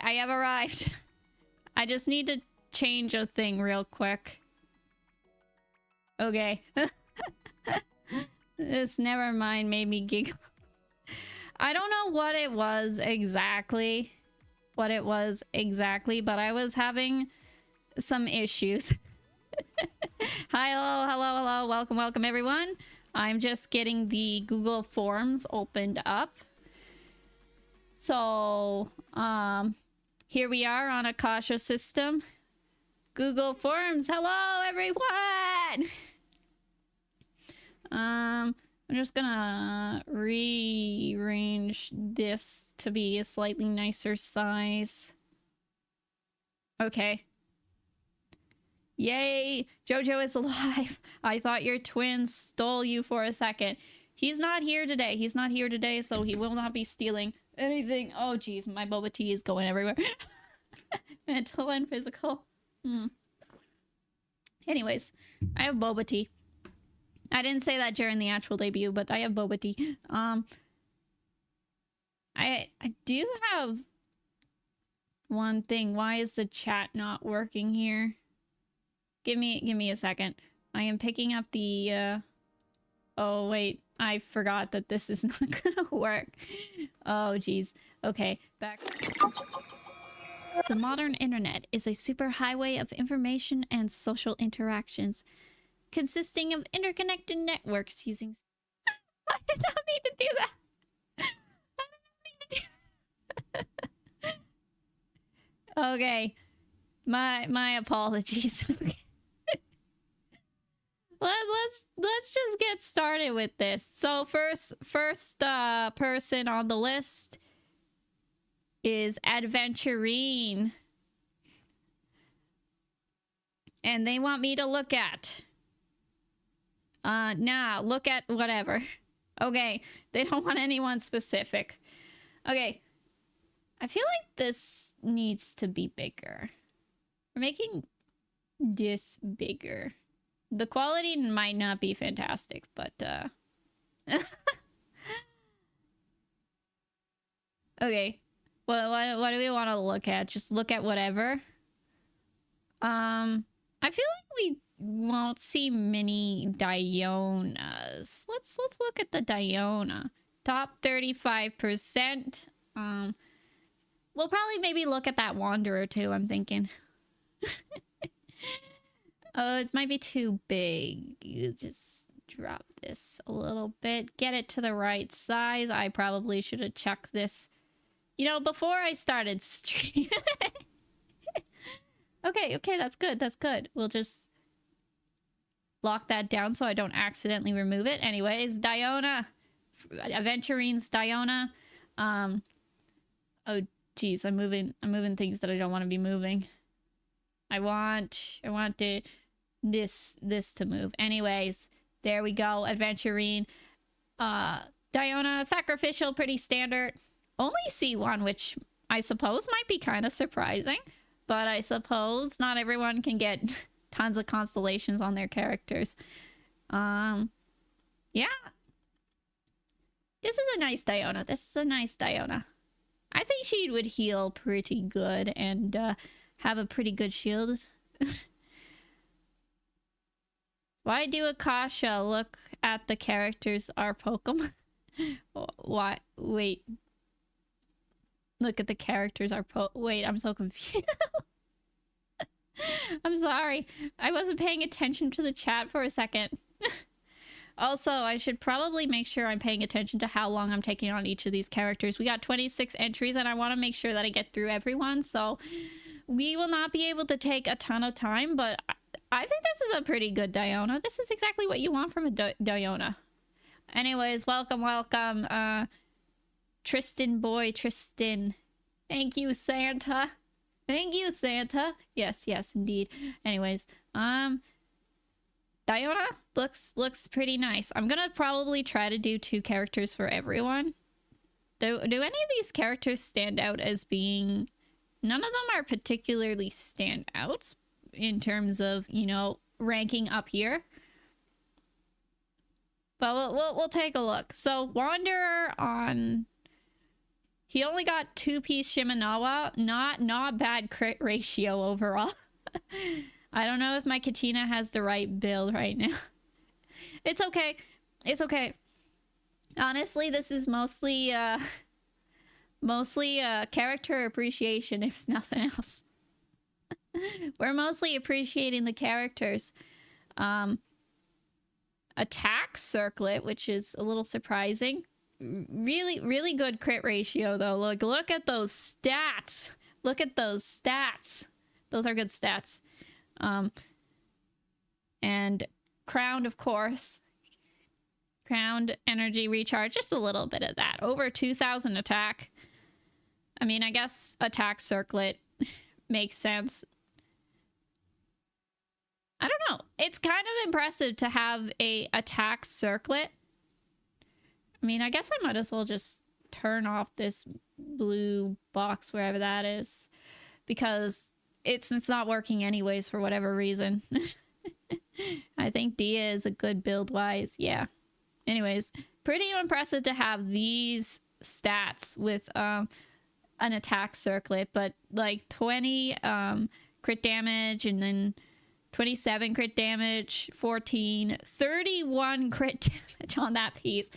I have arrived. I just need to change a thing real quick. Okay. This never mind made me giggle. I don't know what it was exactly. But I was having some issues. Hi, hello. Welcome everyone. I'm just getting the Google Forms opened up. So, here we are on Akasha system. Google Forms. Hello, everyone. I'm just gonna rearrange this to be a slightly nicer size. Okay. Yay! Jojo is alive. I thought your twin stole you for a second. He's not here today, so he will not be stealing anything. Oh, geez. My boba tea is going everywhere. Mental and physical. Anyways, I have boba tea. I didn't say that during the actual debut, but I have boba tea. I do have one thing. Why is the chat not working here? Give me a second. I am picking up the oh wait, I forgot that this is not gonna work. Oh geez. Okay, back. The modern internet is a superhighway of information and social interactions, consisting of interconnected networks using... I did not mean to do that! I did not mean to do that! Okay. My apologies. Okay. Let's just get started with this. So first person on the list is Aventurine. And they want me to look at... nah, look at whatever. Okay, they don't want anyone specific. Okay, I feel like this needs to be bigger. We're making this bigger. The quality might not be fantastic, but, okay, what do we want to look at? Just look at whatever. I feel like we won't see many Dionas. Let's look at the Diona. Top 35%. We'll probably maybe look at that Wanderer too, I'm thinking. Oh, it might be too big. You just drop this a little bit. Get it to the right size. I probably should have checked this, you know, before I started stream. Okay, that's good. We'll just lock that down so I don't accidentally remove it. Anyways, Diona. Aventurine's Diona. Oh, geez, I'm moving things that I don't want to be moving. I want this to move. Anyways, there we go. Aventurine. Diona, sacrificial, pretty standard. Only C1, which I suppose might be kind of surprising. But I suppose not everyone can get tons of constellations on their characters. Yeah. This is a nice Diona. I think she would heal pretty good and have a pretty good shield. Why do Akasha look at the characters are Pokemon? Why? Wait. Look at the characters are Wait, I'm so confused. I'm sorry. I wasn't paying attention to the chat for a second. Also, I should probably make sure I'm paying attention to how long I'm taking on each of these characters. We got 26 entries and I want to make sure that I get through everyone. So we will not be able to take a ton of time, but I think this is a pretty good Diona. This is exactly what you want from a Diona. Anyways, welcome. Tristan boy, Tristan. Thank you, Santa. Yes, indeed. Anyways, Diona looks pretty nice. I'm gonna probably try to do 2 characters for everyone. Do any of these characters stand out as being... None of them are particularly standouts in terms of, you know, ranking up here. But we'll take a look. So Wanderer on He only got 2-piece Shimenawa. Not bad crit ratio overall. I don't know if my Kachina has the right build right now. It's okay. It's okay. Honestly, this is mostly character appreciation, if nothing else. We're mostly appreciating the characters. Attack circlet, which is a little surprising. Really good crit ratio though. Look at those stats. Look at those stats. Those are good stats. And crowned, of course. Crowned energy recharge, just a little bit of that. Over 2,000 attack. I mean, I guess attack circlet makes sense. I don't know. It's kind of impressive to have a attack circlet. I mean, I guess I might as well just turn off this blue box wherever that is, because it's not working anyways for whatever reason. I think Dia is a good build wise. Yeah. Anyways, pretty impressive to have these stats with an attack circlet, but like 20 crit damage, and then 27 crit damage, 14, 31 crit damage on that piece.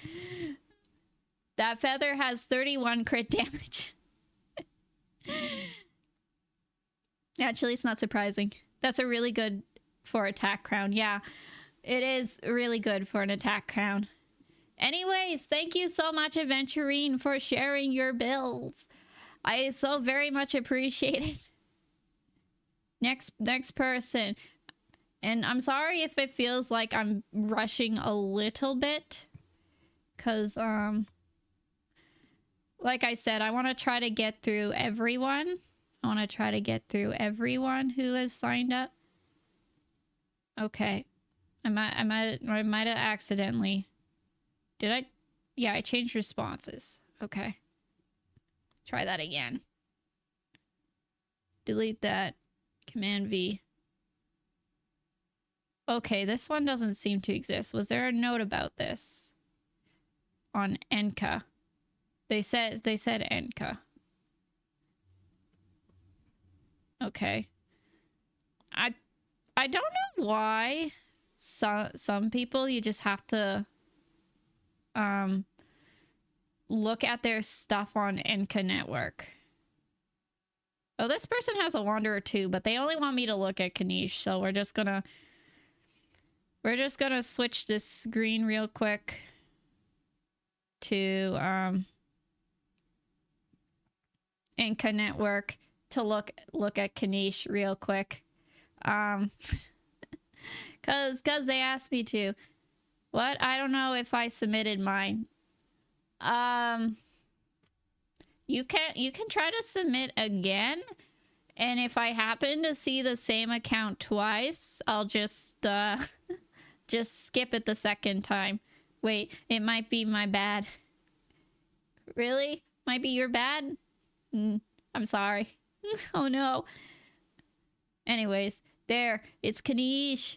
That feather has 31 crit damage. Actually, it's not surprising. That's a really good for attack crown. Yeah, it is really good for an attack crown. Anyways, thank you so much, Aventurine, for sharing your builds. I so very much appreciate it. Next person. And I'm sorry if it feels like I'm rushing a little bit, because like I said, I want to try to get through everyone. I want to try to get through everyone who has signed up. Okay. I might have accidentally. Did I? Yeah, I changed responses. Okay. Try that again. Delete that. Command V. Okay, this one doesn't seem to exist. Was there a note about this on Enka? They said Enka. Okay. I don't know why some people you just have to look at their stuff on Enka Network. Oh, this person has a Wanderer too, but they only want me to look at Kanish, so we're just gonna switch this screen real quick to Enka Network to look at Kanish real quick. Cause they asked me to. What? I don't know if I submitted mine. You can try to submit again, and if I happen to see the same account twice, I'll just skip it the second time. Wait, it might be my bad. Really? Might be your bad? I'm sorry. Oh no. Anyways, there. It's Kanish.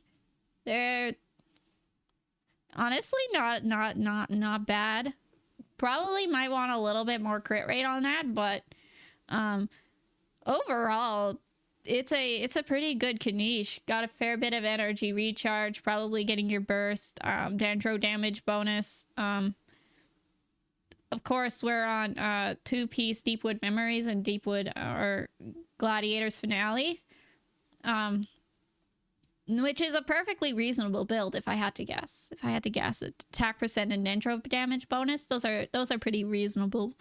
There. Honestly, not bad. Probably might want a little bit more crit rate on that, but overall, it's a pretty good Kanish. Got a fair bit of energy recharge, probably getting your burst, Dendro damage bonus. Of course, we're on 2-piece Deepwood Memories and Deepwood or Gladiator's Finale. Which is a perfectly reasonable build if I had to guess. If I had to guess, attack percent and Dendro damage bonus, those are pretty reasonable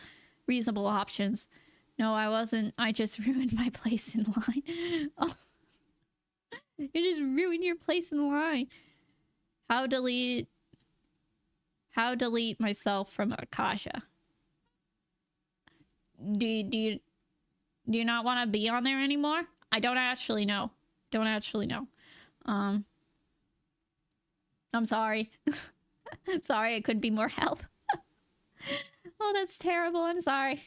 options. No, I wasn't. I just ruined my place in line. Oh. You just ruined your place in line. How delete myself from Akasha? Do you not want to be on there anymore? I don't actually know. I'm sorry. I'm sorry, I couldn't be more help. Oh, that's terrible. I'm sorry.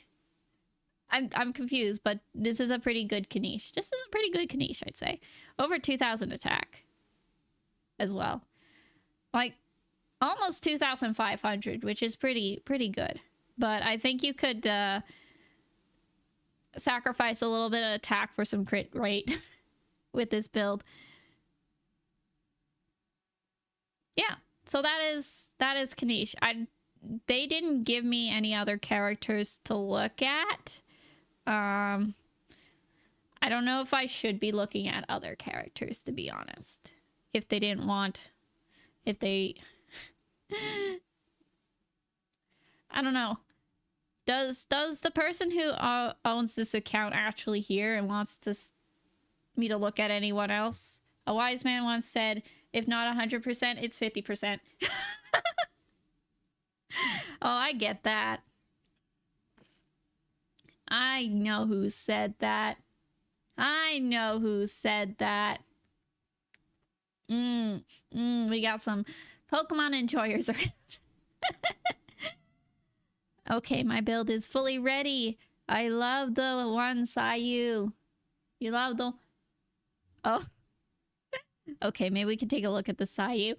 I'm confused, but this is a pretty good Kanish. This is a pretty good Kanish, I'd say. Over 2,000 attack as well. Like almost 2,500, which is pretty good. But I think you could sacrifice a little bit of attack for some crit rate with this build. Yeah, so that is Kanish. They didn't give me any other characters to look at. I don't know if I should be looking at other characters, to be honest. If they didn't want, if they, I don't know. Does the person who owns this account actually hear and wants me to look at anyone else? A wise man once said, if not 100%, it's 50%. Oh, I get that. I know who said that. I know who said that. We got some Pokemon enjoyers around. Okay, my build is fully ready. I love the one Sayu. You love the... Oh. Okay, maybe we can take a look at the Sayu.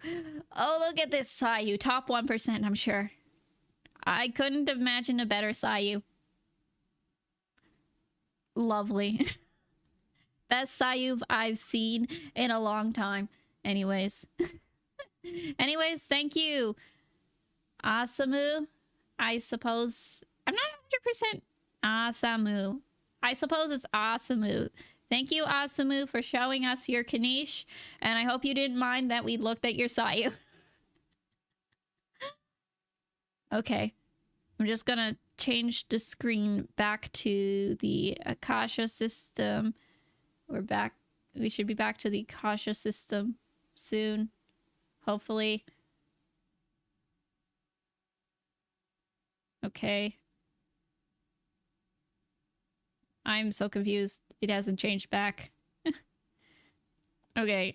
Oh, look at this Sayu. Top 1%, I'm sure. I couldn't imagine a better Sayu. Lovely. Best Sayu I've seen in a long time. Anyways. Anyways, thank you. Asamu. I suppose... I'm not 100% Asamu. I suppose it's Asamu. Thank you, Asamu, for showing us your Kanish. And I hope you didn't mind that we looked at your Sayu. Okay. I'm just gonna change the screen back to the Akasha system. We're back. We should be back to the Akasha system soon. Hopefully. Okay. I'm so confused. It hasn't changed back. Okay,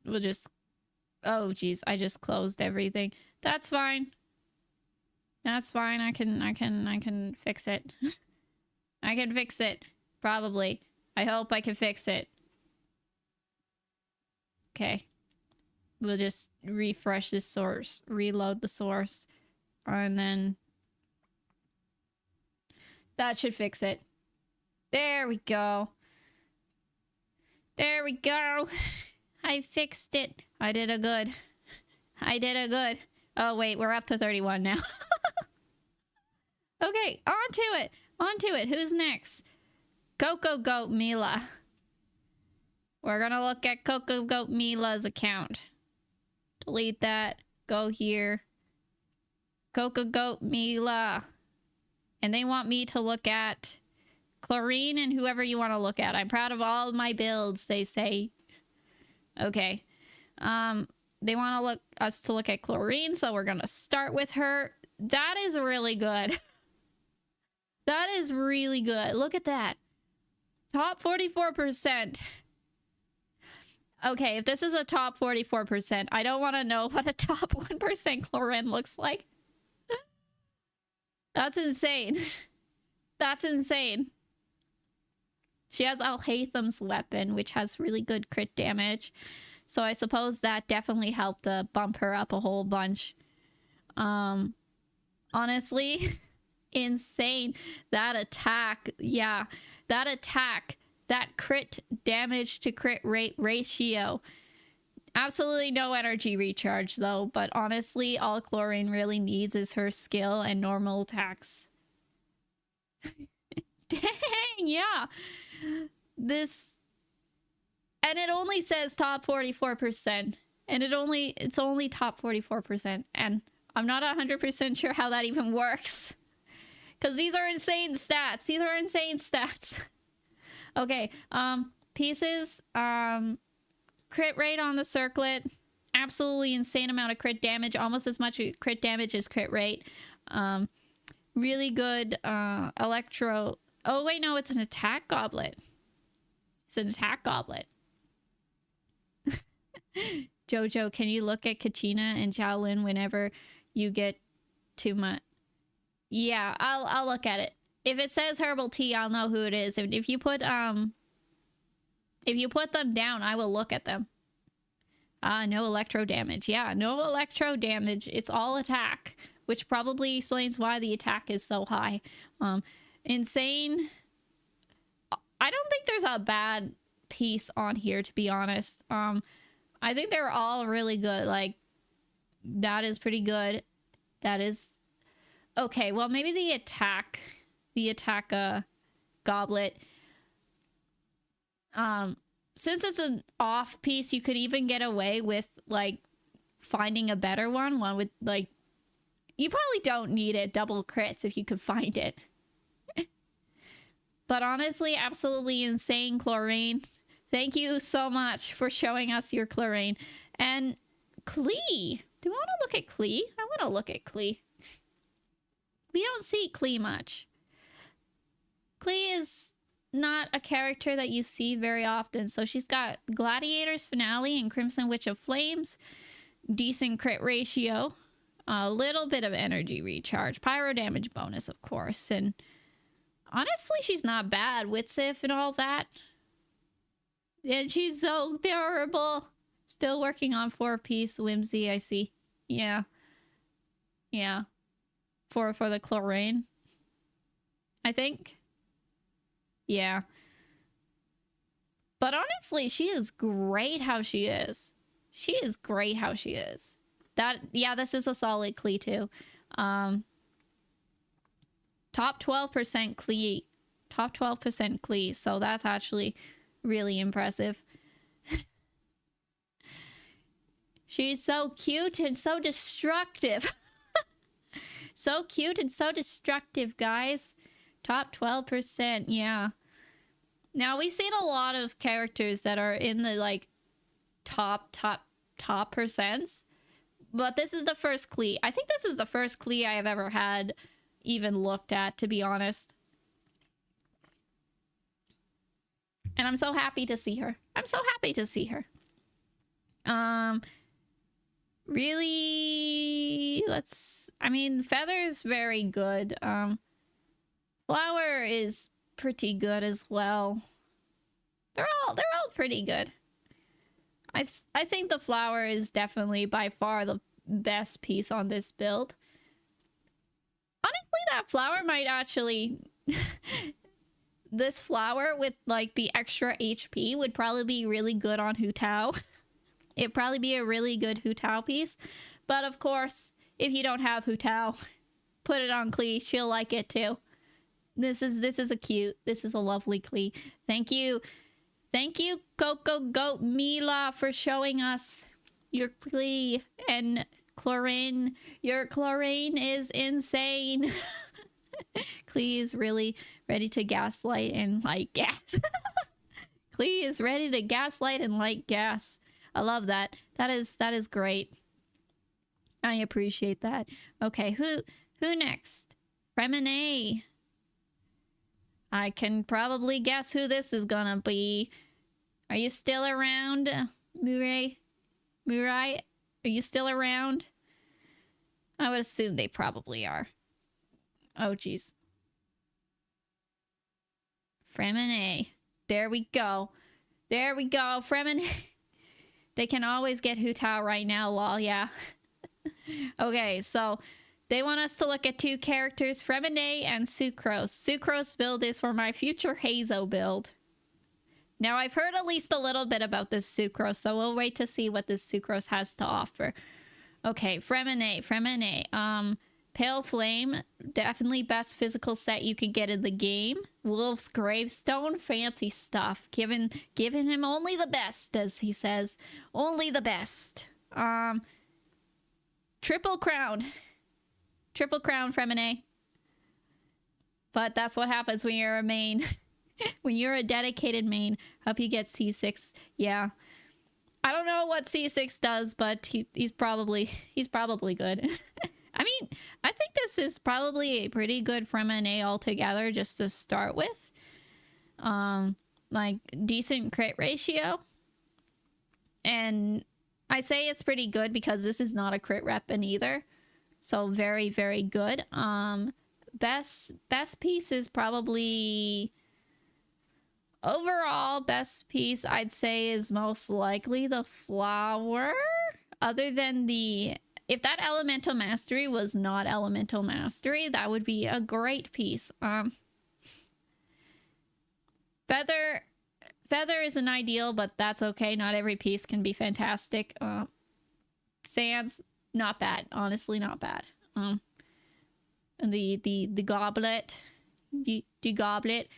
we'll just... Oh, geez, I just closed everything. That's fine. That's fine. I can fix it. I can fix it. Probably. I hope I can fix it. Okay. We'll just refresh this source, reload the source, and then that should fix it. There we go. There we go. I fixed it. I did a good. I did a good. Oh, wait, we're up to 31 now. Okay, on to it. On to it. Who's next? Coco Goat Mila. We're gonna look at Coco Goat Mila's account. Delete that. Go here. Coco Goat Mila. And they want me to look at Chlorine and whoever you want to look at. I'm proud of all of my builds, they say. Okay. They want us to look at Chlorine, so we're gonna start with her. That is really good. That is really good. Look at that. Top 44%. Okay, if this is a top 44%, I don't want to know what a top 1% Chlorine looks like. That's insane. That's insane. She has Alhaitham's weapon, which has really good crit damage. So I suppose that definitely helped bump her up a whole bunch. Honestly, insane. That attack, yeah. That attack, that crit damage to crit rate ratio. Absolutely no energy recharge though, but honestly, all Chlorine really needs is her skill and normal attacks. Dang, yeah. This... And it only says top 44%. And it's only top 44%. And I'm not 100% sure how that even works. Because these are insane stats. These are insane stats. Okay, pieces, crit rate on the circlet. Absolutely insane amount of crit damage. Almost as much crit damage as crit rate. Really good, electro... Oh, wait, no, it's an attack goblet. It's an attack goblet. Jojo, can you look at Kachina and Shaolin whenever you get too much? Yeah, I'll look at it. If it says Herbal Tea, I'll know who it is. If you put them down, I will look at them. No electro damage. Yeah, no electro damage. It's all attack. which probably explains why the attack is so high. Insane. I don't think there's a bad piece on here, to be honest. I think they're all really good. Like, that is pretty good. That is okay. Well, maybe the attack goblet. Since it's an off piece, you could even get away with like finding a better one with like, you probably don't need it double crits if you could find it. But honestly, absolutely insane, Chlorine. Thank you so much for showing us your Chlorine. And Klee. Do I want to look at Klee? I want to look at Klee. We don't see Klee much. Klee is not a character that you see very often. So she's got Gladiator's Finale and Crimson Witch of Flames. Decent crit ratio. A little bit of energy recharge. Pyro damage bonus, of course. And honestly, she's not bad. Witsif and all that. And she's so adorable. Still working on 4-piece Whimsy, I see. Yeah. Yeah. For the Chlorine. I think. Yeah. But honestly, she is great how she is. She is great how she is. Yeah, this is a solid Klee too. Top 12% Klee. Top 12% Klee. So that's actually really impressive. She's so cute and so destructive. So cute and so destructive, guys. Top 12%, yeah. Now, we've seen a lot of characters that are in the, like, top percents. But this is the first Klee. I think this is the first Klee I have ever had even looked at, to be honest. And I'm so happy to see her. I'm so happy to see her. Really, I mean, Feather's very good. Flower is pretty good as well. They're all pretty good. I think the Flower is definitely by far the best piece on this build. Honestly, that Flower might actually this Flower with like the extra HP would probably be really good on Hu Tao. It'd probably be a really good Hu Tao piece. But of course, if you don't have Hu Tao, put it on Klee. She'll like it too. This is a lovely Klee. Thank you. Thank you, Coco Goat Mila, for showing us your Klee and Chlorine. Your Chlorine is insane. Klee is really ready to gaslight and light gas. Klee is ready to gaslight and light gas. I love that. That is great. I appreciate that. Okay, who next? Fremine. I can probably guess who this is gonna be. Are you still around, Muray? Muray, are you still around? I would assume they probably are. Oh, jeez. Fremine. There we go. There we go. Fremine. They can always get Hu Tao right now, lol, yeah. Okay, so they want us to look at two characters, Fremine and Sucrose. Sucrose build is for my future Hazo build. Now, I've heard at least a little bit about this Sucrose, so we'll wait to see what this Sucrose has to offer. Okay, Fremine. Pale Flame, definitely best physical set you could get in the game. Wolf's Gravestone, fancy stuff. Giving him only the best, as he says. Only the best. Triple Crown. Triple Crown, Fremine. But that's what happens when you're a main. When you're a dedicated main. Hope you get C6. Yeah. I don't know what C6 does, but he's probably good. I mean, I think this is probably a pretty good Fremine altogether, just to start with. Like, decent crit ratio. And I say it's pretty good because this is not a crit weapon either. So very, very good. Best piece is probably... Overall, best piece I'd say is most likely the Flower. Other than the if that elemental mastery was not elemental mastery, that would be a great piece. Feather isn't ideal, but that's okay. Not every piece can be fantastic. Sands, not bad. Honestly, not bad. And the goblet, the goblet.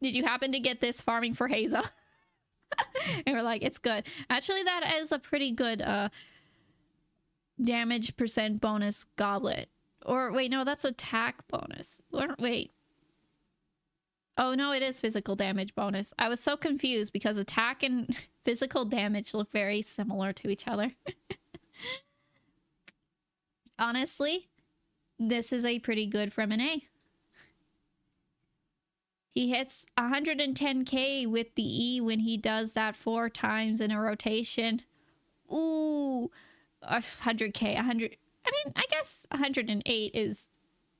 Did you happen to get this farming for Hazel? And we're like, it's good. Actually, that is a pretty good damage % bonus goblet. Or wait, no, that's attack bonus. Or wait. Oh no, it is physical damage bonus. I was so confused because attack and physical damage look very similar to each other. Honestly, this is a pretty good Fremine. He hits 110k with the E when he does that 4 times in a rotation. Ooh, 100k, 100. I mean, I guess 108 is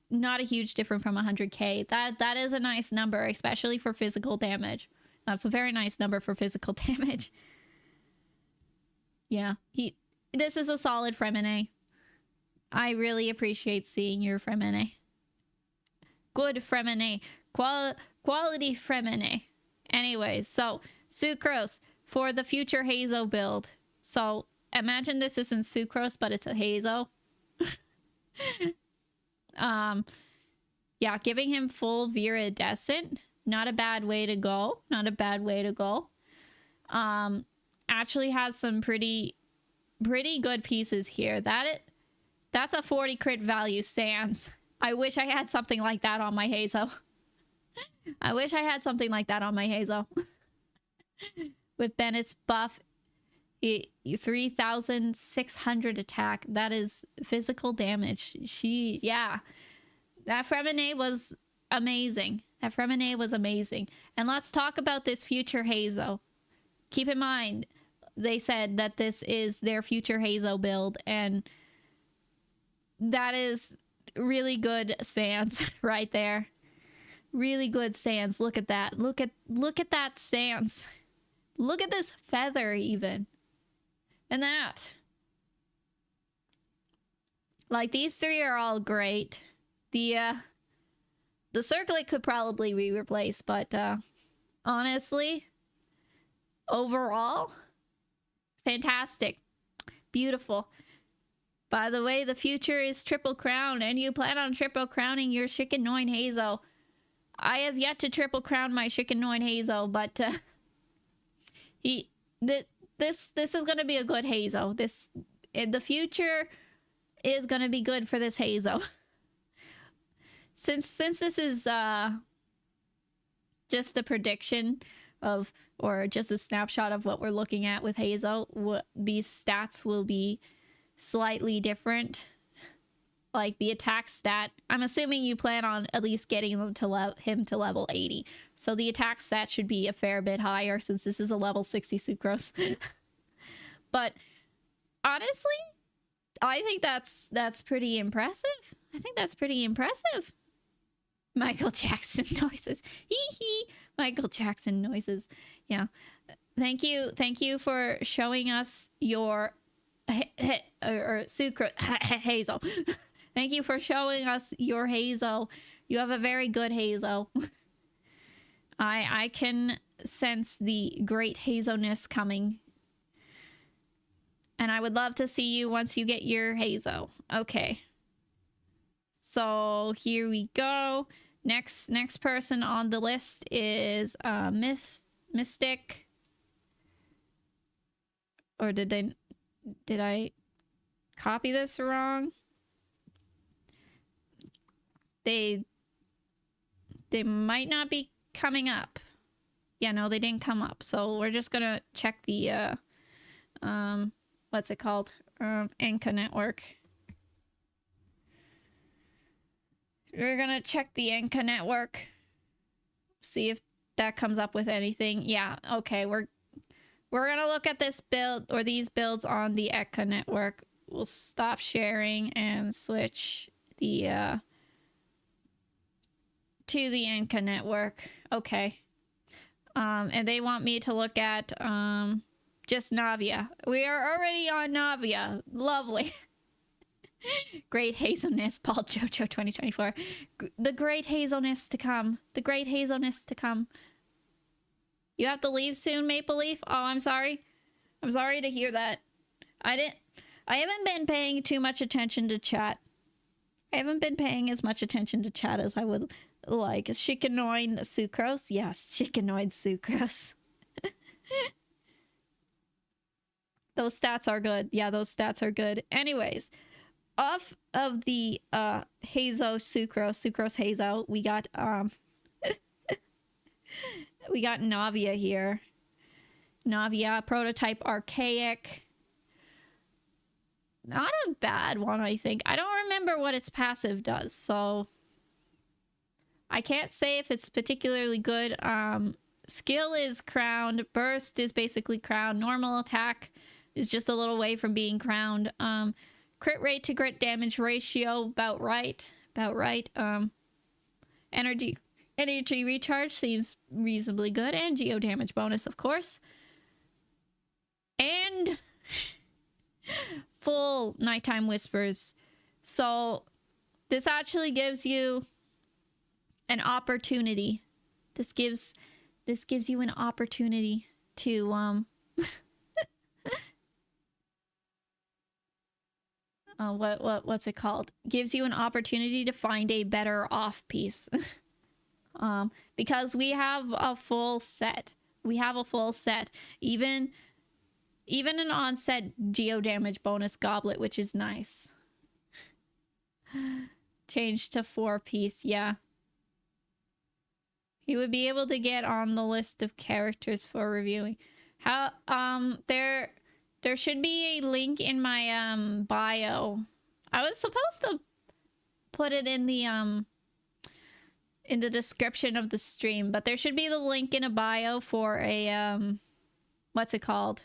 not a huge difference from 100k. That is a nice number, especially for physical damage. That's a very nice number for physical damage. Yeah, this is a solid Fremine. I really appreciate seeing your Fremine. Good Fremine. Quality Fremine. Anyways, so Sucrose for the future Hazo build. So imagine this isn't Sucrose, but it's a Hazo. Yeah, giving him full Viridescent. Not a bad way to go. Not a bad way to go. Actually has some pretty good pieces here. That's a 40 crit value Sans. I wish I had something like that on my Hazo. I wish I had something like that on my Hazo. With Bennett's buff, 3,600 attack. That is physical damage. Yeah. That Fremine was amazing. That Fremine was amazing. And let's talk about this future Hazo. Keep in mind, they said that this is their future Hazo build, and that is really good Sans right there. Really good Sans. Look at that. Look at that Sans. Look at this feather even. And that. Like, these 3 are all great. The circlet could probably be replaced, but honestly, overall, fantastic. Beautiful. By the way, the future is Triple Crown, and you plan on Triple Crowning your Chicken-Noin Hazo. I have yet to Triple Crown my Chicken-Noin Hazo, but this is gonna be a good Hazo. The future is gonna be good for this Hazo. Since this is just a prediction of, or just a snapshot of what we're looking at with Hazo, these stats will be slightly different. Like the attack stat, I'm assuming you plan on at least getting them to him to level 80. So the attack stat should be a fair bit higher since this is a level 60 Sucrose. But honestly, I think that's pretty impressive. I think that's pretty impressive. Michael Jackson noises. Hee hee. Michael Jackson noises. Yeah. Thank you for showing us your Sucrose Hazo. Thank you for showing us your Hazo. You have a very good Hazo. I can sense the great Hazo-ness coming. And I would love to see you once you get your Hazo. Okay. So here we go. Next person on the list is Mystic. Or did I copy this wrong? They might not be coming up. Yeah, no, they didn't come up. So we're just gonna check the what's it called? Inca network. We're gonna check the Inca network. See if that comes up with anything. Yeah, okay, we're gonna look at this build or these builds on the Inca network. We'll stop sharing and switch the to the Inca network. Okay. And they want me to look at just Navia. We are already on Navia. Lovely. Great hazelness, Paul Jojo 2024. The great hazelness to come. The great hazelness to come. You have to leave soon, Maple Leaf? Oh, I'm sorry. I'm sorry to hear that. I haven't been paying too much attention to chat. I haven't been paying as much attention to chat as I would like. Shikanoid Sucrose? Yes, Shikanoid Sucrose. Those stats are good. Yeah, those stats are good. Anyways, off of the Hazo Sucrose Hazo, we got we got Navia here. Navia, prototype archaic. Not a bad one, I think. I don't remember what its passive does, so I can't say if it's particularly good. Skill is crowned. Burst is basically crowned. Normal attack is just a little way from being crowned. Crit rate to crit damage ratio, about right. About right. Energy recharge seems reasonably good. And geo damage bonus, of course. And full nighttime whispers. So this actually gives you an opportunity. This gives you an opportunity to what's it called? Gives you an opportunity to find a better off piece. Because we have a full set. We have a full set. Even an onset geo damage bonus goblet, which is nice. Change to 4-piece, yeah. You would be able to get on the list of characters for reviewing. How there should be a link in my bio. I was supposed to put it in the description of the stream, but there should be the link in a bio for a what's it called?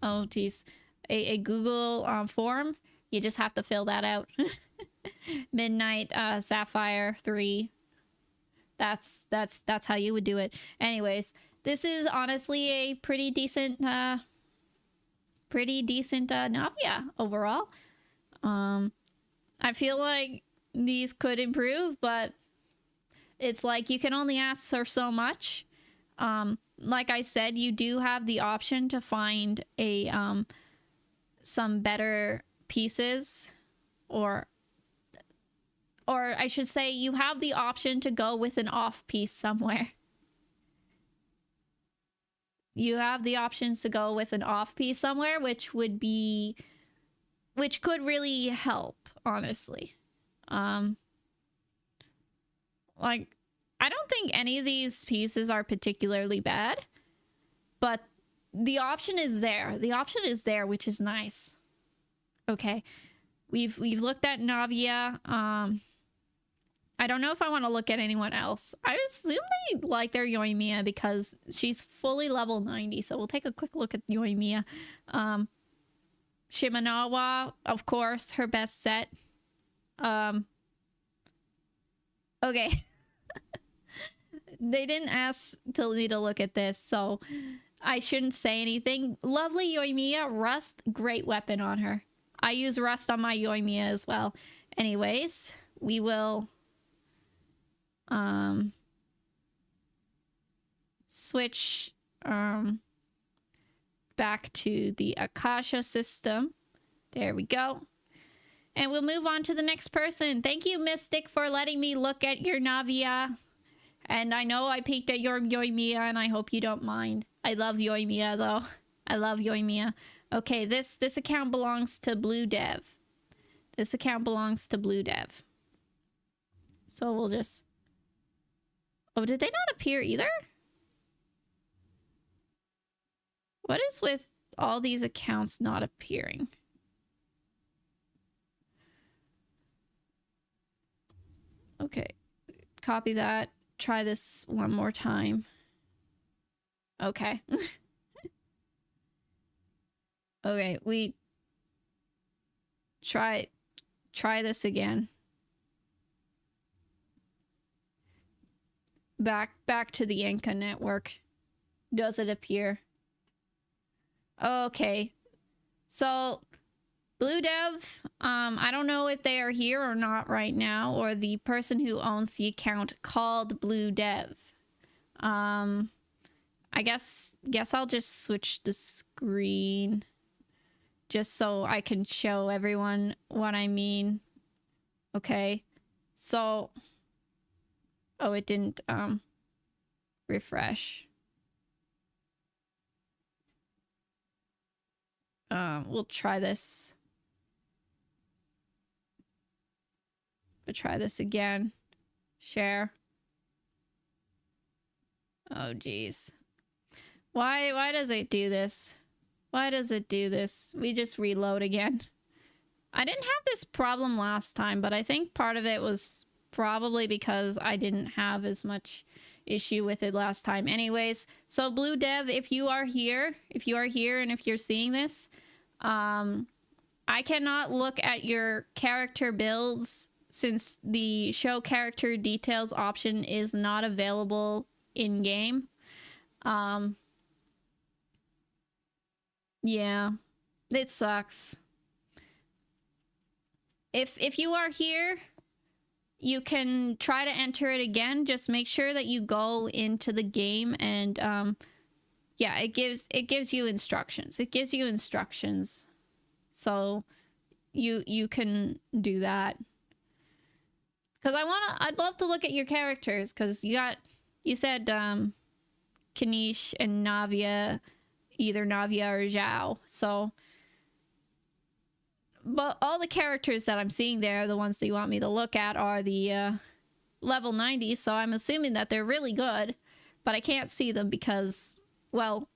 Oh geez. A Google form. You just have to fill that out. Midnight Sapphire 3. That's how you would do it. Anyways, this is honestly a pretty decent Navia overall. I feel like these could improve, but it's like you can only ask for so much. Like I said, you do have the option to find a some better pieces, or I should say you have the option to go with an off piece somewhere. You have the options to go with an off piece somewhere, which could really help, honestly. Like, I don't think any of these pieces are particularly bad, but the option is there. The option is there, which is nice. Okay. We've looked at Navia. I don't know if I want to look at anyone else. I assume they like their Yoimiya because she's fully level 90. So we'll take a quick look at Yoimiya. Shimenawa, of course, her best set. Okay. They didn't ask me to look at this, so I shouldn't say anything. Lovely Yoimiya. Rust, great weapon on her. I use Rust on my Yoimiya as well. Anyways, we will switch back to the Akasha system. There we go. And we'll move on to the next person. Thank you, Mystic, for letting me look at your Navia. And I know I peeked at your Yoimiya, and I hope you don't mind. I love Yoimiya, though. I love Yoimiya. Okay, this account belongs to Blue Dev. This account belongs to Blue Dev. So we'll just... Oh, did they not appear either? What is with all these accounts not appearing? Okay. Copy that. Try this one more time. Okay. Okay, we try this again. Back to the Inca network. Does it appear? Okay. So, Blue Dev, I don't know if they are here or not right now, or the person who owns the account called Blue Dev. I guess I'll just switch the screen just so I can show everyone what I mean. Okay. So, oh, it didn't refresh. We'll try this. We'll try this again. Share. Oh, geez. Why does it do this? Why does it do this? We just reload again. I didn't have this problem last time, but I think part of it was probably because I didn't have as much issue with it last time. Anyways, so Blue Dev, if you are here and if you're seeing this, I cannot look at your character builds since the show character details option is not available in game. Yeah, it sucks. If you are here, you can try to enter it again. Just make sure that you go into the game and yeah, it gives you instructions. It gives you instructions. So you can do that. Cuz I'd love to look at your characters cuz you said Kanish and Navia, either Navia or Zhao. So but all the characters that I'm seeing there, the ones that you want me to look at, are the level 90, so I'm assuming that they're really good, but I can't see them because, well,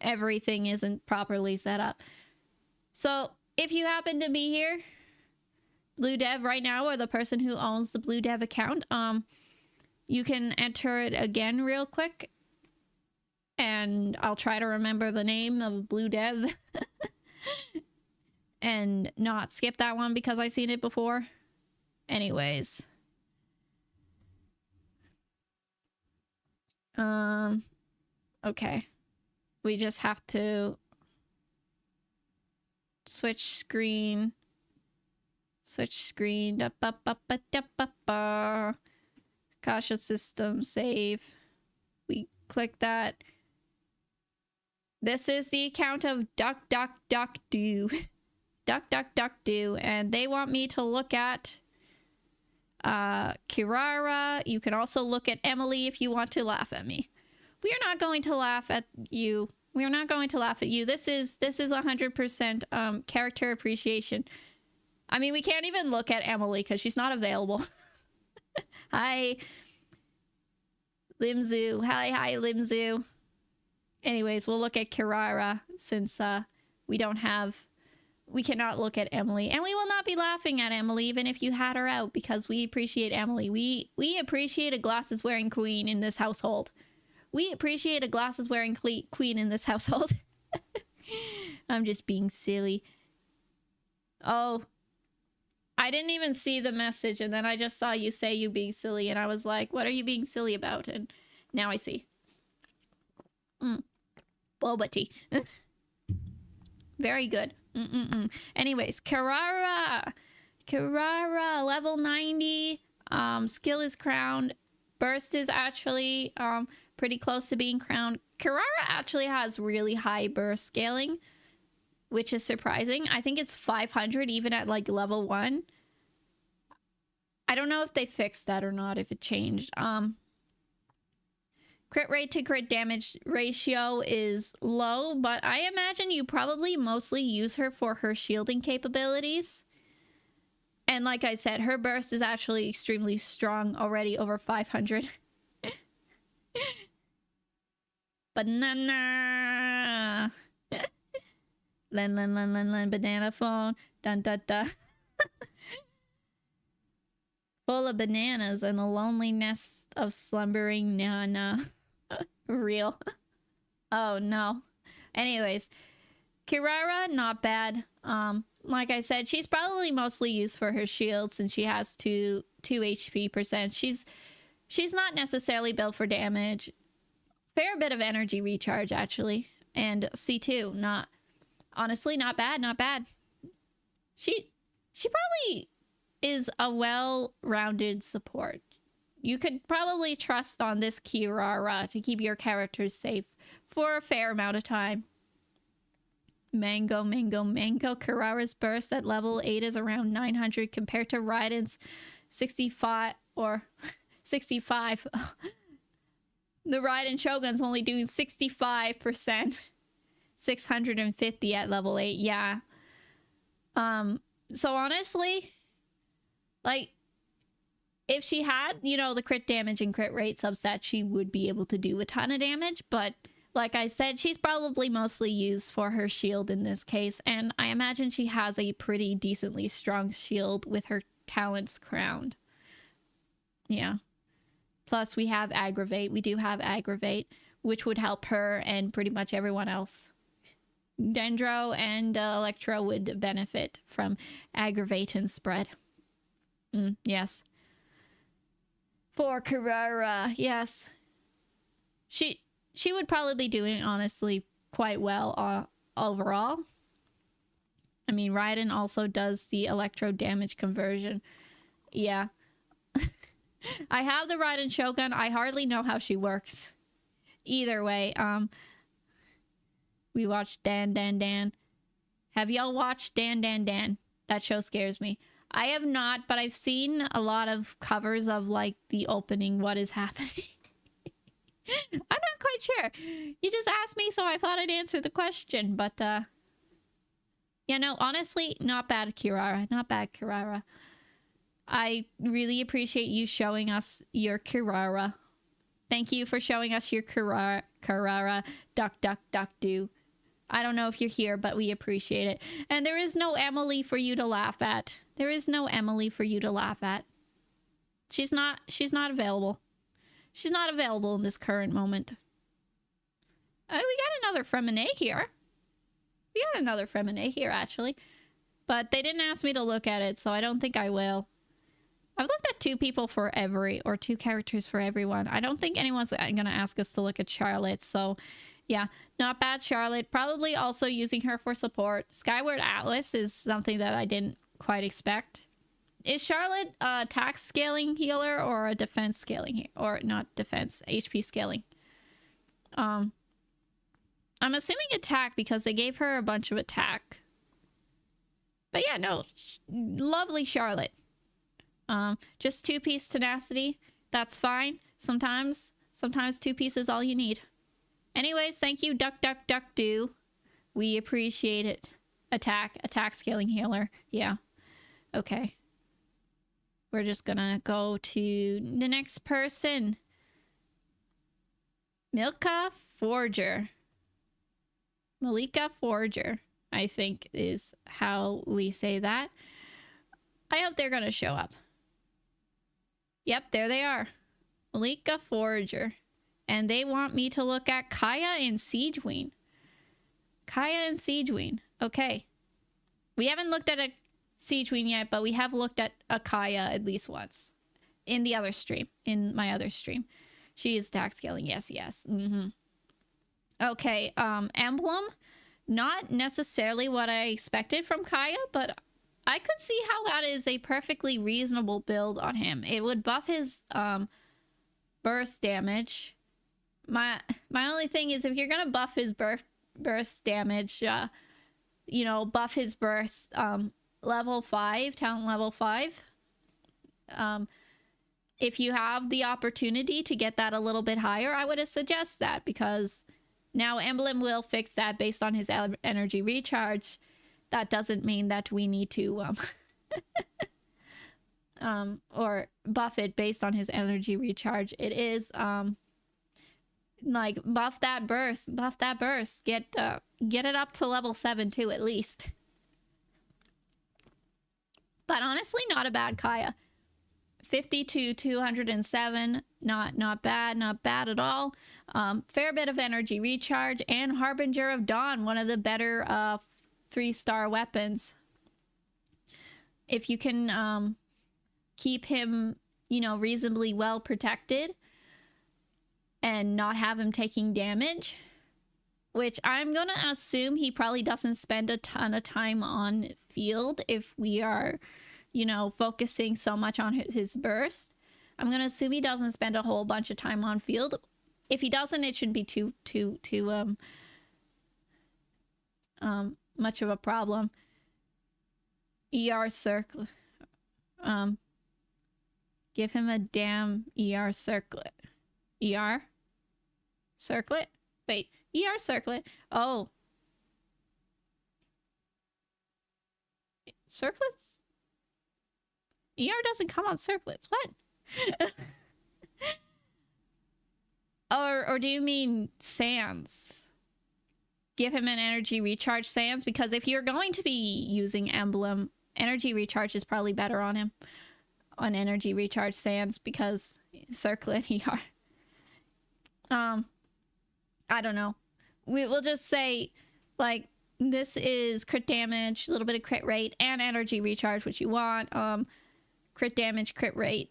everything isn't properly set up. So, if you happen to be here, Blue Dev right now, or the person who owns the Blue Dev account, you can enter it again real quick, and I'll try to remember the name of Blue Dev. And not skip that one because I've seen it before. Anyways. Okay. We just have to switch screen. Switch screen. Akasha system save. We click that. This is the account of DuckDuckDuckDo. DuckDuckDuckDo, and they want me to look at Kirara. You can also look at Emily if you want to laugh at me. We are not going to laugh at you. We are not going to laugh at you. This is 100% character appreciation. I mean, we can't even look at Emily because she's not available. Hi, Limzu. Hi, Limzu. Anyways, we'll look at Kirara since we cannot look at Emily. And we will not be laughing at Emily even if you had her out because we appreciate Emily. We appreciate a glasses-wearing queen in this household. We appreciate a glasses-wearing queen in this household. I'm just being silly. Oh. I didn't even see the message and then I just saw you say you being silly and I was like, what are you being silly about? And now I see. Boba tea. Very good. Anyways, Kirara, level 90. Skill is crowned. Burst is actually pretty close to being crowned. Kirara actually has really high burst scaling, which is surprising. I think it's 500 even at like level 1. I don't know if they fixed that or not, if it changed. Crit rate to crit damage ratio is low, but I imagine you probably mostly use her for her shielding capabilities. And like I said, her burst is actually extremely strong, already over 500. Banana! Len, banana phone. Dun dun dun. Full of bananas and the lonely nest of slumbering Nana. Real. Oh no. Anyways, Kirara, not bad. Like I said, she's probably mostly used for her shield since she has 2 HP percent. She's not necessarily built for damage. Fair bit of energy recharge actually. And C2, not Honestly, not bad, not bad. She probably is a well-rounded support. You could probably trust on this Kirara to keep your characters safe for a fair amount of time. Mango. Kirara's burst at level 8 is around 900 compared to Raiden's 65 or 65. The Raiden Shogun's only doing 65%. 650 at level 8, yeah. So honestly, like, if she had, you know, the crit damage and crit rate subset, she would be able to do a ton of damage, but like I said, she's probably mostly used for her shield in this case, and I imagine she has a pretty decently strong shield with her talents crowned. Yeah. Plus, we have Aggravate. We do have Aggravate, which would help her and pretty much everyone else. Dendro and Electro would benefit from Aggravate and Spread. Yes. For Kirara, yes. She would probably be doing, honestly, quite well overall. I mean, Raiden also does the Electro damage conversion. Yeah. I have the Raiden Shogun. I hardly know how she works. Either way, we watched Dan. Have y'all watched Dan? That show scares me. I have not, but I've seen a lot of covers of, like, the opening, what is happening. I'm not quite sure. You just asked me, so I thought I'd answer the question, but, yeah, no, honestly, not bad, Kirara. Not bad, Kirara. I really appreciate you showing us your Kirara. Thank you for showing us your Kirara. Duck, do. I don't know if you're here, but we appreciate it. And there is no Emily for you to laugh at. There is no Emily for you to laugh at. She's not available. She's not available in this current moment. We got another Femine here. We got another Femine here, actually. But they didn't ask me to look at it, so I don't think I will. I've looked at 2 people for every, or 2 characters for everyone. I don't think anyone's gonna ask us to look at Charlotte, so yeah, not bad, Charlotte. Probably also using her for support. Skyward Atlas is something that I didn't quite expect. Is Charlotte a attack scaling healer or a defense scaling or not defense, HP scaling? I'm assuming attack because they gave her a bunch of attack. But yeah, no, lovely Charlotte. Just 2-piece tenacity. That's fine. Sometimes 2-piece is all you need. Anyways, thank you, Duck, do. We appreciate it. Attack scaling healer. Yeah. Okay. We're just gonna go to the next person. Malika Forger, I think is how we say that. I hope they're gonna show up. Yep, there they are. Malika Forger. And they want me to look at Kaya and Siegeween. Okay. We haven't looked at a Siegeween yet, but we have looked at a Kaya at least once. In the other stream. In my other stream. She is attack scaling. Yes. Okay, Emblem. Not necessarily what I expected from Kaya, but I could see how that is a perfectly reasonable build on him. It would buff his burst damage. My only thing is if you're gonna buff his burst damage, you know, buff his burst level 5, talent level 5. If you have the opportunity to get that a little bit higher, I would suggest that, because now Emblem will fix that based on his energy recharge. That doesn't mean that we need to or buff it based on his energy recharge. It is like buff that burst, get it up to level 7 too, at least. But honestly, not a bad Kaya. 50 to 207, not bad at all. Fair bit of energy recharge, and Harbinger of Dawn, one of the better 3-star weapons. If you can keep him, you know, reasonably well protected and not have him taking damage, which I'm gonna assume he probably doesn't spend a ton of time on field if we are, you know, focusing so much on his burst. I'm gonna assume he doesn't spend a whole bunch of time on field. If he doesn't, it shouldn't be too much of a problem. ER circle. Give him a damn ER circlet. ER? Circlet? Wait, ER circlet? Oh. Circlets? ER doesn't come on circlets. What? or do you mean sands? Give him an energy recharge sands? Because if you're going to be using emblem, energy recharge is probably better on him. On energy recharge sands, because circlet ER. I don't know. We'll just say, like, this is crit damage, a little bit of crit rate, and energy recharge, which you want. Crit damage, crit rate,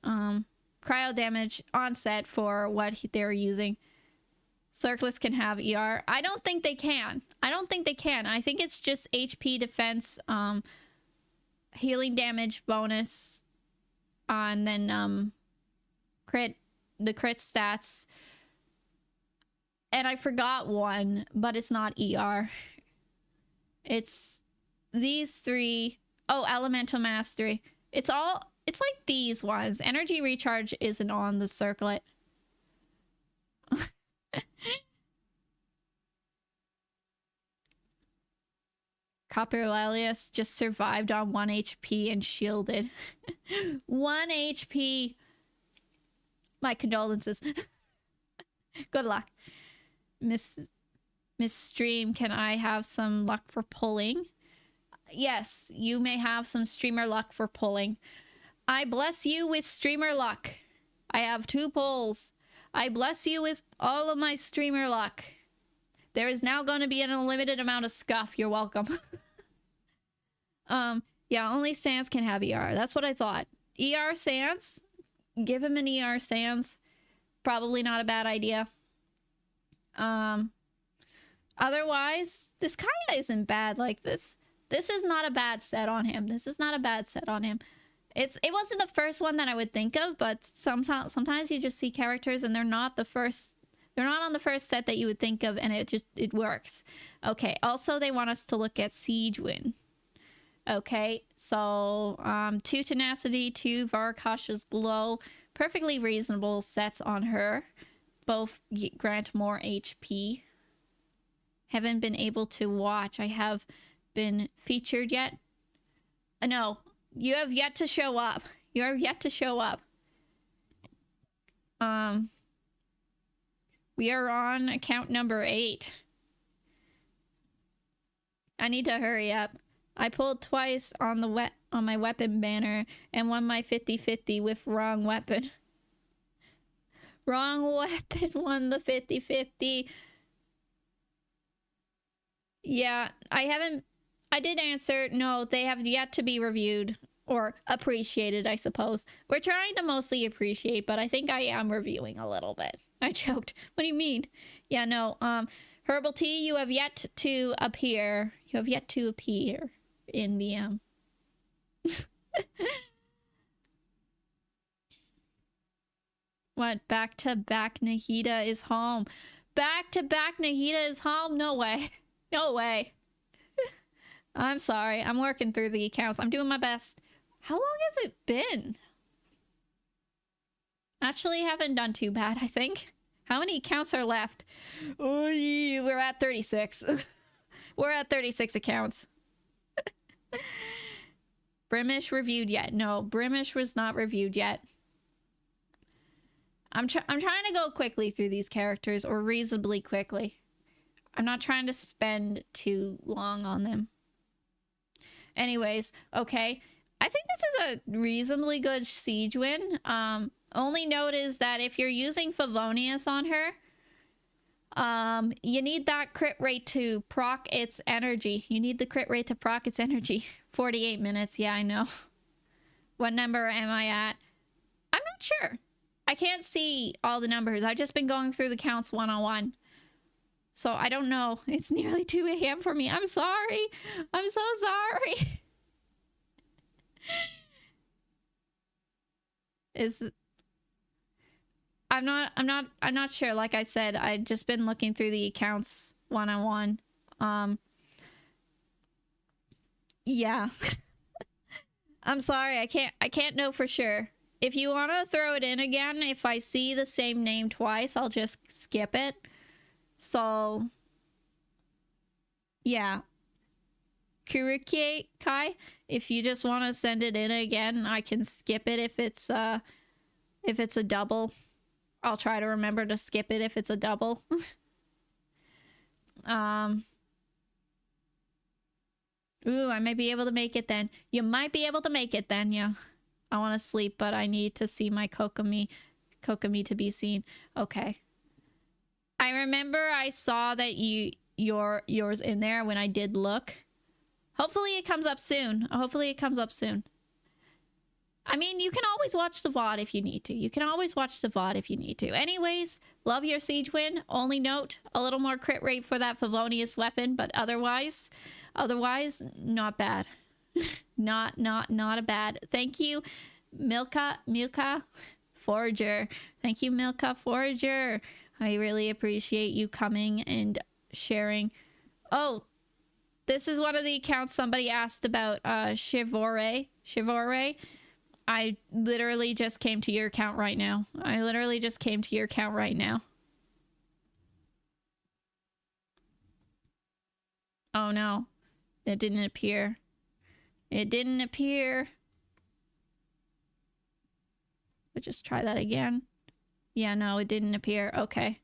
cryo damage, onset for what they're using. Circlets can have ER. I don't think they can. I think it's just HP defense, healing damage bonus, and then the crit stats. And I forgot one, but it's not ER. It's these three. Oh, elemental mastery. It's like these ones. Energy recharge isn't on the circlet. Copper Lelius just survived on 1 HP and shielded. 1 HP. My condolences. Good luck. Miss Stream, can I have some luck for pulling? Yes, you may have some streamer luck for pulling. I bless you with streamer luck. I have 2 pulls. I bless you with all of my streamer luck. There is now going to be an unlimited amount of scuff. You're welcome. Yeah, only Sans can have ER. That's what I thought. ER Sans? Give him an ER Sans. Probably not a bad idea. Otherwise, this Kaya isn't bad. Like, this is not a bad set on him. This is not a bad set on him. It wasn't the first one that I would think of, but sometimes you just see characters and they're not on the first set that you would think of, and it works. Okay, also they want us to look at Siege Win. Okay, so 2 Tenacity, 2 Akasha's Glow. Perfectly reasonable sets on her. Both grant more HP. Haven't been able to watch. I have been featured yet. No, you have yet to show up. You have yet to show up. We are on account number 8. I need to hurry up. I pulled twice on my weapon banner and won my 50-50 with wrong weapon. Wrong weapon won the 50-50. Yeah, I did answer. No, they have yet to be reviewed or appreciated, I suppose. We're trying to mostly appreciate, but I think I am reviewing a little bit. I joked. What do you mean? Yeah, no. Herbal Tea, you have yet to appear. You have yet to appear in the What? Back to back Nahida is home. Back to back Nahida is home? No way. No way. I'm sorry. I'm working through the accounts. I'm doing my best. How long has it been? Actually, haven't done too bad, I think. How many accounts are left? Oh, we're at 36. We're at 36 accounts. Brimish reviewed yet? No, Brimish was not reviewed yet. I'm trying to go quickly through these characters, or reasonably quickly. I'm not trying to spend too long on them. Anyways, okay. I think this is a reasonably good siege win. Only note is that if you're using Favonius on her, you need that crit rate to proc its energy. You need the crit rate to proc its energy. 48 minutes, yeah, I know. What number am I at? I'm not sure. I can't see all the numbers. I've just been going through the counts one-on-one. So I don't know. It's nearly 2 a.m. for me. I'm sorry. I'm so sorry. I'm not sure. Like I said, I've just been looking through the accounts one-on-one. Yeah. I'm sorry. I can't know for sure. If you want to throw it in again, if I see the same name twice, I'll just skip it. So, yeah. Kurukie Kai, if you just want to send it in again, I can skip it if it's a double. I'll try to remember to skip it if it's a double. Ooh, I might be able to make it then. You might be able to make it then, yeah. I want to sleep, but I need to see my Kokomi to be seen. Okay. I remember I saw that yours in there when I did look. Hopefully it comes up soon. Hopefully it comes up soon. I mean, you can always watch the VOD if you need to. You can always watch the VOD if you need to. Anyways, love your siege win. Only note, a little more crit rate for that Favonius weapon, but otherwise, not bad. not a bad. Thank you, Milka Forager. Thank you, Milka Forager. I really appreciate you coming and sharing. Oh, this is one of the accounts somebody asked about, Shivore. I literally just came to your account right now. Oh no. It didn't appear. We'll just try that again. Yeah, no, it didn't appear. Okay.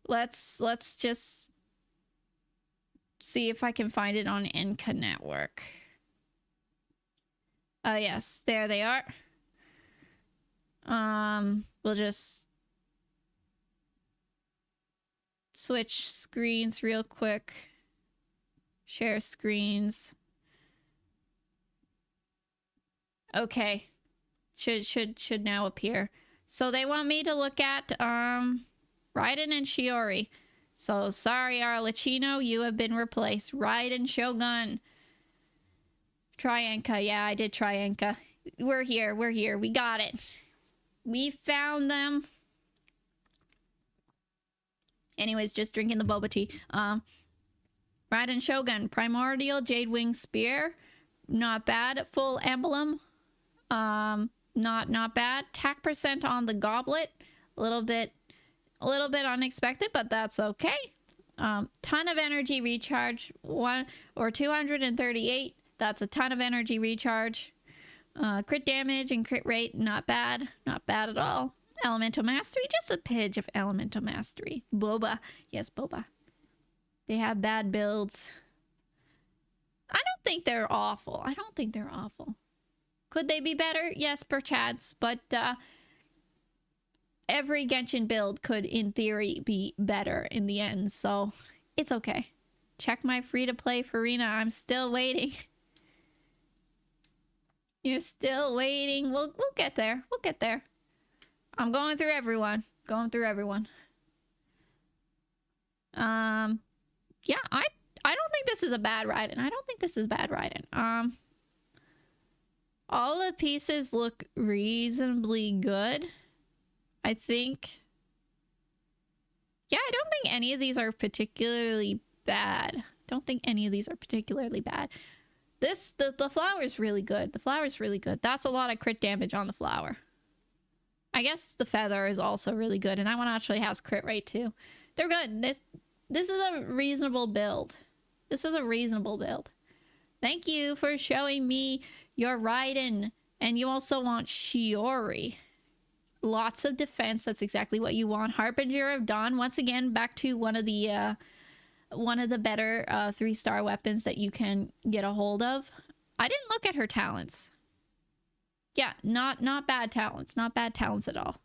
Let's just see if I can find it on Enka Network. Oh, yes. There they are. We'll just switch screens real quick. Share screens. Okay. Should now appear. So they want me to look at Raiden and Shiori. So sorry, Arlecchino, you have been replaced. Raiden Shogun. Try Enka. Yeah, I did try Enka. We're here. We got it. We found them. Anyways, just drinking the boba tea. Raiden Shogun. Primordial Jade Wing Spear. Not bad. Full emblem. Not bad. Attack percent on the goblet. A little bit unexpected, but that's okay. Ton of energy recharge. 238. That's a ton of energy recharge. Crit damage and crit rate, not bad. Not bad at all. Elemental Mastery, just a pidge of Elemental Mastery. Boba. Yes, Boba. They have bad builds. I don't think they're awful. Could they be better? Yes, perchance. But every Genshin build could, in theory, be better in the end. So, it's okay. Check my free-to-play Farina. I'm still waiting. You're still waiting. We'll get there. I'm going through everyone. Yeah, I don't think this is a bad Raiden. All the pieces look reasonably good. I think. Yeah, I don't think any of these are particularly bad. The flower's really good. That's a lot of crit damage on the flower. I guess the feather is also really good, and that one actually has crit rate too. They're good. This is a reasonable build. Thank you for showing me your Raiden, and you also want Shiori. Lots of defense. That's exactly what you want. Harbinger of Dawn. Once again, back to one of the better 3-star weapons that you can get a hold of. I didn't look at her talents. Yeah, not bad talents. Not bad talents at all.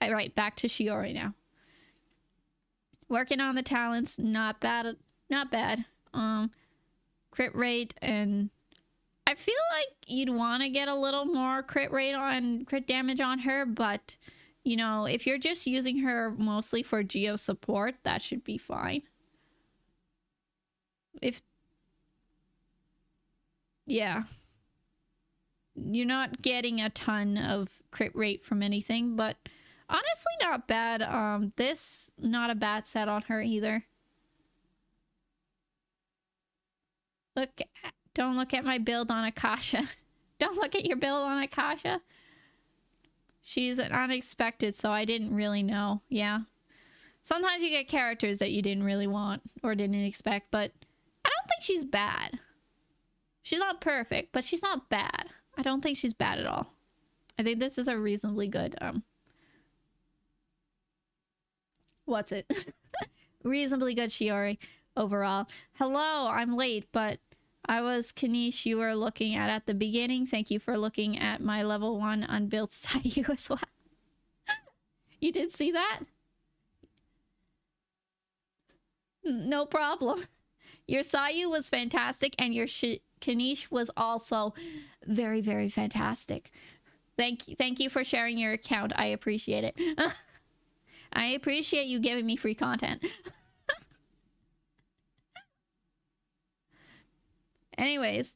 All right, back to Shiori now. Working on the talents, not bad. Crit rate, and I feel like you'd want to get a little more crit damage on her, but you know, if you're just using her mostly for geo support, that should be fine. If... Yeah. You're not getting a ton of crit rate from anything, but honestly not bad. This, not a bad set on her either. Don't look at my build on Akasha. Don't look at your build on Akasha. She's an unexpected, so I didn't really know. Yeah. Sometimes you get characters that you didn't really want or didn't expect, but I don't think she's bad. She's not perfect, but she's not bad. I don't think she's bad at all. I think this is a reasonably good, what's it? Reasonably good Shiori overall. Hello, I'm late, but I was Kanish you were looking at the beginning. Thank you for looking at my level 1 unbuilt Sayu as well. You did see that? No problem. Your Sayu was fantastic, and your Kanish was also very, very fantastic. Thank you for sharing your account. I appreciate it. I appreciate you giving me free content. Anyways,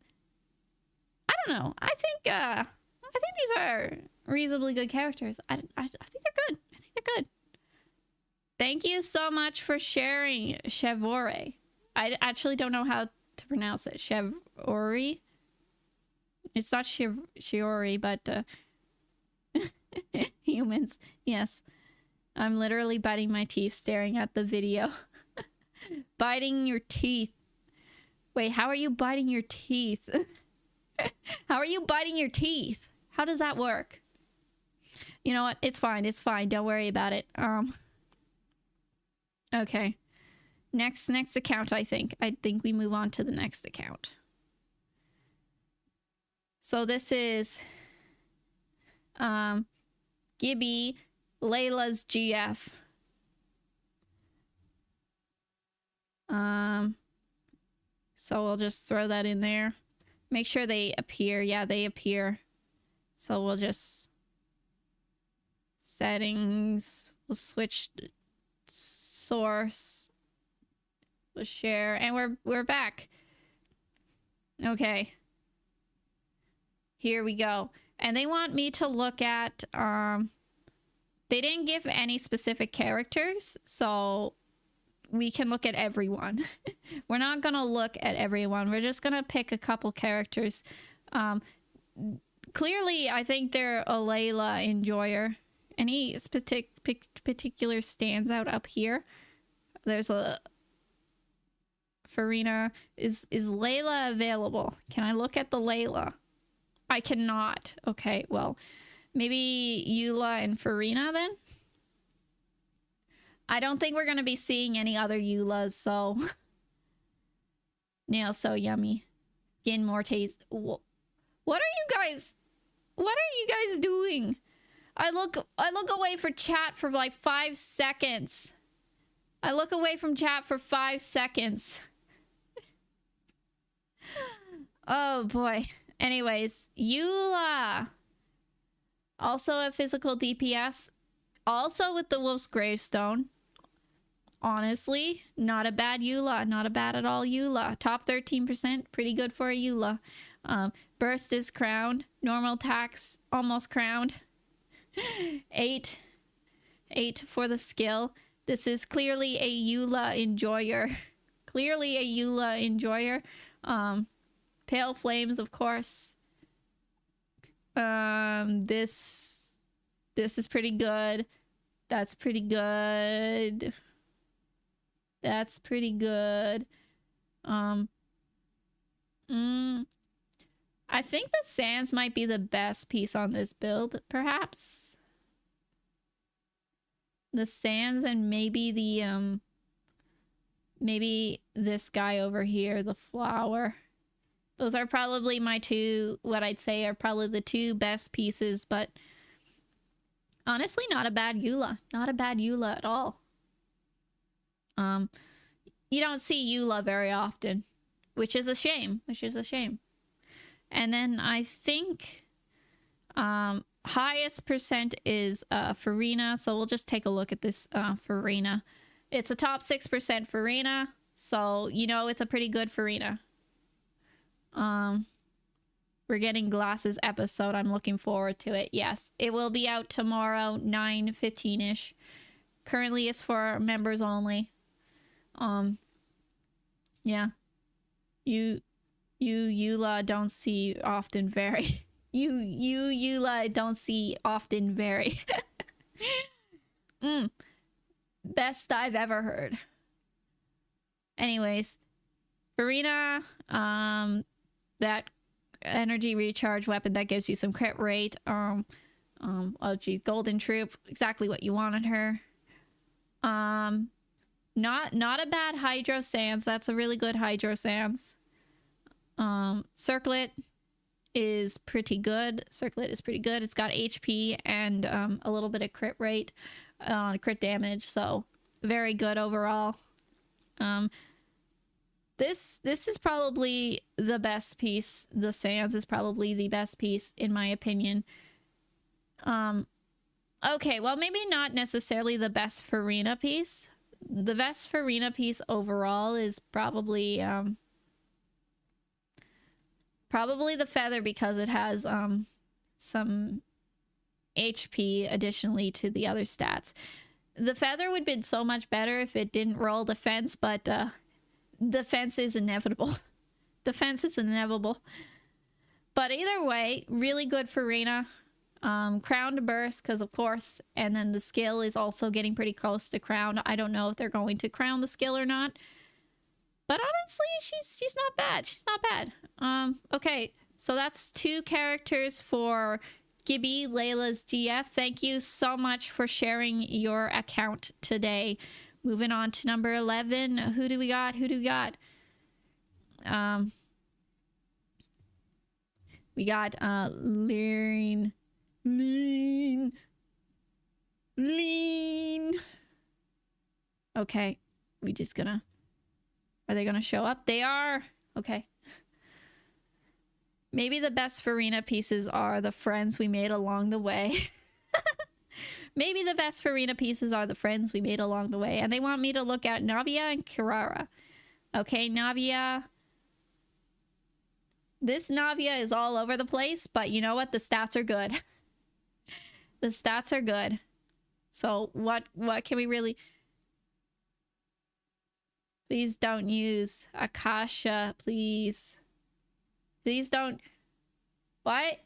I don't know. I think these are reasonably good characters. I think they're good. I think they're good. Thank you so much for sharing, Chevore. I actually don't know how to pronounce it. Chevori? It's not Shiori, but humans. Yes. I'm literally biting my teeth staring at the video. Biting your teeth. Wait, how are you biting your teeth? How are you biting your teeth? How does that work? You know what? It's fine. It's fine. Don't worry about it. Okay. Next account, I think. I think we move on to the next account. So this is Gibby, Layla's GF. So we'll just throw that in there. Make sure they appear. Yeah, they appear. So we'll just... Settings. We'll switch source. We'll share. And we're back. Okay. Here we go. And they want me to look at... They didn't give any specific characters, so... we can look at everyone. We're not gonna look at everyone. We're just gonna pick a couple characters. Clearly, I think they're a Layla enjoyer. Any particular stands out up here? There's a... Farina. Is Layla available? Can I look at the Layla? I cannot. Okay, well, maybe Eula and Farina then? I don't think we're going to be seeing any other Eulas, so... Nails so yummy. Skin more taste. What are you guys... What are you guys doing? I look away for chat for like 5 seconds. I look away from chat for 5 seconds. Oh boy. Anyways, Eula. Also a physical DPS. Also with the Wolf's Gravestone. Honestly, not a bad Eula. Not a bad at all Eula. Top 13%. Pretty good for a Eula. Burst is crowned. Normal attacks almost crowned. 8 for the skill. This is clearly a Eula enjoyer. Clearly a Eula enjoyer. Pale Flames, of course. This is pretty good. That's pretty good. That's pretty good. I think the Sands might be the best piece on this build, perhaps. The Sands and maybe the, maybe this guy over here, the Flower. Those are probably my two, what I'd say are probably the two best pieces, but honestly, not a bad Eula. Not a bad Eula at all. You don't see Eula very often, which is a shame, And then I think highest percent is Farina, so we'll just take a look at this Farina. It's a top 6% Farina, So, you know, it's a pretty good Farina. We're getting Glasses episode. I'm looking forward to it. Yes, it will be out tomorrow, 9:15ish. Currently, it's for members only. Yeah. Eula don't see often very. Eula don't see often very. Best I've ever heard. Anyways, Farina, that energy recharge weapon that gives you some crit rate. Oh gee, Golden Troop, exactly what you wanted her. Not a bad Hydro Sans. That's a really good Hydro Sans. Circlet is pretty good. It's got HP and a little bit of crit rate, crit damage, so very good overall. This is probably the best piece. The Sans is probably the best piece in my opinion. Okay, well maybe not necessarily the best Farina piece. The best Farina piece overall is probably the Feather, because it has some HP additionally to the other stats. The Feather would have been so much better if it didn't roll defense, but defense is inevitable. Defense is inevitable. But either way, really good Farina. Crown to burst, because of course, and then the skill is also getting pretty close to crown. I don't know if they're going to crown the skill or not, but honestly, she's not bad. She's not bad. Okay, so that's 2 characters for Gibby, Layla's GF. Thank you so much for sharing your account today. Moving on to number 11. Who do we got? We got Lean. Okay, we just gonna... Are they gonna show up? They are! Okay. Maybe the best Farina pieces are the friends we made along the way. Maybe the best Farina pieces are the friends we made along the way. And they want me to look at Navia and Kirara. Okay, Navia... This Navia is all over the place, but you know what? The stats are good. The stats are good. So what can we really... Please don't use Akasha, please. Please don't... Why?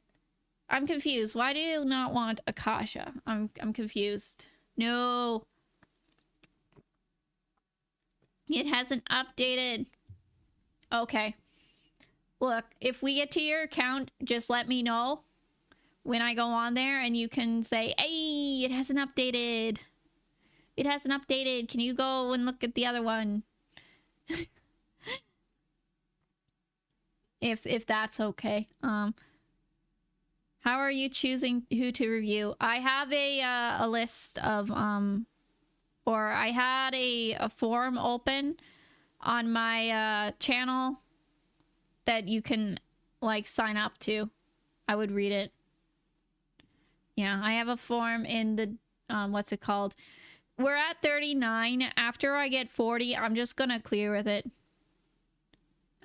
I'm confused. Why do you not want Akasha? I'm confused. No. It hasn't updated. Okay. Look, if we get to your account, just let me know when I go on there and you can say, hey, it hasn't updated. It hasn't updated. Can you go and look at the other one? if that's okay. How are you choosing who to review? I have a list of or I had a forum open on my channel that you can like sign up to. I would read it. Yeah, I have a forum in the what's it called? We're at 39. After I get 40, I'm just gonna clear with it.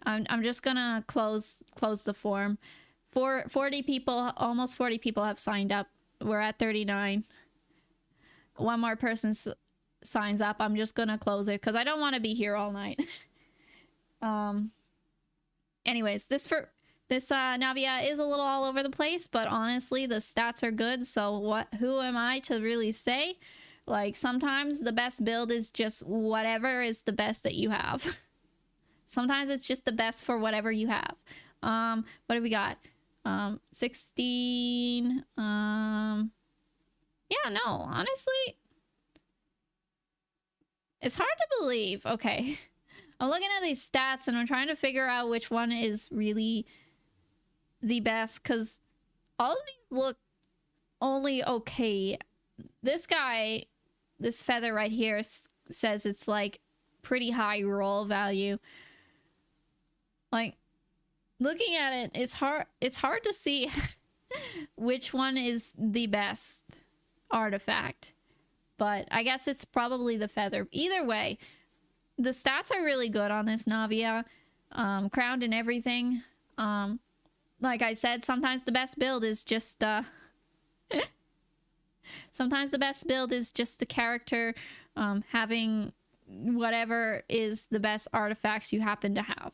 I'm just gonna close the forum. 40 people, almost 40 people have signed up. We're at 39. One more person signs up. I'm just gonna close it because I don't want to be here all night. Anyways, this Navia is a little all over the place, but honestly, the stats are good. So who am I to really say? Like, sometimes the best build is just whatever is the best that you have. Sometimes it's just the best for whatever you have. What have we got? 16. Yeah, no, honestly, it's hard to believe. Okay. I'm looking at these stats and I'm trying to figure out which one is really the best, because all of these look only okay. This guy, this Feather right here, says it's like pretty high roll value. Like, looking at it, it's hard to see which one is the best artifact. But I guess it's probably the Feather. Either way, the stats are really good on this Navia. Crowned and everything. Like I said, sometimes the best build is just sometimes the best build is just the character having whatever is the best artifacts you happen to have.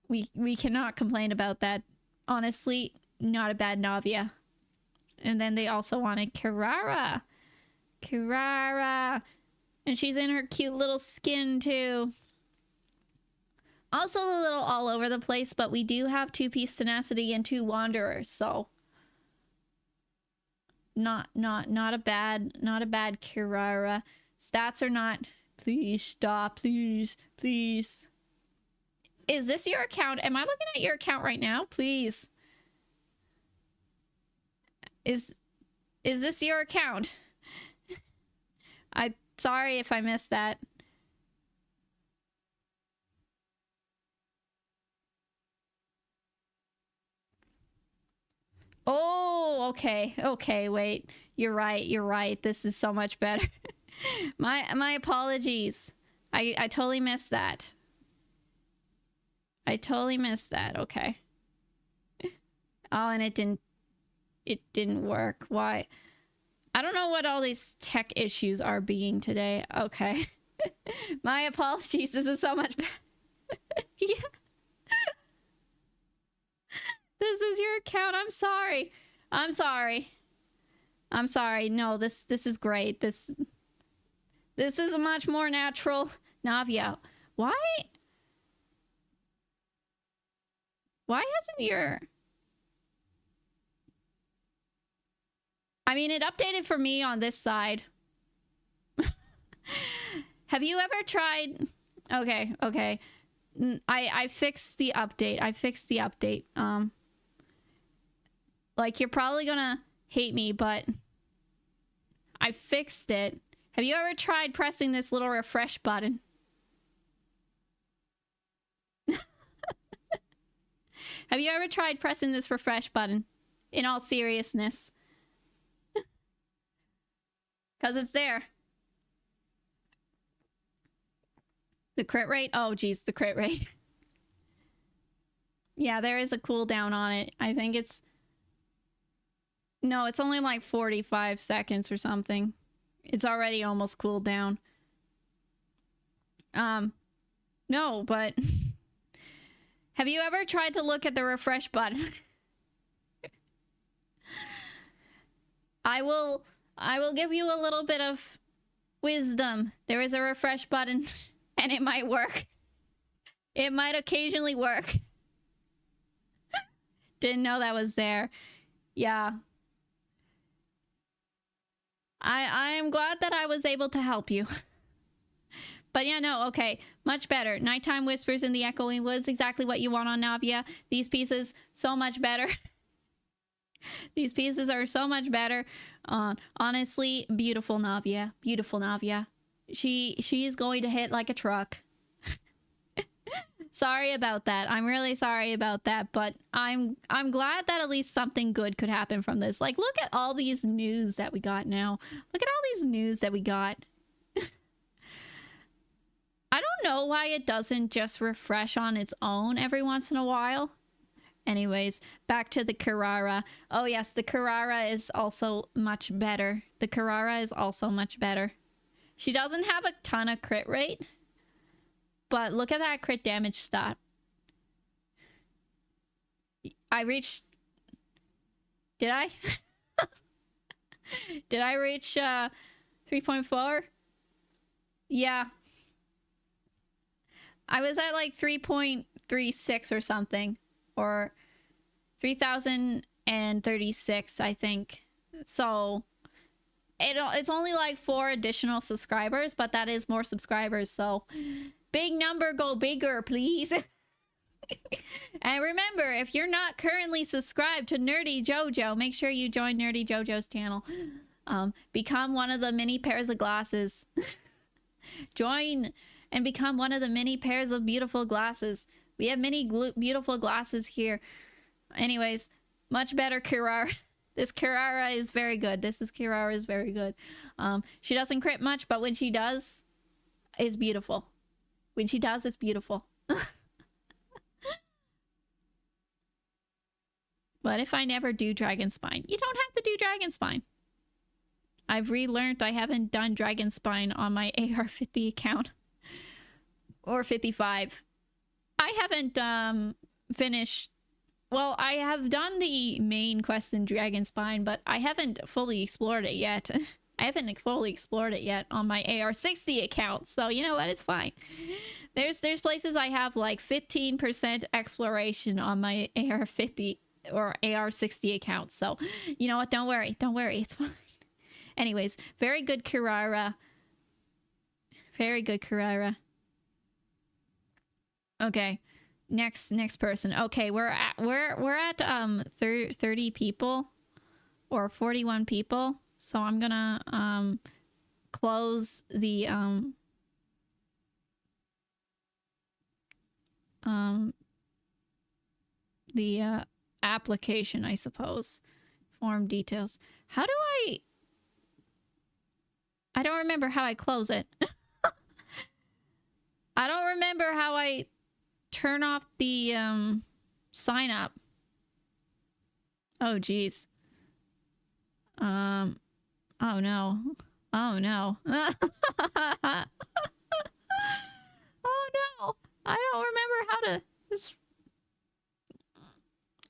We cannot complain about that. Honestly, not a bad Navia. And then they also wanted Kirara. Kirara. And she's in her cute little skin too. Also a little all over the place, but we do have 2-piece tenacity and 2 wanderers, so not a bad Kirara. Stats are not. Please stop, please. Is this your account? Am I looking at your account right now? Please. Is this your account? I'm sorry if I missed that. Oh, okay. Okay, wait. You're right. This is so much better. My apologies. I totally missed that. Okay. Oh, and it didn't work. Why? I don't know what all these tech issues are being today. Okay. My apologies. This is so much better. Yeah. This is your account. I'm sorry. No, this is great. This is a much more natural Navia. Why hasn't your... I mean, it updated for me on this side. Have you ever tried... Okay. I fixed the update. Like, you're probably gonna hate me, but I fixed it. Have you ever tried pressing this little refresh button? Have you ever tried pressing this refresh button? In all seriousness. Because it's there. The crit rate? Oh, geez, the crit rate. Yeah, there is a cooldown on it. I think it's... No, it's only like 45 seconds or something. It's already almost cooled down. No, but... Have you ever tried to look at the refresh button? I will give you a little bit of wisdom. There is a refresh button, and it might work. It might occasionally work. Didn't know that was there. Yeah. I am glad that I was able to help you. But yeah, no, okay. Much better. Nighttime whispers in the echoing woods. Exactly what you want on Navia. These pieces, so much better. These pieces are so much better. Honestly, beautiful Navia. Beautiful Navia. She is going to hit like a truck. Sorry about that. I'm really sorry about that, but I'm glad that at least something good could happen from this. Like, look at all these news that we got now. Look at all these news that we got. I don't know why it doesn't just refresh on its own every once in a while. Anyways, back to the Kirara. Oh yes, the Kirara is also much better. The Kirara is also much better. She doesn't have a ton of crit rate, but look at that crit damage stat. I reached... Did I? Did I reach 3.4? Yeah. I was at like 3.36 or something. Or 3,036, I think. So it's only like 4 additional subscribers, but that is more subscribers, so big number, go bigger, please. And remember, if you're not currently subscribed to Nerdyjojo, make sure you join Nerdyjojo's channel. Become one of the many pairs of glasses. Join and become one of the many pairs of beautiful glasses. We have many beautiful glasses here. Anyways, much better Kirara. This Kirara is very good. Kirara is very good. She doesn't crit much, but when she does, it's beautiful. When she does, it's beautiful. But if I never do Dragon Spine, you don't have to do Dragon Spine. I've relearned I haven't done Dragon Spine on my AR50 account. Or 55. I haven't finished... Well, I have done the main quest in Dragon Spine, but I haven't fully explored it yet. I haven't fully explored it yet on my AR60 account, so you know what? It's fine. There's places I have like 15% exploration on my AR50 or AR60 account, so you know what? Don't worry, it's fine. Anyways, very good Kirara. Very good Kirara. Okay. Next person. Okay, we're at 30 people or 41 people. So I'm gonna close the application, I suppose. Form details. How do I don't remember how I close it. I don't remember how I turn off the sign up. Oh geez. Oh no. Oh no. Oh no. I don't remember how to just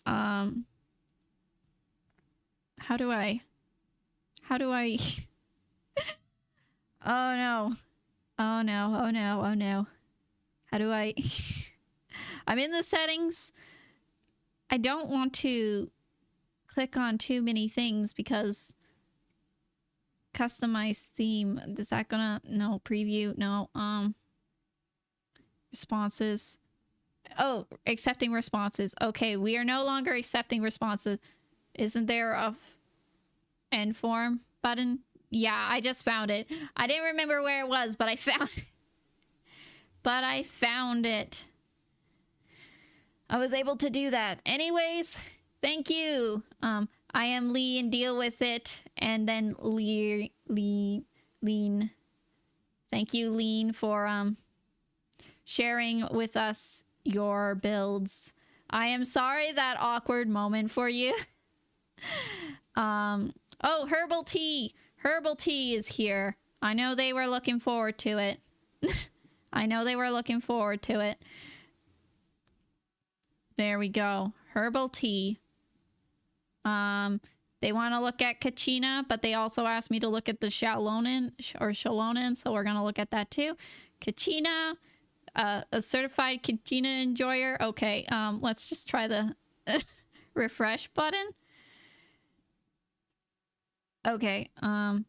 how do I Oh no. Oh no. Oh no. Oh no. How do I I'm in the settings. I don't want to click on too many things because customize theme. Is that gonna... No. Preview. No. Responses. Oh, accepting responses. Okay, we are no longer accepting responses. Isn't there a end form button? Yeah, I just found it. I didn't remember where it was, but I found it. But I found it. I was able to do that. Anyways, thank you. I am Lee and deal with it. And then Lean. Thank you, Lean, for sharing with us your builds. I am sorry that awkward moment for you. Oh, Herbal Tea. Herbal Tea is here. I know they were looking forward to it. I know they were looking forward to it. There we go. Herbal Tea. They want to look at Kachina, but they also asked me to look at the Shalonen, so we're going to look at that too. Kachina, a certified Kachina enjoyer. Okay, let's just try the refresh button. Okay, I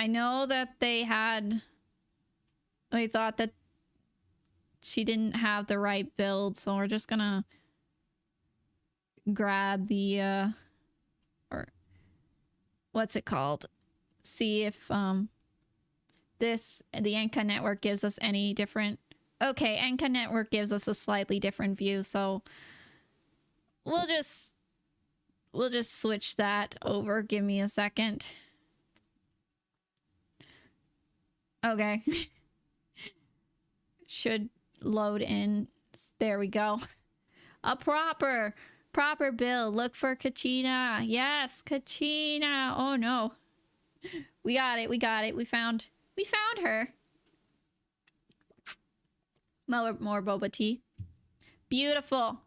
know that they thought that she didn't have the right build, so we're just gonna grab the or what's it called? See if the Enka network gives us any different. Okay, Enka network gives us a slightly different view, so we'll just switch that over. Give me a second. Okay. Should load in. There we go. A proper build. Look for Kachina. Yes, Kachina. Oh no. We got it. We found her. More boba tea. Beautiful.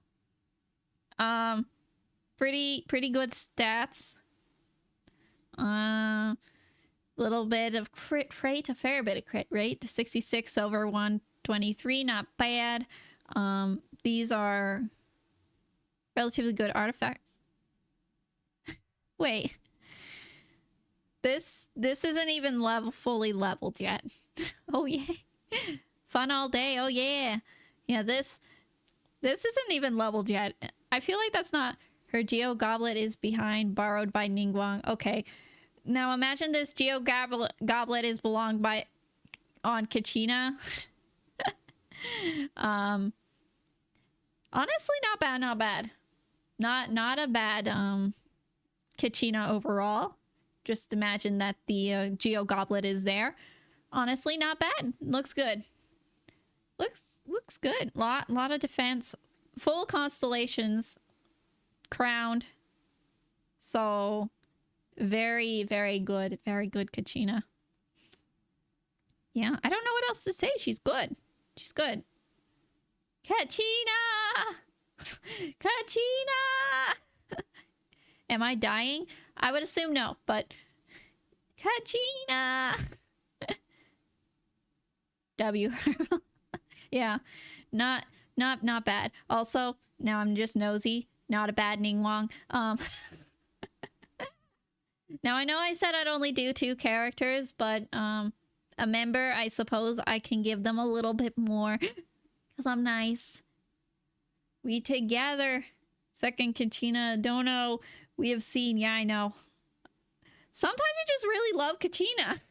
Pretty good stats. Little bit of crit rate, a fair bit of crit rate. 66 over 123, not bad. These are relatively good artifacts. Wait. This isn't even fully leveled yet. Oh yeah. Fun all day. Oh yeah. Yeah, this isn't even leveled yet. I feel like that's not... Her Geo Goblet is behind, borrowed by Ningguang. Okay. Now imagine this Geo Goblet is belonged by... on Kachina. Honestly, not bad. Not a bad, Kachina overall. Just imagine that the Geo Goblet is there. Honestly, not bad. Looks good. Looks good. Lot of defense. Full constellations. Crowned. So very, very good. Very good Kachina. Yeah, I don't know what else to say. She's good. She's good. Kachina! Kachina! Am I dying? I would assume no, but Kachina! W. Yeah, not bad. Also, now I'm just nosy. Not a bad Ningguang. Now I know I said I'd only do 2 characters, but a member, I suppose I can give them a little bit more because I'm nice. We together. Second Kachina Dono we have seen. Yeah, I know. Sometimes you just really love Kachina.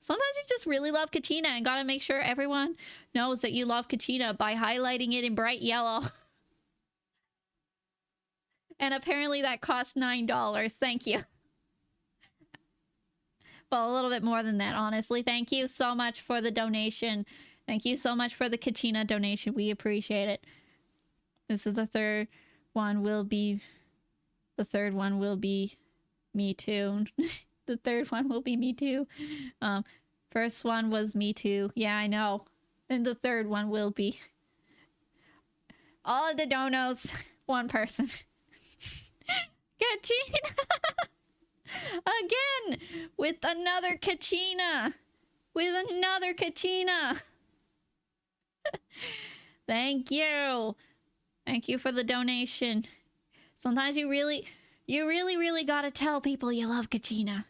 Sometimes you just really love Kachina and gotta make sure everyone knows that you love Kachina by highlighting it in bright yellow. And apparently that cost $9. Thank you. Well, a little bit more than that, honestly. Thank you so much for the donation. Thank you so much for the Kachina donation. We appreciate it. This is the third one will be... The third one will be me too. The third one will be me too. First one was me too. Yeah, I know. And the third one will be... All of the donos, one person. Kachina! Again! With another Kachina! With another Kachina! Thank you! Thank you for the donation. Sometimes you really gotta tell people you love Kachina.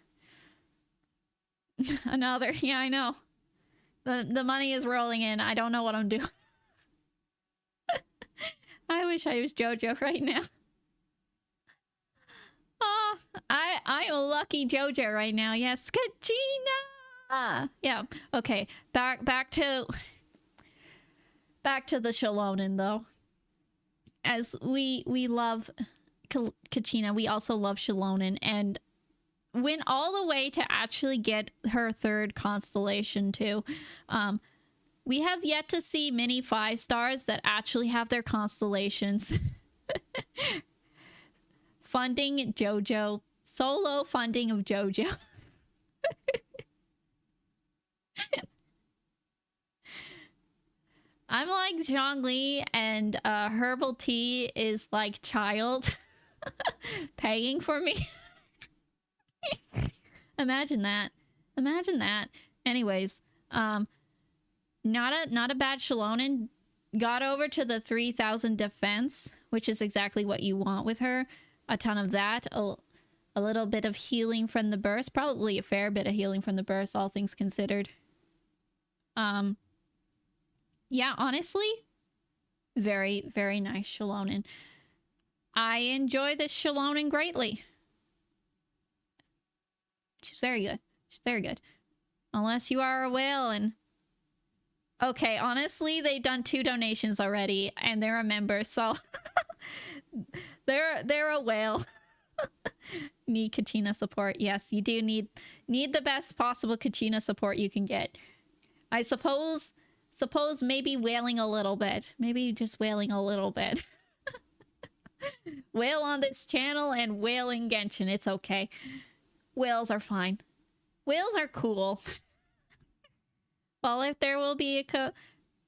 Another, yeah, I know. The money is rolling in. I don't know what I'm doing. I wish I was Jojo right now. Oh, I'm a lucky Jojo right now. Yes, Kachina. Yeah. Okay. Back to the Shalonen though. As we love Kachina, we also love Shalonen, and went all the way to actually get her 3rd constellation too. We have yet to see many 5-stars that actually have their constellations. Funding JoJo. Solo funding of JoJo. I'm like Zhongli, and Herbal Tea is like child paying for me. Imagine that. Imagine that. Anyways, not a bad Shalonen. Got over to the 3,000 defense, which is exactly what you want with her. A ton of that. A little bit of healing from the burst. Probably a fair bit of healing from the burst, all things considered. Yeah, honestly, very, very nice Shalonen. I enjoy this Shalonen greatly. She's very good. She's very good. Unless you are a whale and... Okay, honestly, they've done 2 donations already, and they're a member, so... they're a whale. Need Kachina support. Yes, you do need the best possible Kachina support you can get. I suppose maybe whaling a little bit. Maybe just whaling a little bit. Whale on this channel and whaling Genshin. It's okay. Whales are fine. Whales are cool. Well, if there will be a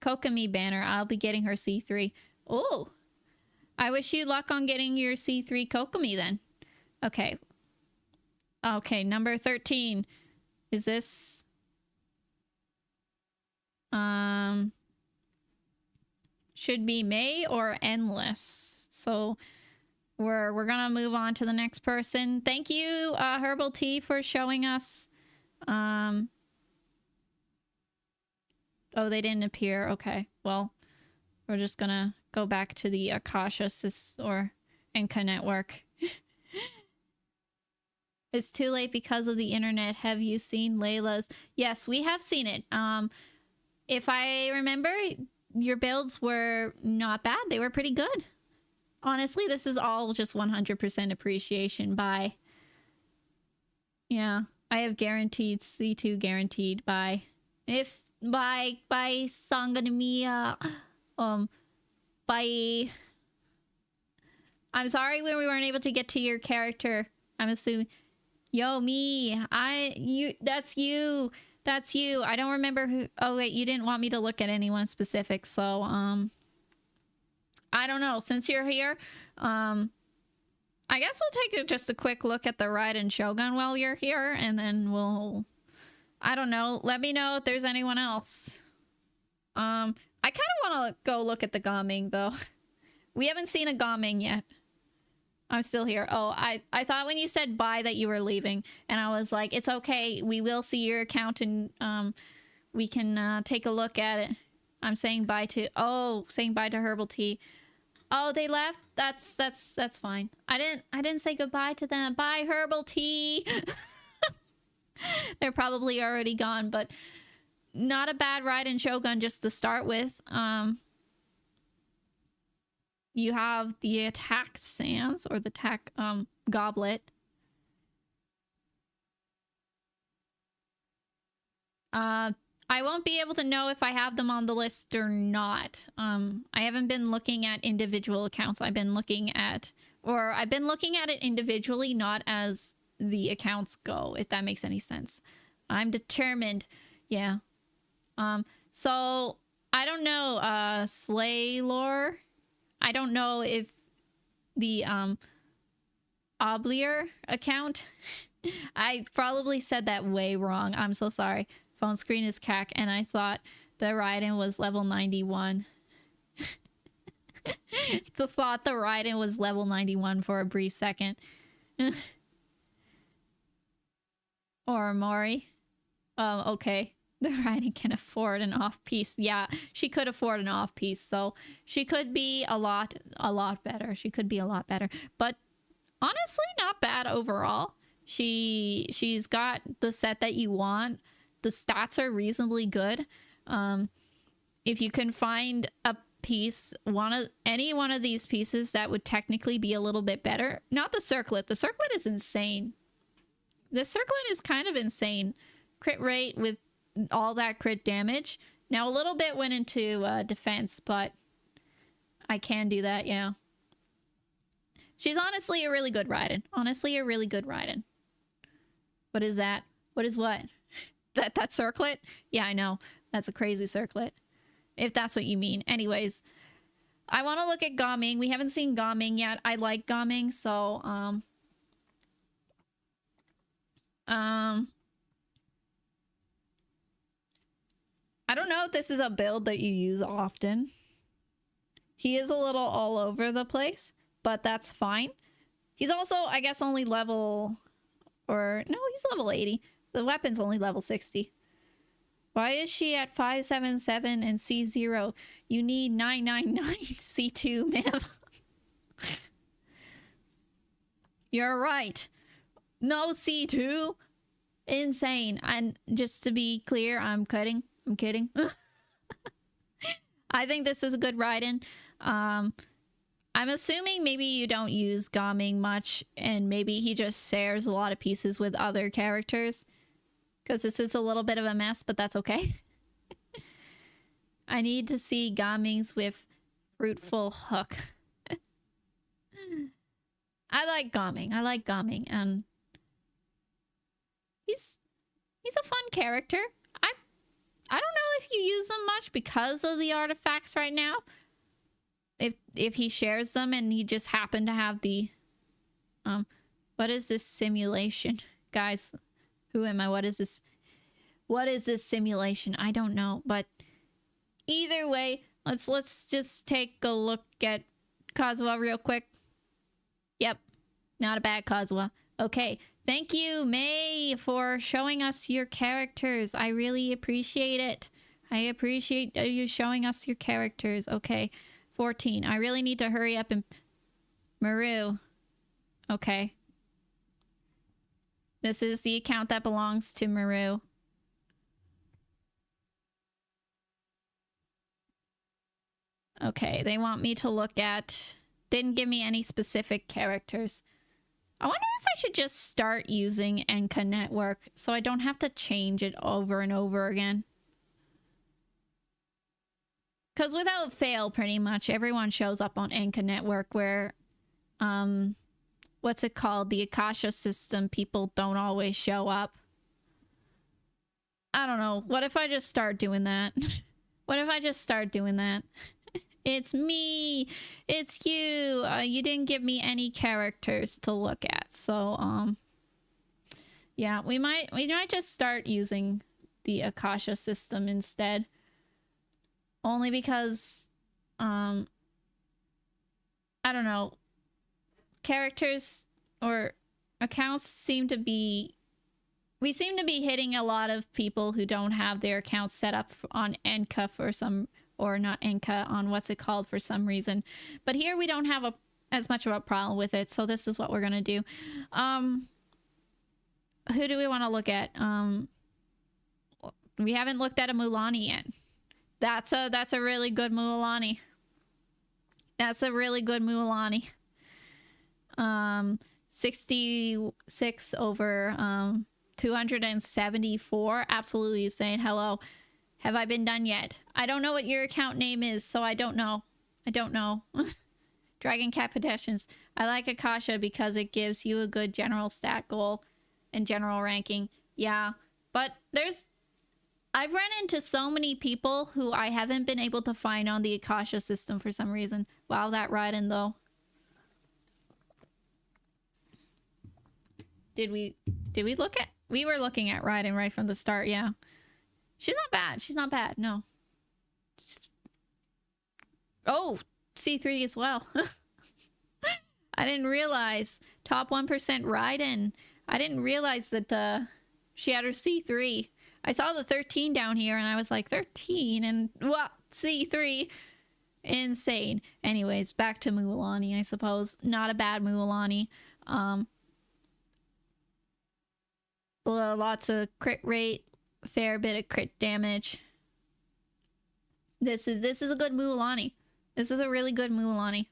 Kokomi banner, I'll be getting her C3. Oh, I wish you luck on getting your C3 Kokomi then. Okay. Okay, number 13. Is this... should be May or Endless. So we're gonna move on to the next person. Thank you, Herbal Tea, for showing us. Oh, they didn't appear. Okay, well, we're just gonna go back to the Akasha or Enka network. It's too late because of the internet. Have you seen Layla's? Yes, we have seen it. If I remember, your builds were not bad. They were pretty good. Honestly, this is all just 100% appreciation by... Yeah, I have guaranteed C2 guaranteed by... If by Sanganamiya, by... I'm sorry when we weren't able to get to your character. I'm assuming... Yo, me. That's you. That's you. I don't remember who... Oh, wait, you didn't want me to look at anyone specific, so, I don't know. Since you're here, I guess we'll take just a quick look at the Raiden Shogun while you're here, and then we'll... I don't know. Let me know if there's anyone else. I kind of want to go look at the Gaming, though. We haven't seen a Gaming yet. I'm still here. Oh, I thought when you said bye that you were leaving, and I was like, it's okay. We will see your account, and we can take a look at it. I'm saying bye to... Oh, saying bye to Herbal Tea. Oh, they left? That's fine. I didn't say goodbye to them. Bye, Herbal Tea. They're probably already gone, but not a bad Raiden Shogun just to start with. You have the attack sands, or the attack goblet. I won't be able to know if I have them on the list or not. I haven't been looking at individual accounts. I've been looking at it individually, not as the accounts go, if that makes any sense. I'm determined. Yeah. So I don't know, Slay Lore. I don't know if the Oblier account. I probably said that way wrong. I'm so sorry. Phone screen is cack, and I thought the Raiden was level 91. The thought the Raiden was level 91 for a brief second. Or Mori. Okay. The Raiden can afford an off-piece. Yeah, she could afford an off-piece, so she could be a lot better. She could be a lot better. But honestly, not bad overall. She's got the set that you want. The stats are reasonably good. If you can find a piece, any one of these pieces that would technically be a little bit better. Not the circlet. The circlet is insane. The circlet is kind of insane. Crit rate with all that crit damage. Now a little bit went into defense, but I can do that, yeah. She's honestly a really good Raiden. Honestly, a really good Raiden. What is that? What is what? That circlet? Yeah, I know. That's a crazy circlet. If that's what you mean. Anyways, I want to look at Gaming. We haven't seen Gaming yet. I like Gaming, so I don't know if this is a build that you use often. He is a little all over the place, but that's fine. He's also, I guess, only level... Or, no, he's level 80. The weapon's only level 60. Why is she at 577 and C0? You need 999 C2 minimum. You're right. No C2. Insane. And just to be clear, I'm kidding. I'm kidding. I think this is a good Raiden. I'm assuming maybe you don't use Gaming much, and maybe he just shares a lot of pieces with other characters. Because this is a little bit of a mess, but that's okay. I need to see Gamings with Fruitful Hook. I like Gaming. I like Gaming, and he's a fun character. I don't know if you use them much because of the artifacts right now. If he shares them and he just happened to have the what is this simulation? Guys, who am I? What is this? What is this simulation? I don't know, but either way, let's just take a look at Kazuha real quick. Yep. Not a bad Kazuha. Okay. Thank you, May, for showing us your characters. I really appreciate it. I appreciate you showing us your characters. Okay. 14. I really need to hurry up and... Maru. Okay. This is the account that belongs to Maru. Okay, they want me to look at... Didn't give me any specific characters. I wonder if I should just start using Enka Network so I don't have to change it over and over again. Because without fail, pretty much everyone shows up on Enka Network where, what's it called? The Akasha system, people don't always show up. I don't know. What if I just start doing that? What if I just start doing that? It's me. It's you. You didn't give me any characters to look at. So, yeah, we might just start using the Akasha system instead. Only because, I don't know. Characters or accounts seem to be... We seem to be hitting a lot of people who don't have their accounts set up on Enka for some... Or not Enka, on what's it called for some reason. But here we don't have as much of a problem with it, so this is what we're gonna do. Who do we want to look at? We haven't looked at a Mulaney yet. That's a really good Mulaney. That's a really good Mulaney. 66 over 274. Absolutely saying hello. Have I been done yet? I don't know what your account name is, so I don't know. I don't know. Dragon Cat Pedestrians. I like Akasha because it gives you a good general stat goal and general ranking. Yeah, but I've run into so many people who I haven't been able to find on the Akasha system for some reason. Wow, that Raiden though. Did we look at... We were looking at Raiden right from the start, yeah. She's not bad. She's not bad. No. Oh, C3 as well. I didn't realize. Top 1% Raiden. I didn't realize that she had her C3. I saw the 13 down here and I was like, 13 and what? C3. Insane. Anyways, back to Mulaney, I suppose. Not a bad Mulaney. Lots of crit rate. Fair bit of crit damage. This is a good Mulaney. This is a really good Mulaney.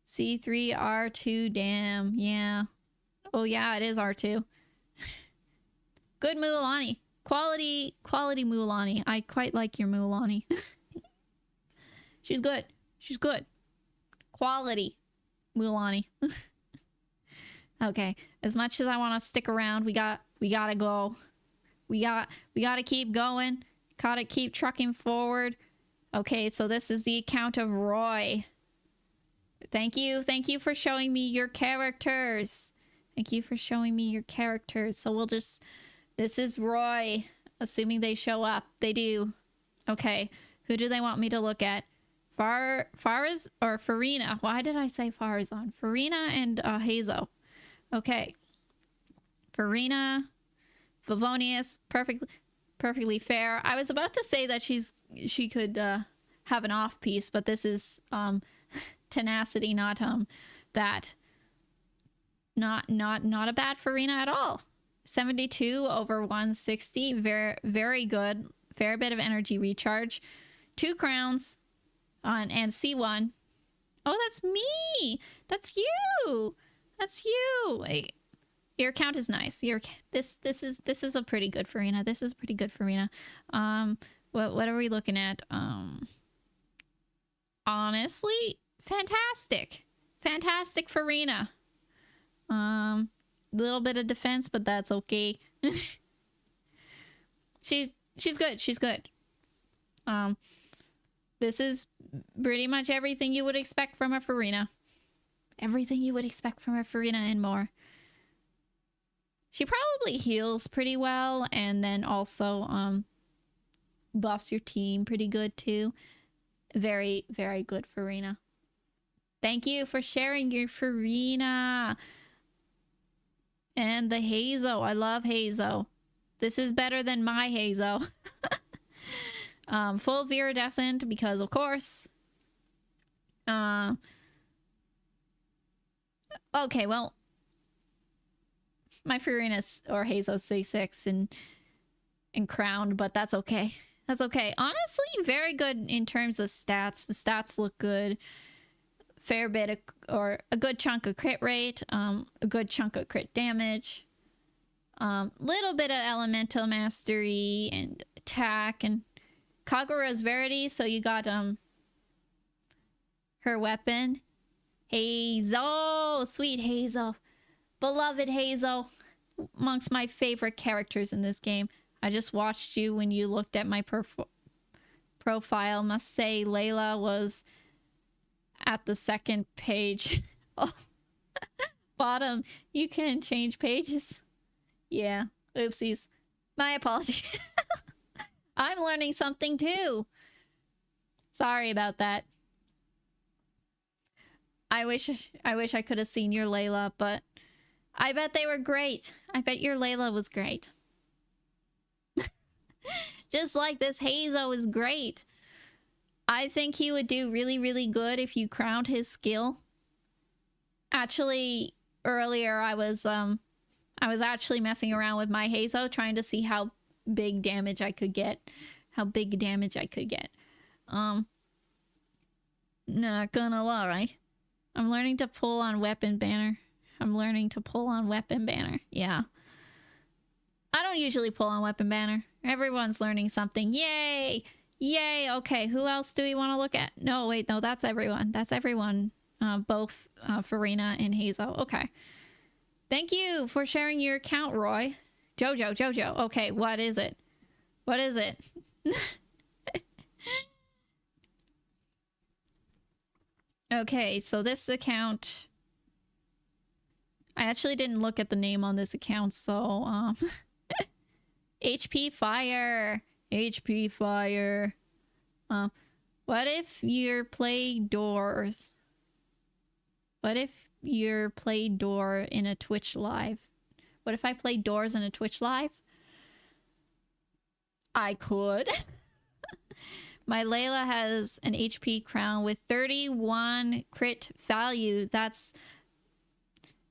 C3 R2, damn, yeah. Oh yeah, it is R2. Good Mulaney. Quality Mulaney. I quite like your Mulaney. She's good. She's good. Quality Mulaney. Okay, as much as I want to stick around, we gotta go. We gotta keep going. Gotta keep trucking forward. Okay, so this is the account of Roy. Thank you for showing me your characters. Thank you for showing me your characters. So we'll just... This is Roy. Assuming they show up. They do. Okay, who do they want me to look at? Faraz or Farina? Why did I say Farazan? Farina and Hazo. Okay. Farina... Favonius, perfectly fair. I was about to say that she could have an off piece, but this is tenacity, not that. Not a bad Farina at all. 72 over 160, very good. Fair bit of energy recharge. 2 crowns on and C1. Oh, that's me. That's you. That's you. Wait. Your account is nice. This is a pretty good Farina. This is pretty good Farina. What are we looking at? Honestly, fantastic. Fantastic Farina. Little bit of defense, but that's okay. She's good. She's good. This is pretty much everything you would expect from a Farina. Everything you would expect from a Farina and more. She probably heals pretty well, and then also buffs your team pretty good too. Very, very good Farina. Thank you for sharing your Farina. And the Hazo. I love Hazo. This is better than my Hazo. Full viridescent because of course. Okay, well, my Farina's or Hazo's C6 and crowned, but that's okay. That's okay. Honestly, very good in terms of stats. The stats look good. Fair bit of, or a good chunk of crit rate. A good chunk of crit damage. Little bit of elemental mastery and attack and Kagura's Verity, so you got her weapon. Hazel! Sweet Hazel. Beloved Hazel. Amongst my favorite characters in this game. I just watched you when you looked at my profile. Must say Layla was at the second page. Oh. Bottom. You can change pages. Yeah. Oopsies. My apologies. I'm learning something too. Sorry about that. I wish I could have seen your Layla, but I bet they were great. I bet your Layla was great. Just like this Hazo is great. I think he would do really, really good if you crowned his skill. Actually, earlier I was actually messing around with my Hazo, trying to see how big damage I could get. Not gonna lie. I'm learning to pull on weapon banner. Yeah. I don't usually pull on weapon banner. Everyone's learning something. Yay! Yay! Okay, who else do we want to look at? No, wait, no, that's everyone. That's everyone. Both Farina and Hazel. Okay. Thank you for sharing your account, Roy. Jojo. Okay, what is it? What is it? Okay, so this account... I actually didn't look at the name on this account, so, HP Fire. What if you're play doors? What if you're play door in a Twitch live? What if I play doors in a Twitch live? I could. My Layla has an HP crown with 31 crit value. That's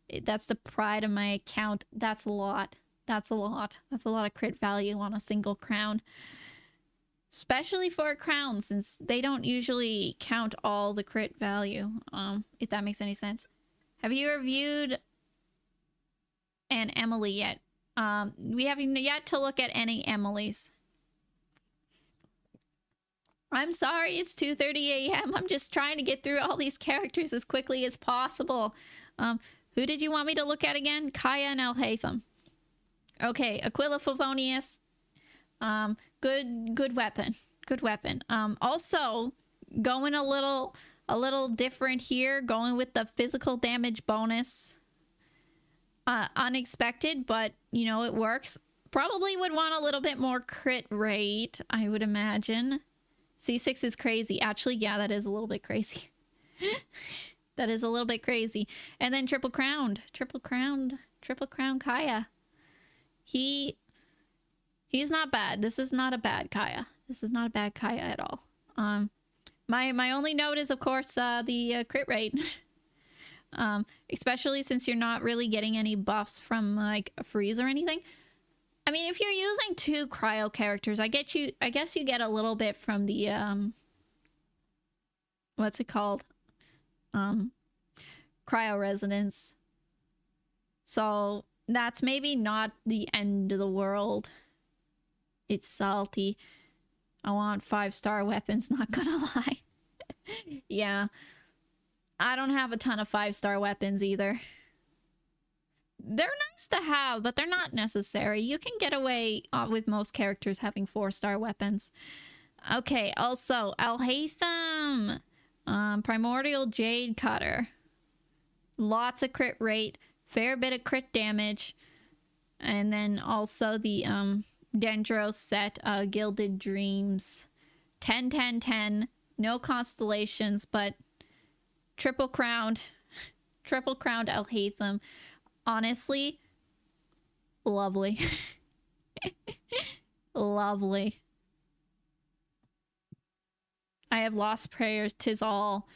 the pride of my account. That's a lot. That's a lot of crit value on a single crown. Especially for a crown, since they don't usually count all the crit value. If that makes any sense. Have you reviewed an Emily yet? We haven't yet to look at any Emilys. I'm sorry, it's 2:30 a.m. I'm just trying to get through all these characters as quickly as possible. Who did you want me to look at again? Kaya and Alhaitham. Okay, Aquila Favonius. Good weapon. Good weapon. Also, going a little different here, going with the physical damage bonus. Unexpected, but, you know, it works. Probably would want a little bit more crit rate, I would imagine. C6 is crazy. Actually, yeah, that is a little bit crazy. That is a little bit crazy. And then triple crowned Kaya. He's not bad. This is not a bad Kaya. This is not a bad Kaya at all. My only note is, of course, the crit rate. Especially since you're not really getting any buffs from like a freeze or anything. I mean, if you're using 2 cryo characters, I guess you get a little bit from the what's it called? Cryo resonance. So that's maybe not the end of the world. It's salty. I want 5-star weapons, not gonna lie. Yeah. I don't have a ton of 5-star weapons either. They're nice to have, but they're not necessary. You can get away with most characters having 4-star weapons. Okay, also, Alhaitham. Primordial Jade Cutter. Lots of crit rate. Fair bit of crit damage. And then also the Dendro set, Gilded Dreams. 10, 10, 10. No constellations, but triple crowned Alhaitham. Honestly, lovely. Lovely. I have lost prayers. 'Tis all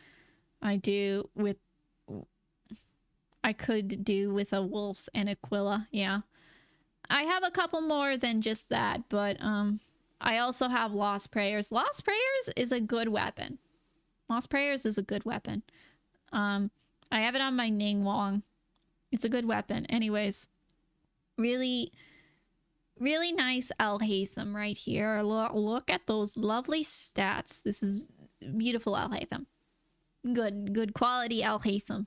I could do with a Wolf's and Aquila. Yeah. I have a couple more than just that, but I also have Lost Prayers. Lost Prayers is a good weapon. Lost Prayers is a good weapon. I have it on my Ning Wong. It's a good weapon. Anyways, really Really nice Alhaitham right here. Look at those lovely stats. This is beautiful Alhaitham. Good quality Alhaitham.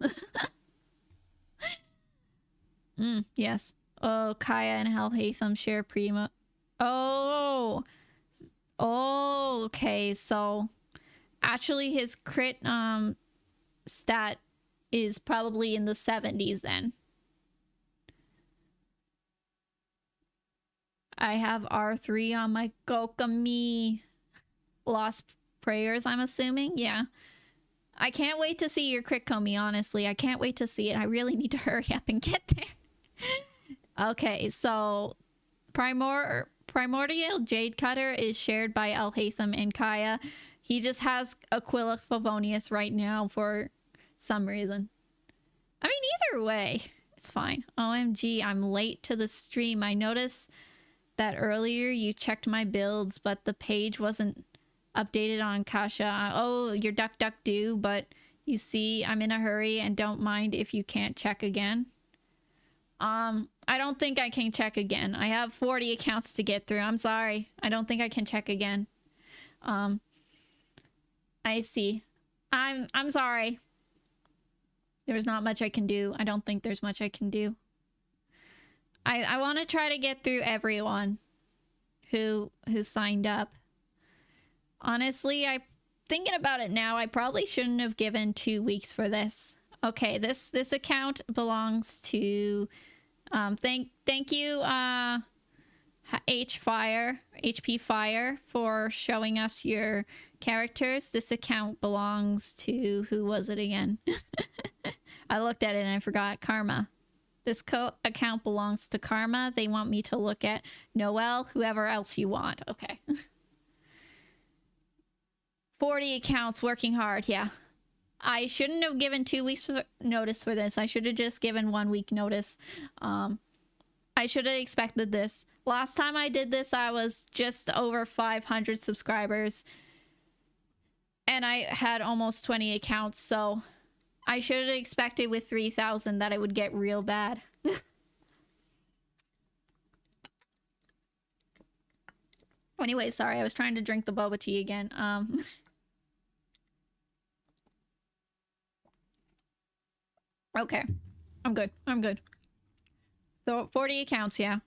Yes. Oh, Kaya and Alhaitham share prima. Oh. Oh, okay. So actually his crit stat is probably in the 70s then. I have R3 on my Kokami. Lost prayers, I'm assuming. Yeah. I can't wait to see your crit Komi, honestly. I can't wait to see it. I really need to hurry up and get there. Okay, so Primordial Jade Cutter is shared by Alhaitham and Kaya. He just has Aquila Favonius right now for some reason. I mean, either way, it's fine. OMG, I'm late to the stream. I noticed that earlier you checked my builds, but the page wasn't updated on Akasha. Oh, your duck do, but you see, I'm in a hurry and don't mind if you can't check again. I don't think I can check again. I have 40 accounts to get through. I'm sorry. I don't think I can check again. I see. I'm sorry. There's not much I can do. I don't think there's much I can do. I want to try to get through everyone who signed up. Honestly, I'm thinking about it now. I probably shouldn't have given 2 weeks for this. Okay, this account belongs to thank you HP Fire for showing us your characters. This account belongs to, who was it again? I looked at it and I forgot. Karma. This account belongs to Karma. They want me to look at Noelle, whoever else you want. Okay. 40 accounts, working hard. Yeah. I shouldn't have given 2 weeks notice for this. I should have just given 1 week notice. I should have expected this. Last time I did this, I was just over 500 subscribers. And I had almost 20 accounts, so I should have expected with 3,000 that it would get real bad. Anyway, sorry, I was trying to drink the boba tea again. Okay. I'm good. I'm good. So 40 accounts, yeah.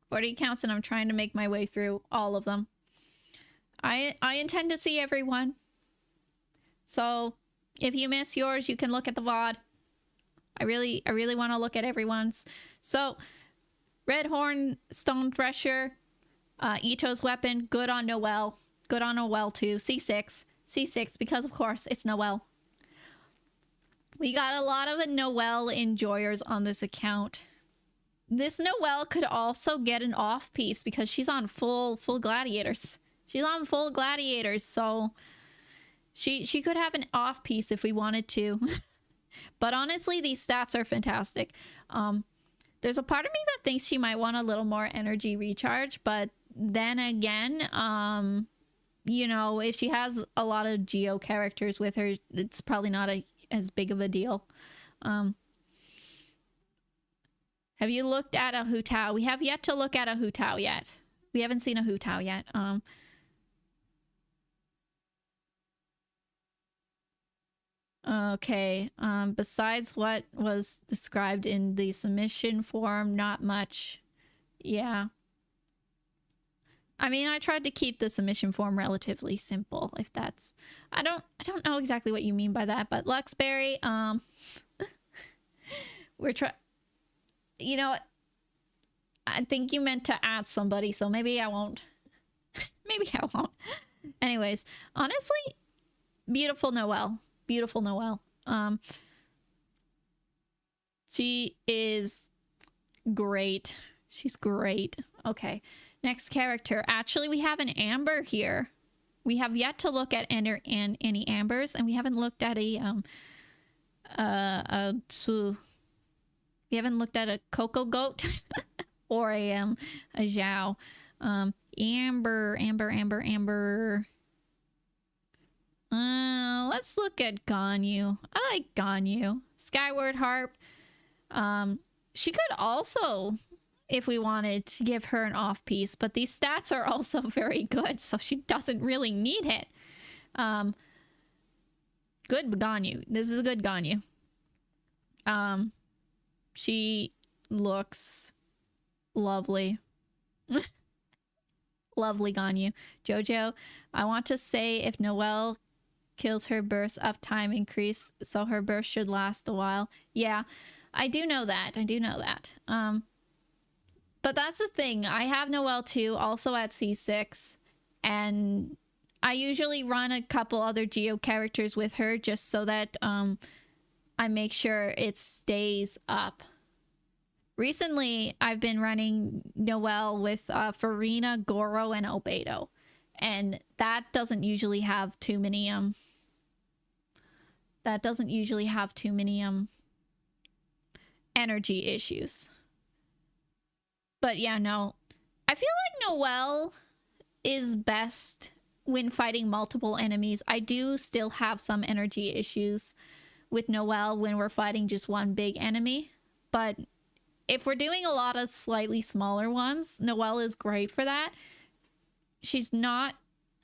40 accounts, and I'm trying to make my way through all of them. I intend to see everyone. So if you miss yours, you can look at the VOD. I really want to look at everyone's. So Red Horn, Stone Thresher, Ito's weapon, good on Noelle. Good on Noelle too. C6. C6, because of course it's Noelle. We got a lot of Noelle enjoyers on this account. This Noelle could also get an off piece because she's on full gladiators. She's on full gladiators, so she could have an off piece if we wanted to. But honestly, these stats are fantastic. There's a part of me that thinks she might want a little more energy recharge, but then again, you know, if she has a lot of Geo characters with her, it's probably not as big of a deal. Have you looked at a Hu Tao? We have yet to look at a Hu Tao yet. We haven't seen a Hu Tao yet. Okay, besides what was described in the submission form, not much. Yeah. I mean, I tried to keep the submission form relatively simple, if that's... I don't know exactly what you mean by that, but Luxberry, we're you know, I think you meant to add somebody, so maybe I won't. Maybe I won't. Anyways, honestly, beautiful Noelle. Beautiful Noelle. She is great. She's great. Okay. Next character. Actually, we have an Amber here. We have yet to look at any Ambers, and we haven't looked at a we haven't looked at a Coco Goat or a Zhao. Amber. Let's look at Ganyu. I like Ganyu. Skyward Harp. She could also if we wanted to give her an off piece, but these stats are also very good, so she doesn't really need it. Good Ganyu. This is a good Ganyu. She looks lovely. Lovely Ganyu. Jojo, I want to say if Noelle kills her burst of time increase, so her burst should last a while. Yeah, I do know that. I do know that. But that's the thing. I have Noelle too, also at C6, and I usually run a couple other Geo characters with her just so that I make sure it stays up. Recently, I've been running Noelle with Farina, Goro, and Albedo, and that doesn't usually have too many energy issues. But yeah, no. I feel like Noelle is best when fighting multiple enemies. I do still have some energy issues with Noelle when we're fighting just one big enemy. But if we're doing a lot of slightly smaller ones, Noelle is great for that. She's not...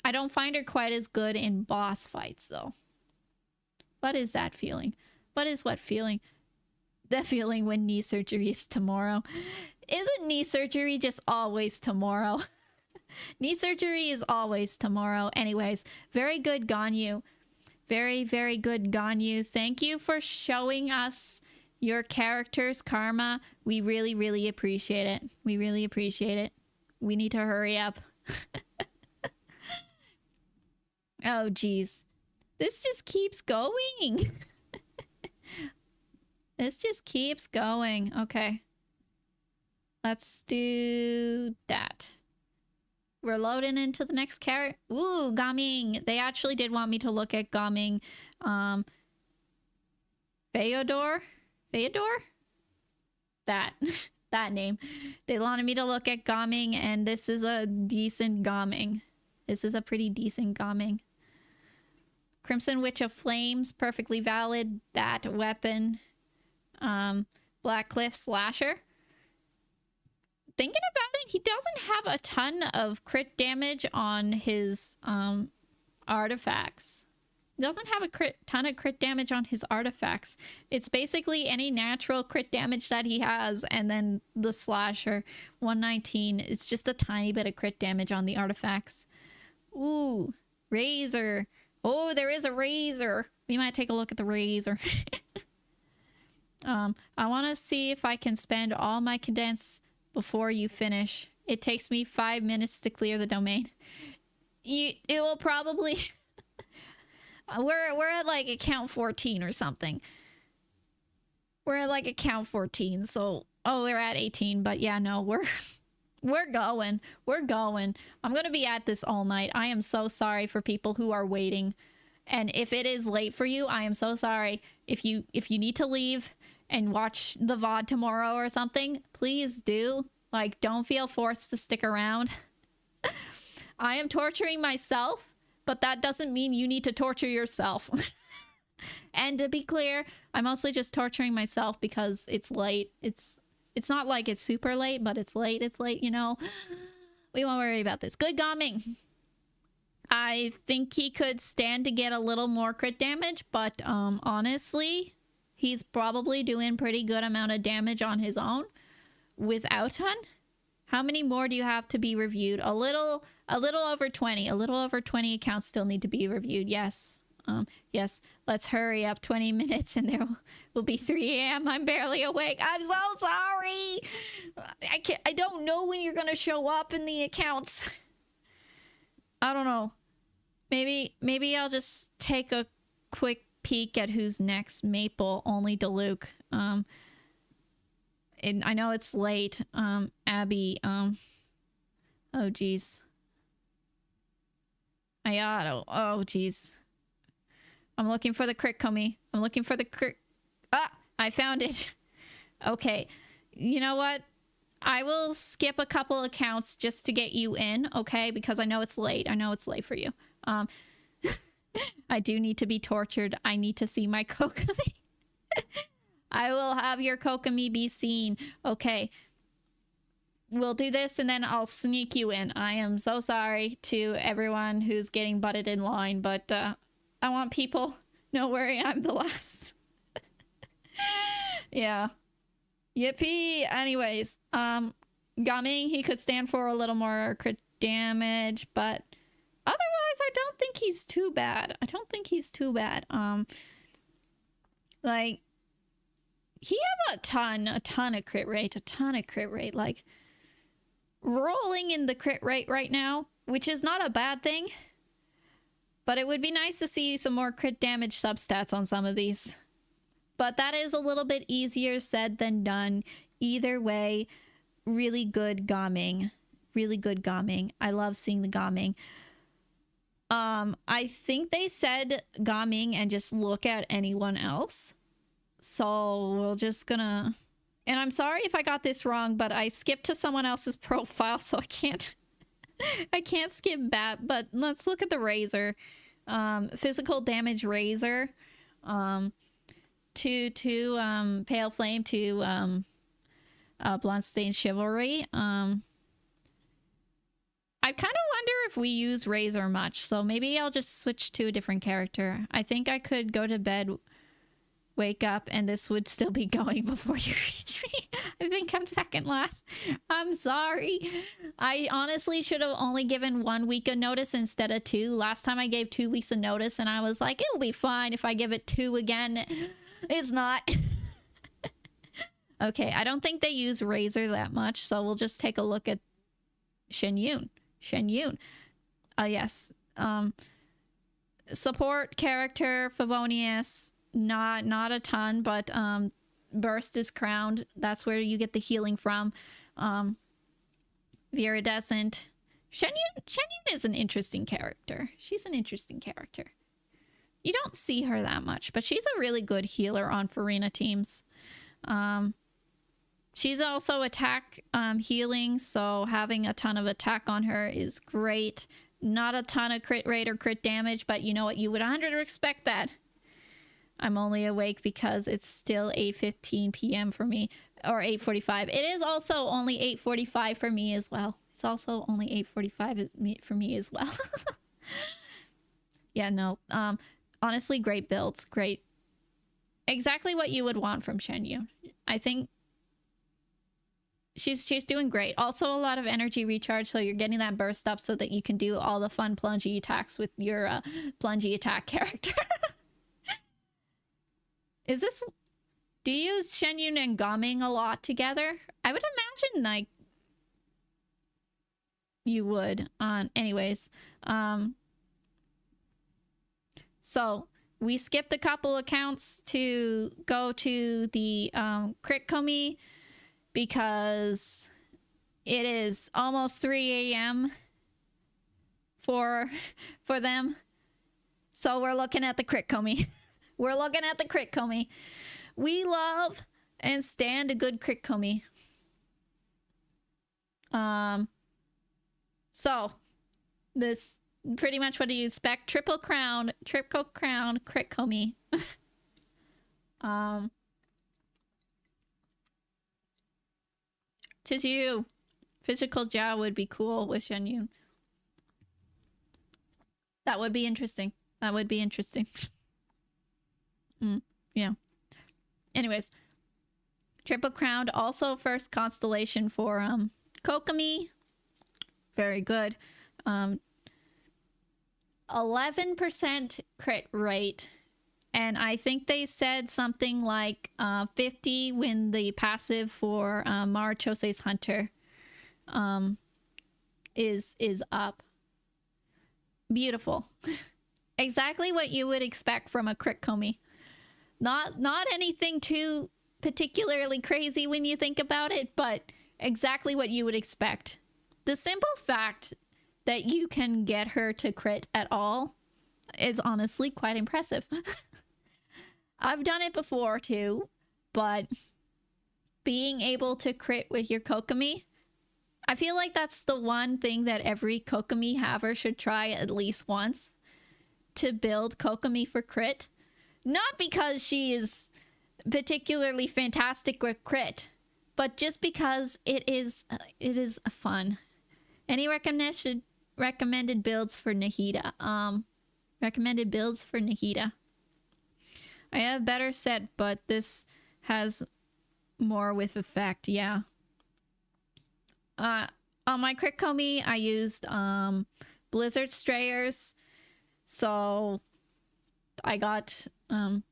I don't find her quite as good in boss fights, though. What is that feeling? What is what feeling? The feeling when knee surgery is tomorrow. Isn't knee surgery just always tomorrow? Knee surgery is always tomorrow. Anyways, very good Ganyu. Very, very good Ganyu. Thank you for showing us your character's karma. We really, really appreciate it. We really appreciate it. We need to hurry up. Oh, geez. This just keeps going. This just keeps going. Okay. Let's do that. We're loading into the next character. Ooh, Gaming. They actually did want me to look at Gaming. Feodor? Feodor? That. That name. They wanted me to look at Gaming, and this is a decent Gaming. This is a pretty decent Gaming. Crimson Witch of Flames, perfectly valid. That weapon. Black Cliff Slasher. Thinking about it, he doesn't have a ton of crit damage on his artifacts. He doesn't have a ton of crit damage on his artifacts. It's basically any natural crit damage that he has, and then the slasher 119. It's just a tiny bit of crit damage on the artifacts. Ooh, razor. Oh, there is a razor. We might take a look at the razor. I want to see if I can spend all my condensed before you finish. It takes me 5 minutes to clear the domain. It will probably... we're at like account 14 or something. We're at like account 14, so... Oh, we're at 18, but yeah, no, we're going. We're going. I'm gonna be at this all night. I am so sorry for people who are waiting. And if it is late for you, I am so sorry. If you need to leave and watch the VOD tomorrow or something, please do. Like, don't feel forced to stick around. I am torturing myself, but that doesn't mean you need to torture yourself. And to be clear, I'm mostly just torturing myself because it's late. It's not like it's super late, but it's late, you know. We won't worry about this. Good Gaming. I think he could stand to get a little more crit damage, but honestly, he's probably doing pretty good amount of damage on his own without ton. How many more do you have to be reviewed? A little over 20. A little over 20 accounts still need to be reviewed. Yes. Yes. Let's hurry up. 20 minutes and there will be 3 a.m. I'm barely awake. I'm so sorry. I don't know when you're going to show up in the accounts. I don't know. Maybe I'll just take a quick peek at who's next. Maple, only Deluke. And I know it's late. Abby, oh geez. Ayato, oh geez. I'm looking for the crit, Komi. I'm looking for the crit. Ah, I found it. Okay, you know what? I will skip a couple accounts just to get you in, okay? Because I know it's late. I know it's late for you. I do need to be tortured. I need to see my Kokomi. I will have your Kokomi be seen. Okay. we'll do this and then I'll sneak you in. I am so sorry to everyone who's getting butted in line, but I want people. No worry, I'm the last. Yeah. Yippee! Anyways, Gumming, he could stand for a little more crit damage, but otherwise I don't think he's too bad. Like, he has a ton of crit rate, like, rolling in the crit rate right now, which is not a bad thing, but it would be nice to see some more crit damage substats on some of these. But that is a little bit easier said than done. Either way, really good Gomming. I love seeing the Gomming. I think they said Gomming and just look at anyone else. So we're just gonna... And I'm sorry if I got this wrong, but I skipped to someone else's profile, so I can't... I can't skip that, but let's look at the Razor. Physical damage Razor. To Pale Flame to Bloodstained Chivalry. I kind of wonder if we use Razor much, so maybe I'll just switch to a different character. I think I could go to bed, wake up, and this would still be going before you reach me. I think I'm second last. I'm sorry. I honestly should have only given 1 week of notice instead of 2. Last time I gave 2 weeks of notice, and I was like, it'll be fine if I give it 2 again. It's not. Okay, I don't think they use Razor that much, so we'll just take a look at Shen Yun. Yes. Support character, Favonius, not a ton, but Burst is crowned. That's where you get the healing from. Viridescent. Shen Yun is an interesting character. She's an interesting character. You don't see her that much, but she's a really good healer on Farina teams. She's also attack healing, so having a ton of attack on her is great. Not a ton of crit rate or crit damage, but you know what? You would 100% expect that. I'm only awake because it's still 8:15 p.m. for me, or 8:45. It is also only 8:45 for me as well. It's also only 8:45 for me as well. Yeah, no. Honestly, great builds. Great. Exactly what you would want from Shen Yun. I think she's doing great. Also, a lot of energy recharge, so you're getting that burst up so that you can do all the fun plungy attacks with your plungy attack character. Do you use Shen Yun and Gomming a lot together? I would imagine, like, you would. Anyways, so we skipped a couple accounts to go to the Crit Komi because it is almost 3 a.m. for them. So we're looking at the Crit Komi. We're looking at the Crit Komi. We love and stand a good Crit Komi. So this pretty much what you expect. Triple crown Crit Komi. To you. Physical Jia would be cool with Shen Yun. That would be interesting. Yeah. Anyways. Triple crowned. Also first constellation for Kokomi. Very good. 11% crit rate. And I think they said something like 50 when the passive for Marachose's Hunter is up. Beautiful. Exactly what you would expect from a Crit Komi. Not anything too particularly crazy when you think about it, but exactly what you would expect. The simple fact that you can get her to crit at all is honestly quite impressive. I've done it before too, but being able to crit with your Kokomi, I feel like that's the one thing that every Kokomi haver should try at least once, to build Kokomi for crit. Not because she is particularly fantastic with crit, but just because it is fun. Any recommended builds for Nahida? Recommended builds for Nahida. I have a better set, but this has more with effect, yeah. On my Crit Komi, I used Blizzard Strayers, so I got a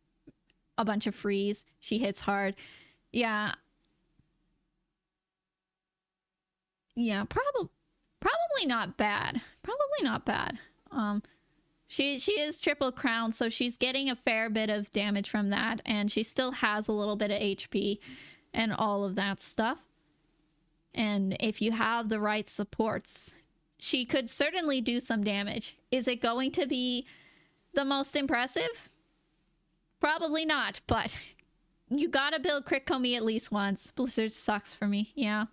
bunch of freeze. She hits hard. Yeah. Yeah, probably not bad. Probably not bad. She is triple crown, so she's getting a fair bit of damage from that, and she still has a little bit of HP and all of that stuff. And if you have the right supports, she could certainly do some damage. Is it going to be the most impressive? Probably not, but you gotta build Crit Komi at least once. Blizzard sucks for me, yeah.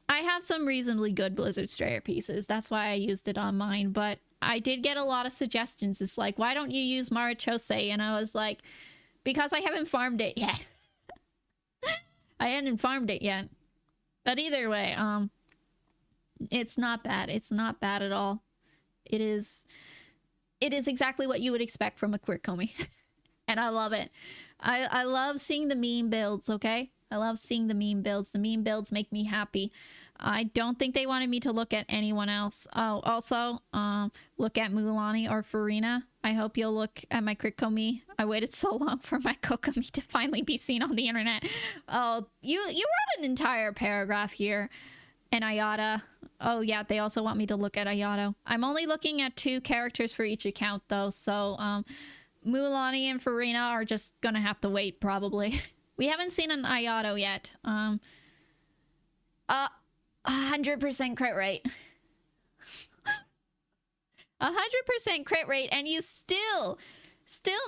I have some reasonably good Blizzard Strayer pieces. That's why I used it on mine, but I did get a lot of suggestions. It's like, why don't you use Marachose? And I was like, because I haven't farmed it yet. I hadn't farmed it yet. But either way, it's not bad. It's not bad at all. It is exactly what you would expect from a Crit Komi. And I love it. I love seeing the meme builds, okay? I love seeing the meme builds. The meme builds make me happy. I don't think they wanted me to look at anyone else. Oh, also, look at Mulani or Farina. I hope you'll look at my Crit Komi. I waited so long for my Kokomi to finally be seen on the internet. Oh, you wrote an entire paragraph here. And Ayata. Oh, yeah, they also want me to look at Ayato. I'm only looking at 2 characters for each account, though. So, Mulani and Farina are just gonna have to wait, probably. We haven't seen an Ayato yet. 100% crit rate. 100% crit rate, and you still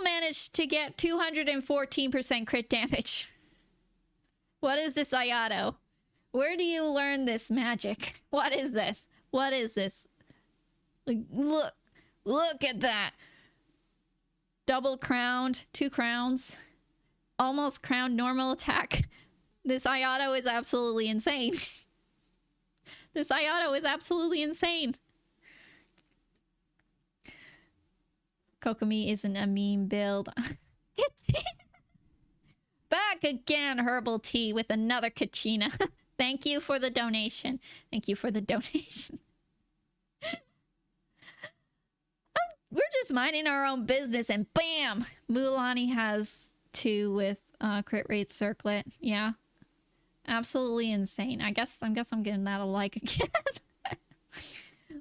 managed to get 214% crit damage. What is this, Ayato? Where do you learn this magic? What is this? What is this? Like, look at that. Double crowned, 2 crowns. Almost crowned normal attack. This Ayato is absolutely insane. This Ayato is absolutely insane. Kokomi isn't a meme build. Back again, Herbal Tea with another Kachina. Thank you for the donation. Thank you for the donation. We're just minding our own business and bam! Mulani has 2 with crit rate circlet. Yeah. Absolutely insane. I guess I'm getting that a like again.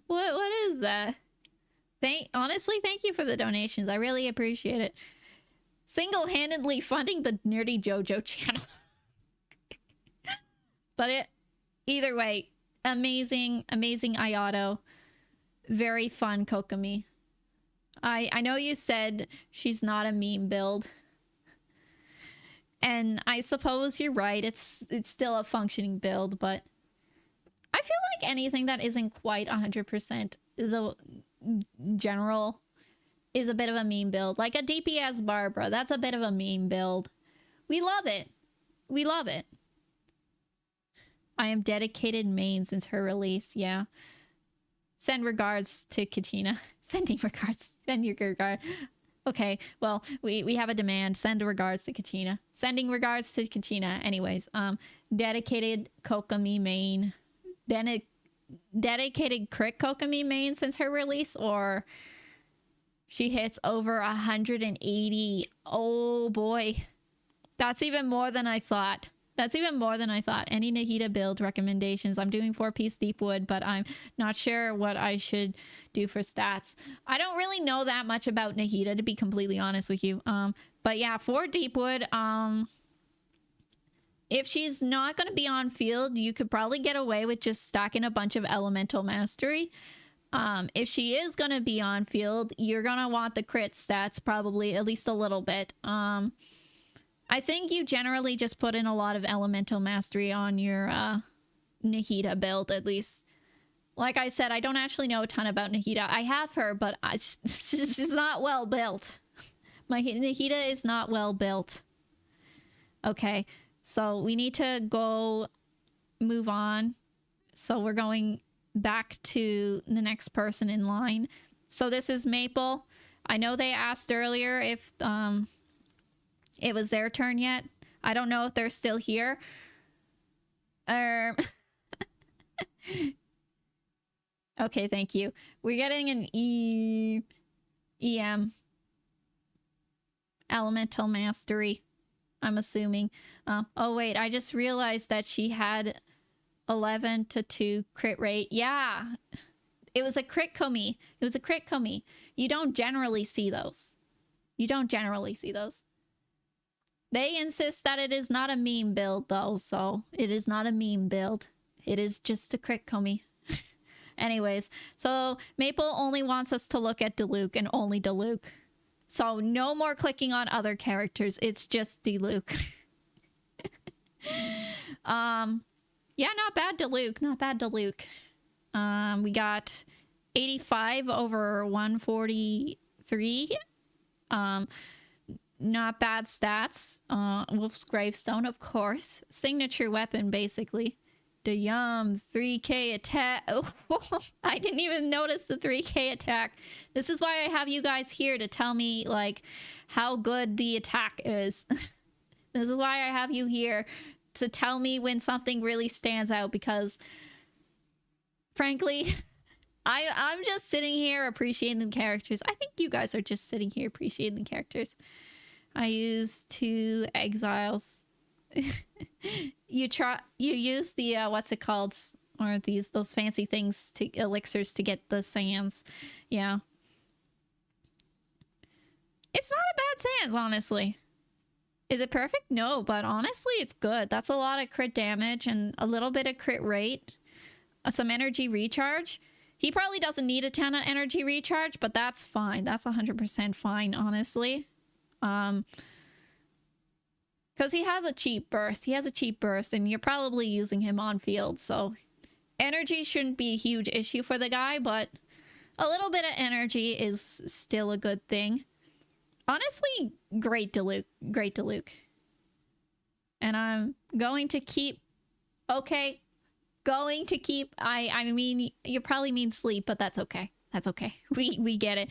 What is that? Honestly, thank you for the donations. I really appreciate it. Single-handedly funding the Nerdyjojo channel. But either way, amazing Ayato. Very fun Kokomi. I know you said she's not a meme build. And I suppose you're right. It's still a functioning build, but I feel like anything that isn't quite 100% the general is a bit of a meme build. Like a DPS Barbara, that's a bit of a meme build. We love it. We love it. I am dedicated main since her release, yeah. Send regards to Katina. Sending regards. Send your regard. Okay, well, we have a demand. Send regards to Katina. Sending regards to Katina. Anyways, dedicated Kokomi main. Dedicated crit Kokomi main since her release, or she hits over 180. Oh boy. That's even more than I thought. That's even more than I thought. Any Nahida build recommendations? I'm doing 4-piece Deepwood, but I'm not sure what I should do for stats. I don't really know that much about Nahida, to be completely honest with you. But yeah, for Deepwood, if she's not going to be on field, you could probably get away with just stacking a bunch of Elemental Mastery. If she is going to be on field, you're going to want the crit stats probably at least a little bit. I think you generally just put in a lot of Elemental Mastery on your Nahida build, at least. Like I said, I don't actually know a ton about Nahida. I have her, but she's not well built. My Nahida is not well built. Okay. So we need to go move on. So we're going back to the next person in line. So this is Maple. I know they asked earlier if it was their turn yet. I don't know if they're still here. Okay, thank you. We're getting an EM. Elemental Mastery, I'm assuming. Oh, wait, I just realized that she had 11 to 2 crit rate. Yeah, it was a crit Komi. It was a crit Komi. You don't generally see those. You don't generally see those. They insist that it is not a meme build, though, so it is not a meme build. It is just a crit Komi. Anyways, so Maple only wants us to look at Diluc and only Diluc. So no more clicking on other characters. It's just Diluc. Yeah, not bad Diluc. Not bad Diluc. We got 85 over 143. Not bad stats. Wolf's Gravestone, of course. Signature weapon, basically. The Yum 3k attack. Oh, I didn't even notice the 3k attack. This is why I have you guys here to tell me, like, how good the attack is. This is why I have you here to tell me when something really stands out, because frankly, I'm just sitting here appreciating the characters. I think you guys are just sitting here appreciating the characters. I used 2 exiles. You use the what's it called, or those fancy things, to elixirs to get the sands. Yeah, it's not a bad sands, honestly. Is it perfect? No, but honestly it's good. That's a lot of crit damage and a little bit of crit rate, some energy recharge. He probably doesn't need a ton of energy recharge, but that's fine. That's 100% fine, honestly. Because he has a cheap burst. He has a cheap burst, and you're probably using him on field, so energy shouldn't be a huge issue for the guy, but a little bit of energy is still a good thing. Honestly, great Diluc. Great Diluc. And I'm going to keep... Okay. Going to keep... I mean, you probably mean sleep, but that's okay. That's okay. We get it.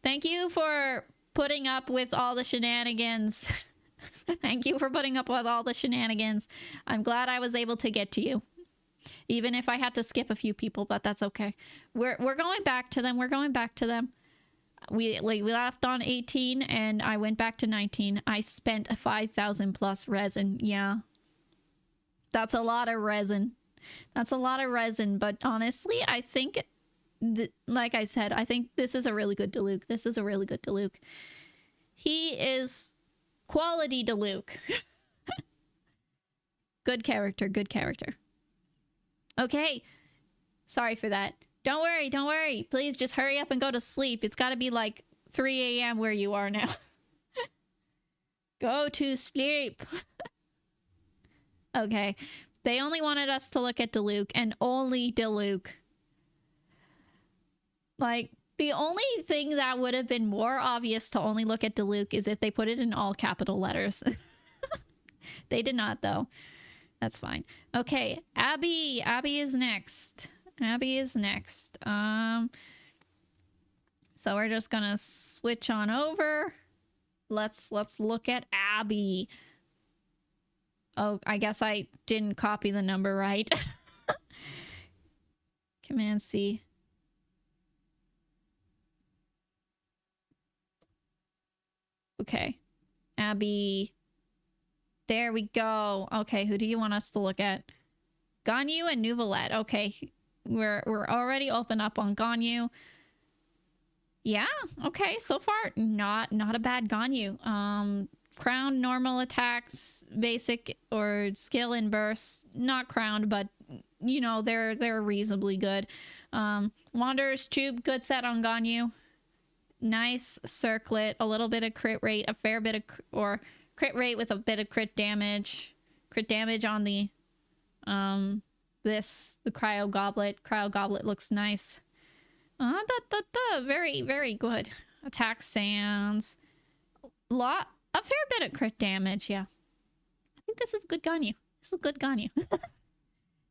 Thank you for putting up with all the shenanigans. Thank you for putting up with all the shenanigans. I'm glad I was able to get to you. Even if I had to skip a few people, but that's okay. We're going back to them. We're going back to them. We left on 18 and I went back to 19. I spent 5,000 plus resin. Yeah. That's a lot of resin. That's a lot of resin, but honestly, I think like I said, I think this is a really good Diluc. This is a really good Diluc. He is quality Diluc. Good character, good character. Okay. Sorry for that. Don't worry, don't worry. Please just hurry up and go to sleep. It's got to be like 3 a.m. where you are now. Go to sleep. Okay. They only wanted us to look at Diluc, and only Diluc. Like, the only thing that would have been more obvious to only look at Diluc is if they put it in all capital letters. They did not, though. That's fine. Okay, Abby. Abby is next. Abby is next. So we're just gonna switch on over. Let's look at Abby. Oh, I guess I didn't copy the number right. Command C. Okay. Abby. There we go. Okay, who do you want us to look at? Ganyu and Nuvolette. Okay. We're already open up on Ganyu. Yeah, okay. So far, not a bad Ganyu. Crown, normal attacks, basic or skill and burst. Not crowned, but you know, they're reasonably good. Wanderer's Tube, good set on Ganyu. Nice circlet, a little bit of crit rate, a fair bit of crit rate with a bit of crit damage. Crit damage on the the cryo goblet. Cryo goblet looks nice. Very, very good. Attack sands. A fair bit of crit damage, yeah. think this is good Ganyu. This is good Ganyu.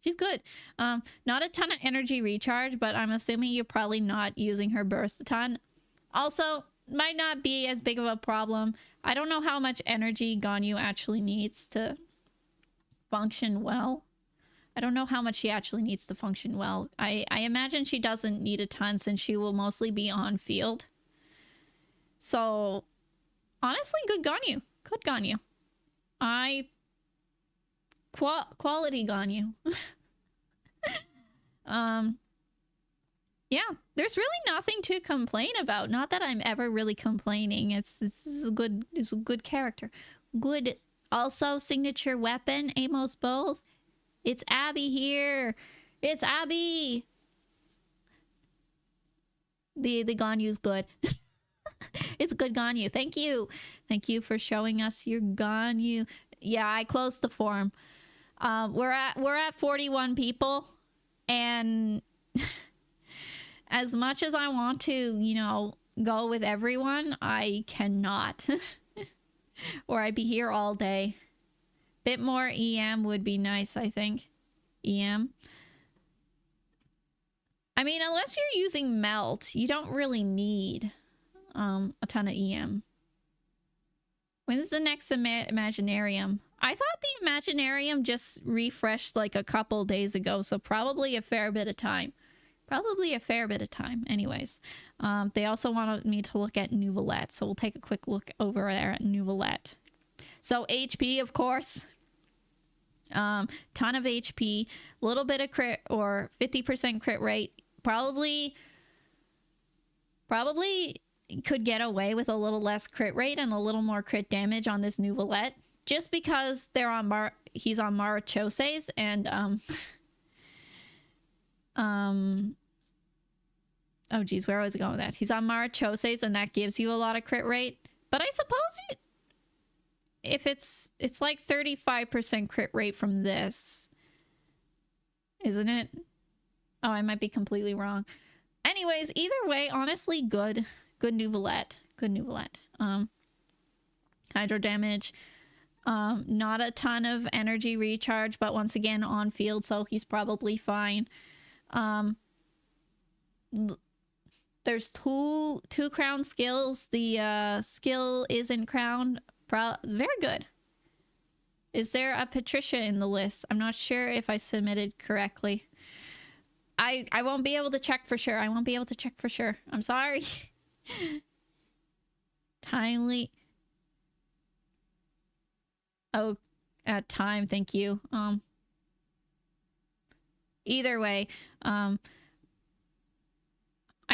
She's good. Not a ton of energy recharge, but I'm assuming you're probably not using her burst a ton. Also, might not be as big of a problem. I don't know how much energy Ganyu actually needs to function well. I don't know how much she actually needs to function well. I imagine she doesn't need a ton since she will mostly be on field. So, honestly, good Ganyu. Good Ganyu. Quality Ganyu. Yeah, there's really nothing to complain about. Not that I'm ever really complaining. It's a good character. Good. Also, signature weapon, Amos Bowls. It's Abby here. It's Abby. The Ganyu's good. It's a good Ganyu. Thank you. Thank you for showing us your Ganyu. Yeah, I closed the forum. We're at 41 people, and as much as I want to, you know, go with everyone, I cannot. Or I'd be here all day. Bit more EM would be nice, I think. EM. I mean, unless you're using Melt, you don't really need a ton of EM. When's the next Imaginarium? I thought the Imaginarium just refreshed like a couple days ago, so probably a fair bit of time. Probably a fair bit of time. Anyways, they also wanted me to look at Nouvelette, so we'll take a quick look over there at Nouvelette. So HP, of course. Ton of HP, a little bit of crit, or 50% crit rate. Probably could get away with a little less crit rate and a little more crit damage on this Nouvelette, just because they're on he's on Marachoses, and oh geez, where was I going with that? He's on Marachoses, and that gives you a lot of crit rate. But I suppose if it's like 35% crit rate from this, isn't it? Oh, I might be completely wrong. Anyways, either way, honestly, good Nouvelette. Good Nouvelette. Hydro damage. Not a ton of energy recharge, but once again on field, so he's probably fine. There's two crown skills. The skill isn't crowned. Very good. Is there a Patricia in the list? I'm not sure if I submitted correctly. I won't be able to check for sure. I won't be able to check for sure. I'm sorry. Timely. Oh, at time. Thank you. Either way, I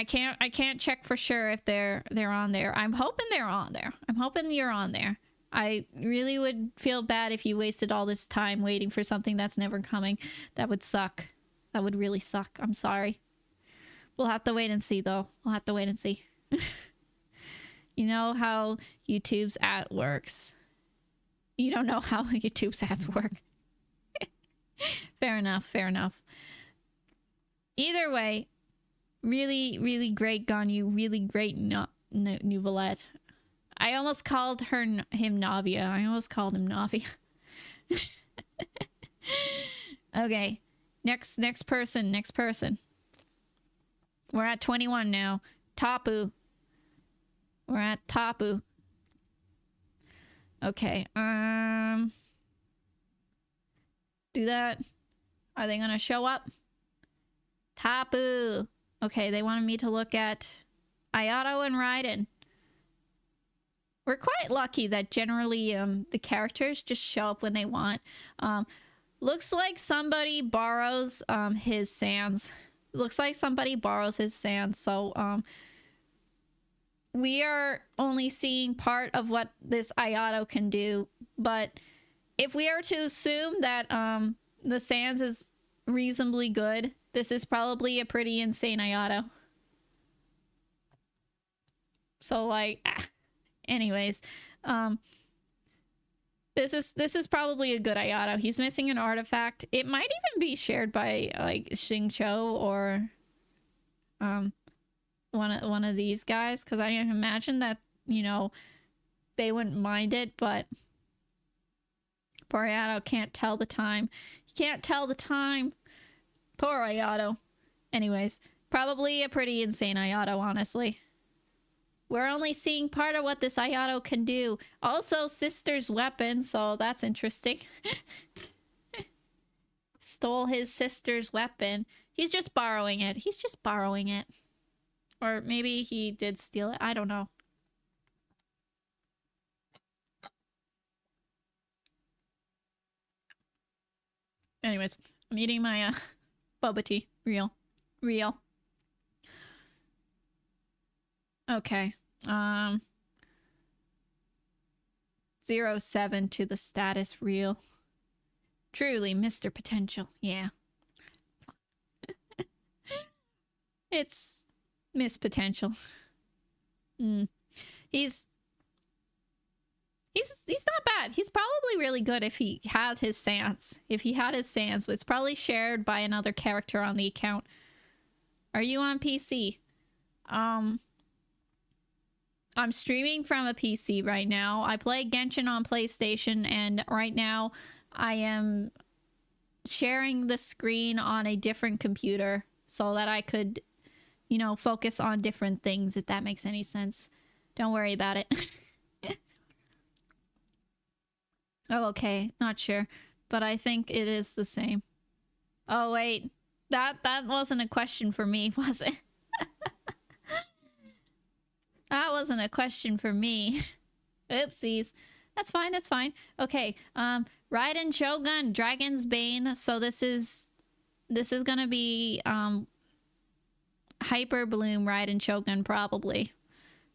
can't check for sure if they're on there. I'm hoping they're on there. I'm hoping you're on there. I really would feel bad if you wasted all this time waiting for something that's never coming. That would suck. That would really suck. I'm sorry. We'll have to wait and see, though. We'll have to wait and see. You know how YouTube's ad works. You don't know how YouTube's ads work. Fair enough. Fair enough. Either way, really, really great Ganyu. Really great Nouvelette. I almost called him Navia. I almost called him Navia. Okay. Next person. We're at 21 now. Tapu. We're at Tapu. Okay. Do that. Are they gonna show up? Tapu. Okay, they wanted me to look at Ayato and Raiden. We're quite lucky that generally the characters just show up when they want. Looks like somebody borrows his sands. Looks like somebody borrows his sands. So we are only seeing part of what this Ayato can do. But if we are to assume that the sands is reasonably good, this is probably a pretty insane Ayato. So like, anyways, this is probably a good Ayato. He's missing an artifact. It might even be shared by like Xingqiu or one of these guys, because I imagine that, you know, they wouldn't mind it, but Poor Ayato can't tell the time. He can't tell the time. Poor Ayato. Anyways, probably a pretty insane Ayato, honestly. We're only seeing part of what this Ayato can do. Also, sister's weapon, so that's interesting. Stole his sister's weapon. He's just borrowing it. He's just borrowing it. Or maybe he did steal it. I don't know. Anyways, I'm eating my boba tea. Real. Okay. 07 to the status real. Truly Mr. Potential. Yeah. It's Miss Potential. He's not bad. He's probably really good if he had his sans. If he had his sans, it's probably shared by another character on the account. Are you on PC? I'm streaming from a PC right now. I play Genshin on PlayStation, and right now I am sharing the screen on a different computer so that I could, you know, focus on different things, if that makes any sense. Don't worry about it. Oh, okay. Not sure. But I think it is the same. Oh, wait. That wasn't a question for me, was it? That wasn't a question for me. Oopsies. That's fine, that's fine. Okay, Raiden Shogun, Dragon's Bane. So this is gonna be Hyper Bloom Raiden Shogun, probably.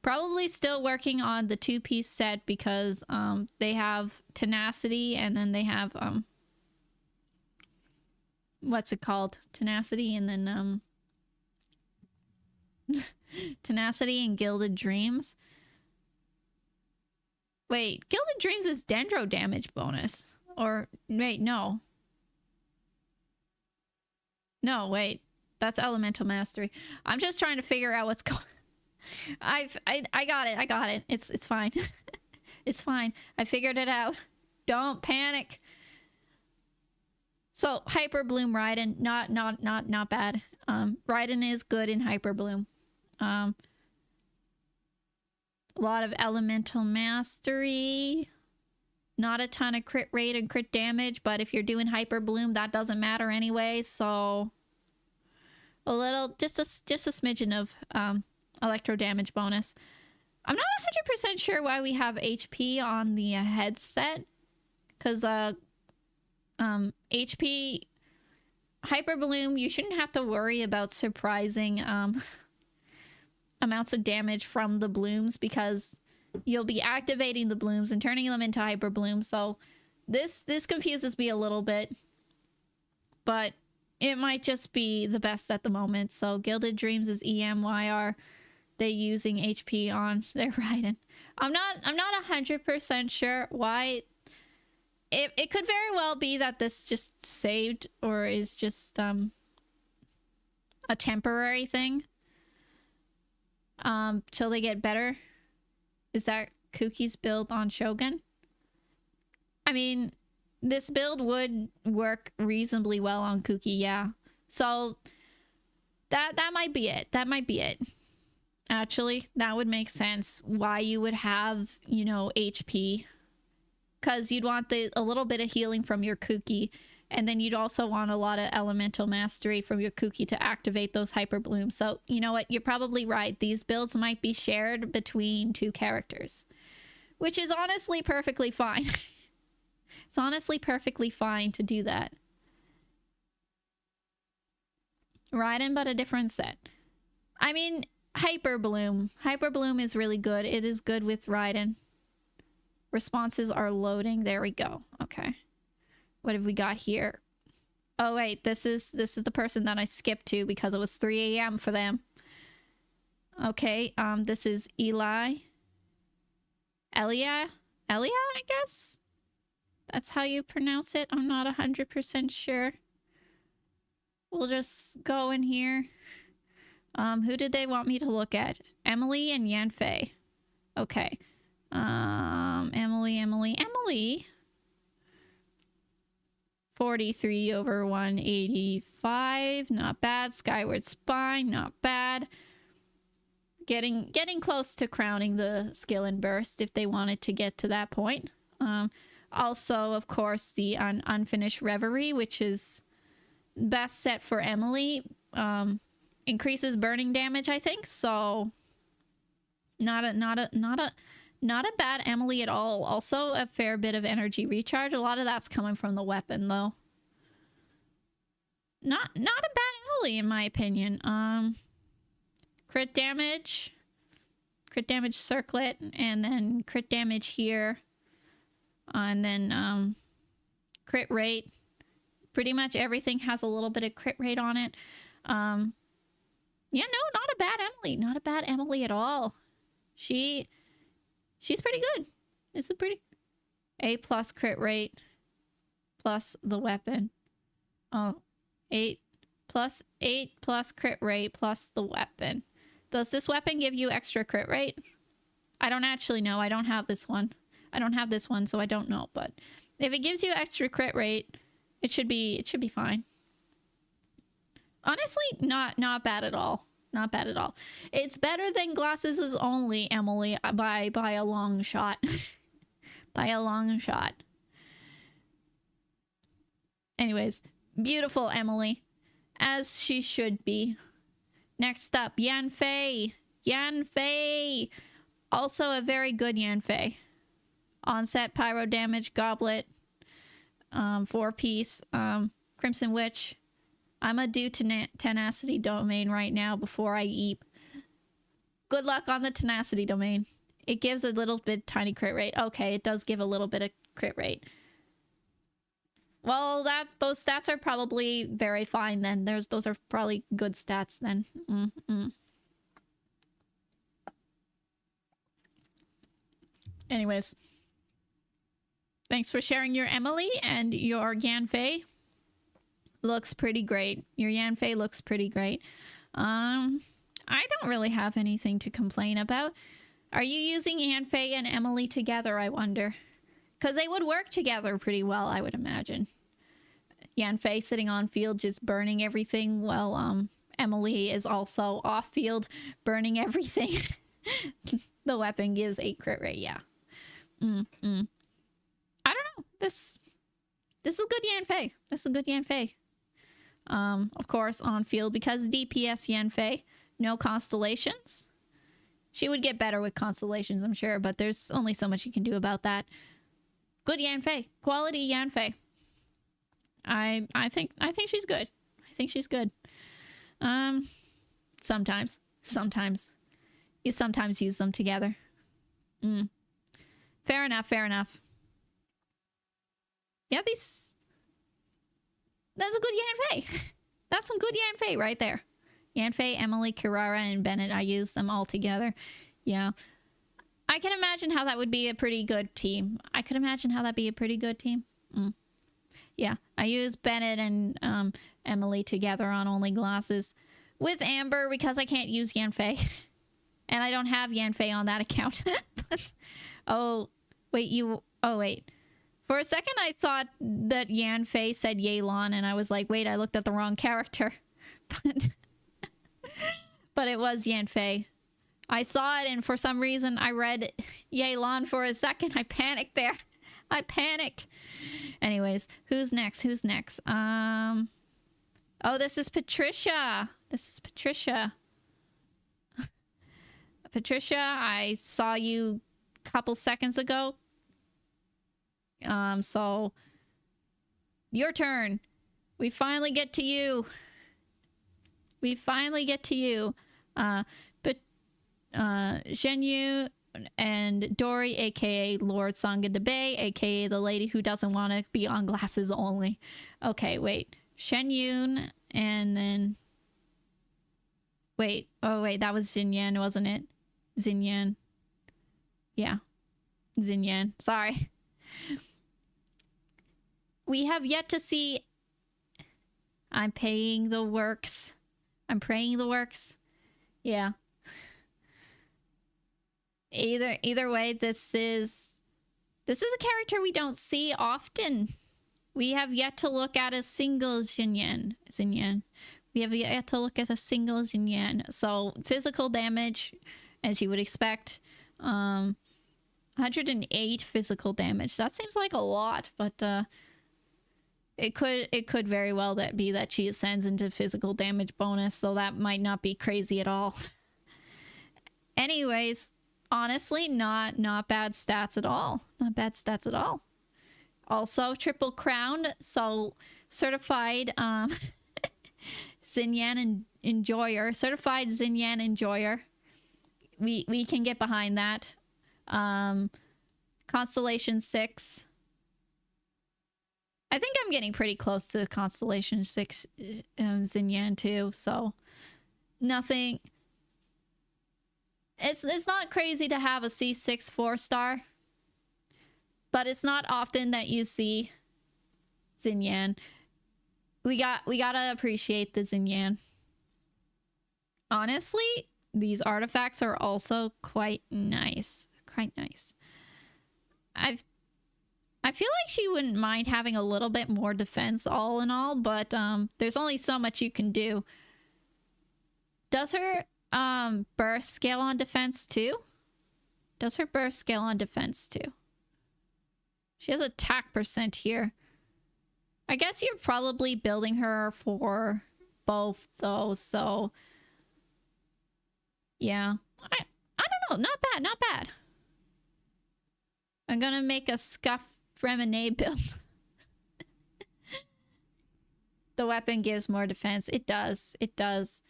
Probably still working on the two-piece set because they have Tenacity, and then they have what's it called? Tenacity, and then Tenacity and Gilded Dreams. Wait, Gilded Dreams is Dendro damage bonus. Or wait, no. No, wait. That's Elemental Mastery. I'm just trying to figure out what's going. I got it. I got it. It's fine. It's fine. I figured it out. Don't panic. So Hyper Bloom Raiden, not bad. Raiden is good in Hyper Bloom. A lot of Elemental Mastery. Not a ton of crit rate and crit damage, but if you're doing Hyper Bloom, that doesn't matter anyway. So a little, just a smidgen of electro damage bonus. I'm not 100% sure why we have HP on the headset, because HP Hyper Bloom, you shouldn't have to worry about surprising amounts of damage from the blooms, because you'll be activating the blooms and turning them into Hyper Bloom. So this confuses me a little bit, but it might just be the best at the moment. So Gilded Dreams is EM. Why are they using HP on their Raiden? I'm not 100% sure why. It could very well be that this just saved, or is just a temporary thing till they get better. Is that Kuki's build on Shogun? I mean, this build would work reasonably well on Kuki, yeah. So that might be it. That might be it. Actually, that would make sense why you would have, you know, HP. Because you'd want a little bit of healing from your Kuki, and then you'd also want a lot of Elemental Mastery from your Kuki to activate those Hyper Blooms. So, you know what? You're probably right. These builds might be shared between two characters, which is honestly perfectly fine. It's honestly perfectly fine to do that. Raiden, but a different set. I mean, Hyper Bloom. Hyper Bloom is really good. It is good with Raiden. Responses are loading. There we go. Okay. What have we got here? Oh wait, this is the person that I skipped to because it was 3 a.m. for them. Okay, this is Elia, I guess? That's how you pronounce it. I'm not 100% sure. We'll just go in here. Who did they want me to look at? Emily and Yanfei. Okay. Emily. 43 over 185. Not bad. Skyward Spine. Not bad. Getting close to crowning the skill and burst if they wanted to get to that point. Also, of course, the Unfinished Reverie, which is best set for Emily. Increases burning damage, I think. So not a bad Emily at all. Also a fair bit of energy recharge. A lot of that's coming from the weapon though. Not a bad Emily in my opinion. Crit damage circlet, and then crit damage here, and then crit rate. Pretty much everything has a little bit of crit rate on it. Yeah, no, not a bad Emily. Not a bad Emily at all. She's pretty good. It's a pretty A+ crit rate plus the weapon. Oh, 8 plus crit rate plus the weapon. Does this weapon give you extra crit rate? I don't actually know. I don't have this one. So I don't know. But if it gives you extra crit rate, it should be fine. Honestly, not bad at all. Not bad at all. It's better than Glasses is Only Emily by a long shot. By a long shot. Anyways, beautiful Emily, as she should be. Next up, Yanfei. Yanfei! Also a very good Yanfei. Onset, pyro damage, goblet, 4-piece, Crimson Witch. I'm gonna do Tenacity Domain right now before I eat. Good luck on the Tenacity Domain. It gives a little bit tiny crit rate. Okay, it does give a little bit of crit rate. Well, those stats are probably very fine then. Those are probably good stats then. Anyways, thanks for sharing your Emily, and your Yanfei looks pretty great. Your Yanfei looks pretty great. I don't really have anything to complain about. Are you using Yanfei and Emily together, I wonder? Because they would work together pretty well, I would imagine. Yanfei sitting on field just burning everything, while Emily is also off field burning everything. The weapon gives 8 crit rate, yeah. I don't know. This is good Yanfei. This is a good Yanfei. Of course, on field, because DPS Yanfei, no constellations. She would get better with constellations, I'm sure, but there's only so much you can do about that. Good Yanfei. Quality Yanfei. I think she's good. I think she's good. Sometimes. You sometimes use them together. Fair enough, fair enough. Yeah, that's a good Yanfei. That's some good Yanfei right there. Yanfei, Emily, Kirara, and Bennett. I use them all together. Yeah. I can imagine how that would be a pretty good team. Yeah, I use Bennett and Emily together on Only Glasses with Amber because I can't use Yanfei. And I don't have Yanfei on that account. Oh, wait. For a second, I thought that Yanfei said Yelan, and I was like, wait, I looked at the wrong character. But it was Yanfei. I saw it, and for some reason, I read Yelan for a second. I panicked there. I panicked. Anyways, who's next? Oh, this is Patricia. Patricia, I saw you a couple seconds ago. So your turn. We finally get to you. But Zhenyu and Dory, aka Lord Sangha de Bay, aka the lady who doesn't want to be on Glasses Only. Okay, wait. Shen Yun, and then... Wait. Oh, wait. That was Xinyan, wasn't it? Xinyan. Yeah. Xinyan. Sorry. We have yet to see... I'm praying the works. Yeah. Either way, this is a character we don't see often. We have yet to look at a single Xinyan. We have yet to look at a single Xinyan. So physical damage, as you would expect. 108 physical damage. That seems like a lot, but it could very well be that she ascends into physical damage bonus, so that might not be crazy at all. Anyways, honestly, not bad stats at all. Not bad stats at all. Also, triple crown, so certified Xinyan enjoyer. Certified Xinyan enjoyer. We can get behind that. Constellation 6. I think I'm getting pretty close to Constellation 6 Xinyan too, so nothing. It's not crazy to have a C6 4-star, but it's not often that you see Xinyan. We gotta appreciate the Xinyan. Honestly, these artifacts are also quite nice. Quite nice. I feel like she wouldn't mind having a little bit more defense all in all, but there's only so much you can do. Does her burst scale on defense too? Does her burst scale on defense too? She has attack percent here. I guess you're probably building her for both though, so yeah. I don't know, not bad, not bad. I'm gonna make a scuff Remonade build. The weapon gives more defense. It does. It does.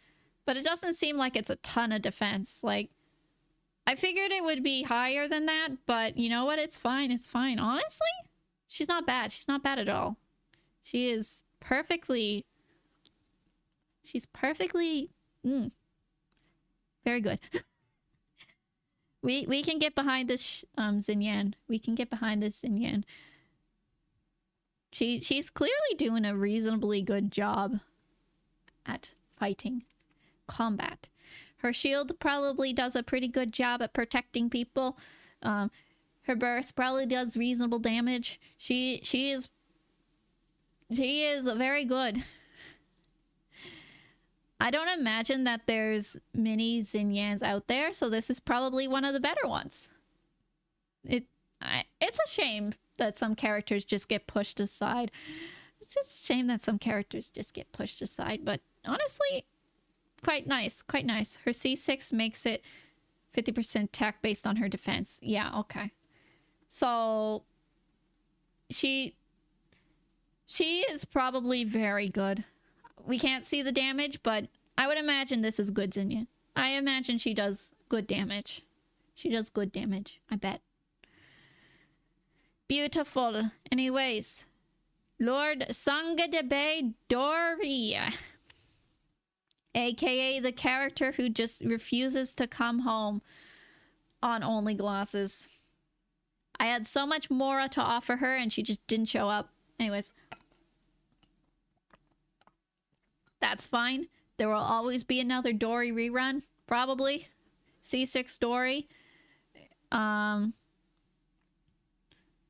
But it doesn't seem like it's a ton of defense. Like, I figured it would be higher than that, but you know what? It's fine. It's fine. Honestly, she's not bad. She's not bad at all. She is perfectly... She's perfectly... very good. We can get behind this Xinyan. We can get behind this Xinyan. She's clearly doing a reasonably good job at fighting. Combat. Her shield probably does a pretty good job at protecting people. Her burst probably does reasonable damage. She is very good. I don't imagine that there's many Xinyan's out there, so this is probably one of the better ones. It's a shame that some characters just get pushed aside. It's just a shame that some characters just get pushed aside, but honestly, quite nice, quite nice. Her C6 makes it 50% tech based on her defense. Yeah, okay. So, she is probably very good. We can't see the damage, but I would imagine this is good Xinyan. I imagine she does good damage. She does good damage, I bet. Beautiful. Anyways, Lord Sangadebe Doria, aka the character who just refuses to come home on only glasses. I had so much more to offer her and she just didn't show up. Anyways. That's fine. There will always be another Dory rerun, probably. C6 Dory.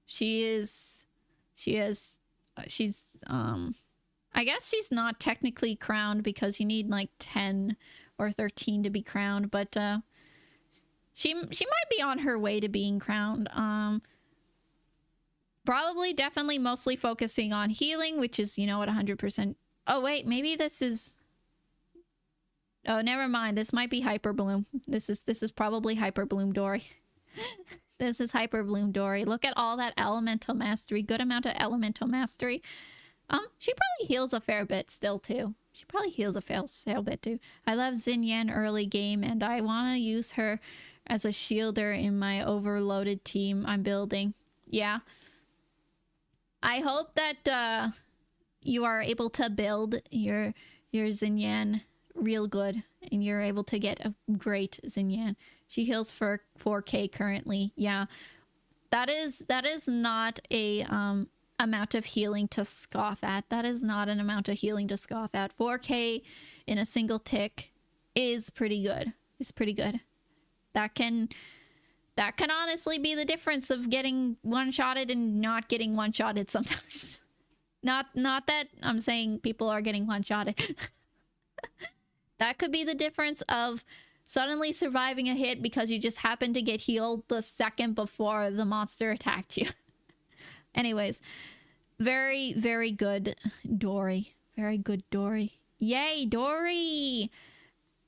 She's I guess she's not technically crowned because you need like 10 or 13 to be crowned, but she might be on her way to being crowned. Probably definitely mostly focusing on healing, which is, you know what, 100%. Oh wait, maybe this is... Oh, never mind. This might be Hyper Bloom. This is probably Hyper Bloom Dory. This is Hyper Bloom Dory. Look at all that elemental mastery. Good amount of elemental mastery. She probably heals a fair bit still too. She probably heals a fair bit too. I love Xinyan early game and I want to use her as a shielder in my overloaded team I'm building. Yeah. I hope that you are able to build your Xinyan real good and you're able to get a great Xinyan. She heals for 4k currently. Yeah. That is not a amount of healing to scoff at. That is not an amount of healing to scoff at. 4k in a single tick is pretty good. It's pretty good. That can honestly be the difference of getting one-shotted and not getting one-shotted sometimes. Not that I'm saying people are getting one-shotted. That could be the difference of suddenly surviving a hit because you just happened to get healed the second before the monster attacked you. Anyways, very, very good Dory. Very good Dory. Yay, Dory!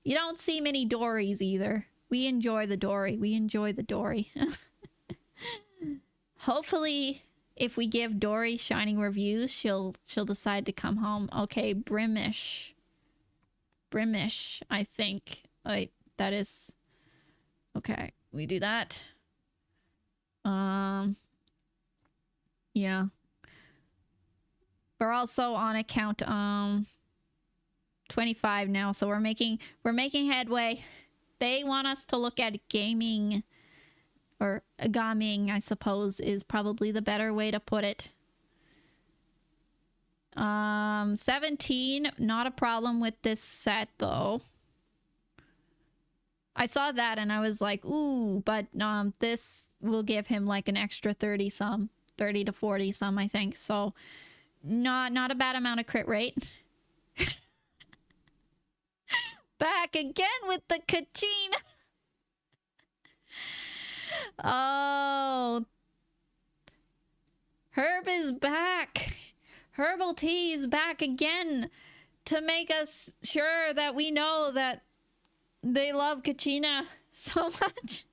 You don't see many Dories either. We enjoy the Dory. We enjoy the Dory. Hopefully, if we give Dory shining reviews, she'll decide to come home. Okay, Brimish. Brimish, I think. Wait, that is... Okay, we do that. Yeah. We're also on account 25 now, so we're making headway. They want us to look at gaming, or gaming, I suppose, is probably the better way to put it. 17, not a problem with this set though. I saw that and I was like, ooh, but this will give him like an extra 30 to 40 some, I think. So not a bad amount of crit rate. Back again with the Kachina. Oh, Herb is back. Herbal Tea is back again to make us sure that we know that they love Kachina so much.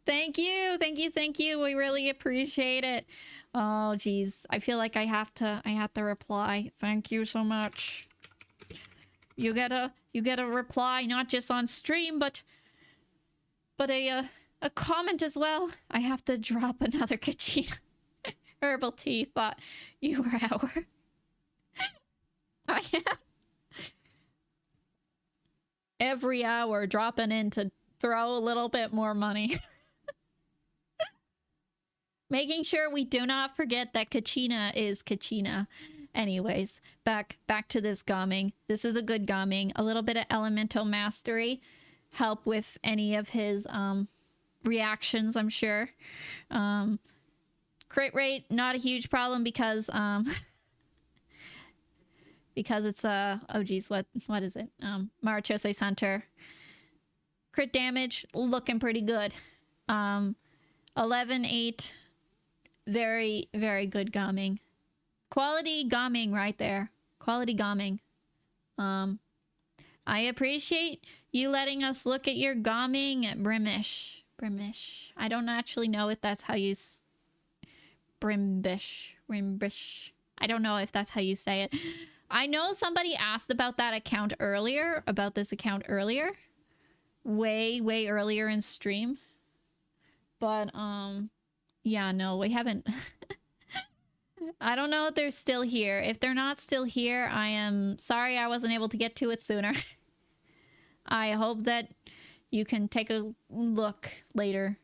Thank you. We really appreciate it. Oh, geez. I feel like I have to reply. Thank you so much. You get a reply not just on stream, but a comment as well. I have to drop another Kachina. Herbal Tea thought you were our. I am. Every hour dropping in to throw a little bit more money. Making sure we do not forget that Kachina is Kachina. Anyways, back to this gaming. This is a good gaming. A little bit of elemental mastery. Help with any of his reactions, I'm sure. Crit rate, not a huge problem because it's oh geez, what is it? Marachose's Hunter. Crit damage looking pretty good. 11-8, very, very good gaming. Quality gaming right there. Quality gaming. I appreciate you letting us look at your gaming, Brimish. I don't actually know if that's how you Brimbish. I don't know if that's how you say it. I know somebody asked about that account earlier, about this account earlier. Way earlier in stream. But, yeah, no, we haven't. I don't know if they're still here. If they're not still here, I am sorry I wasn't able to get to it sooner. I hope that you can take a look later.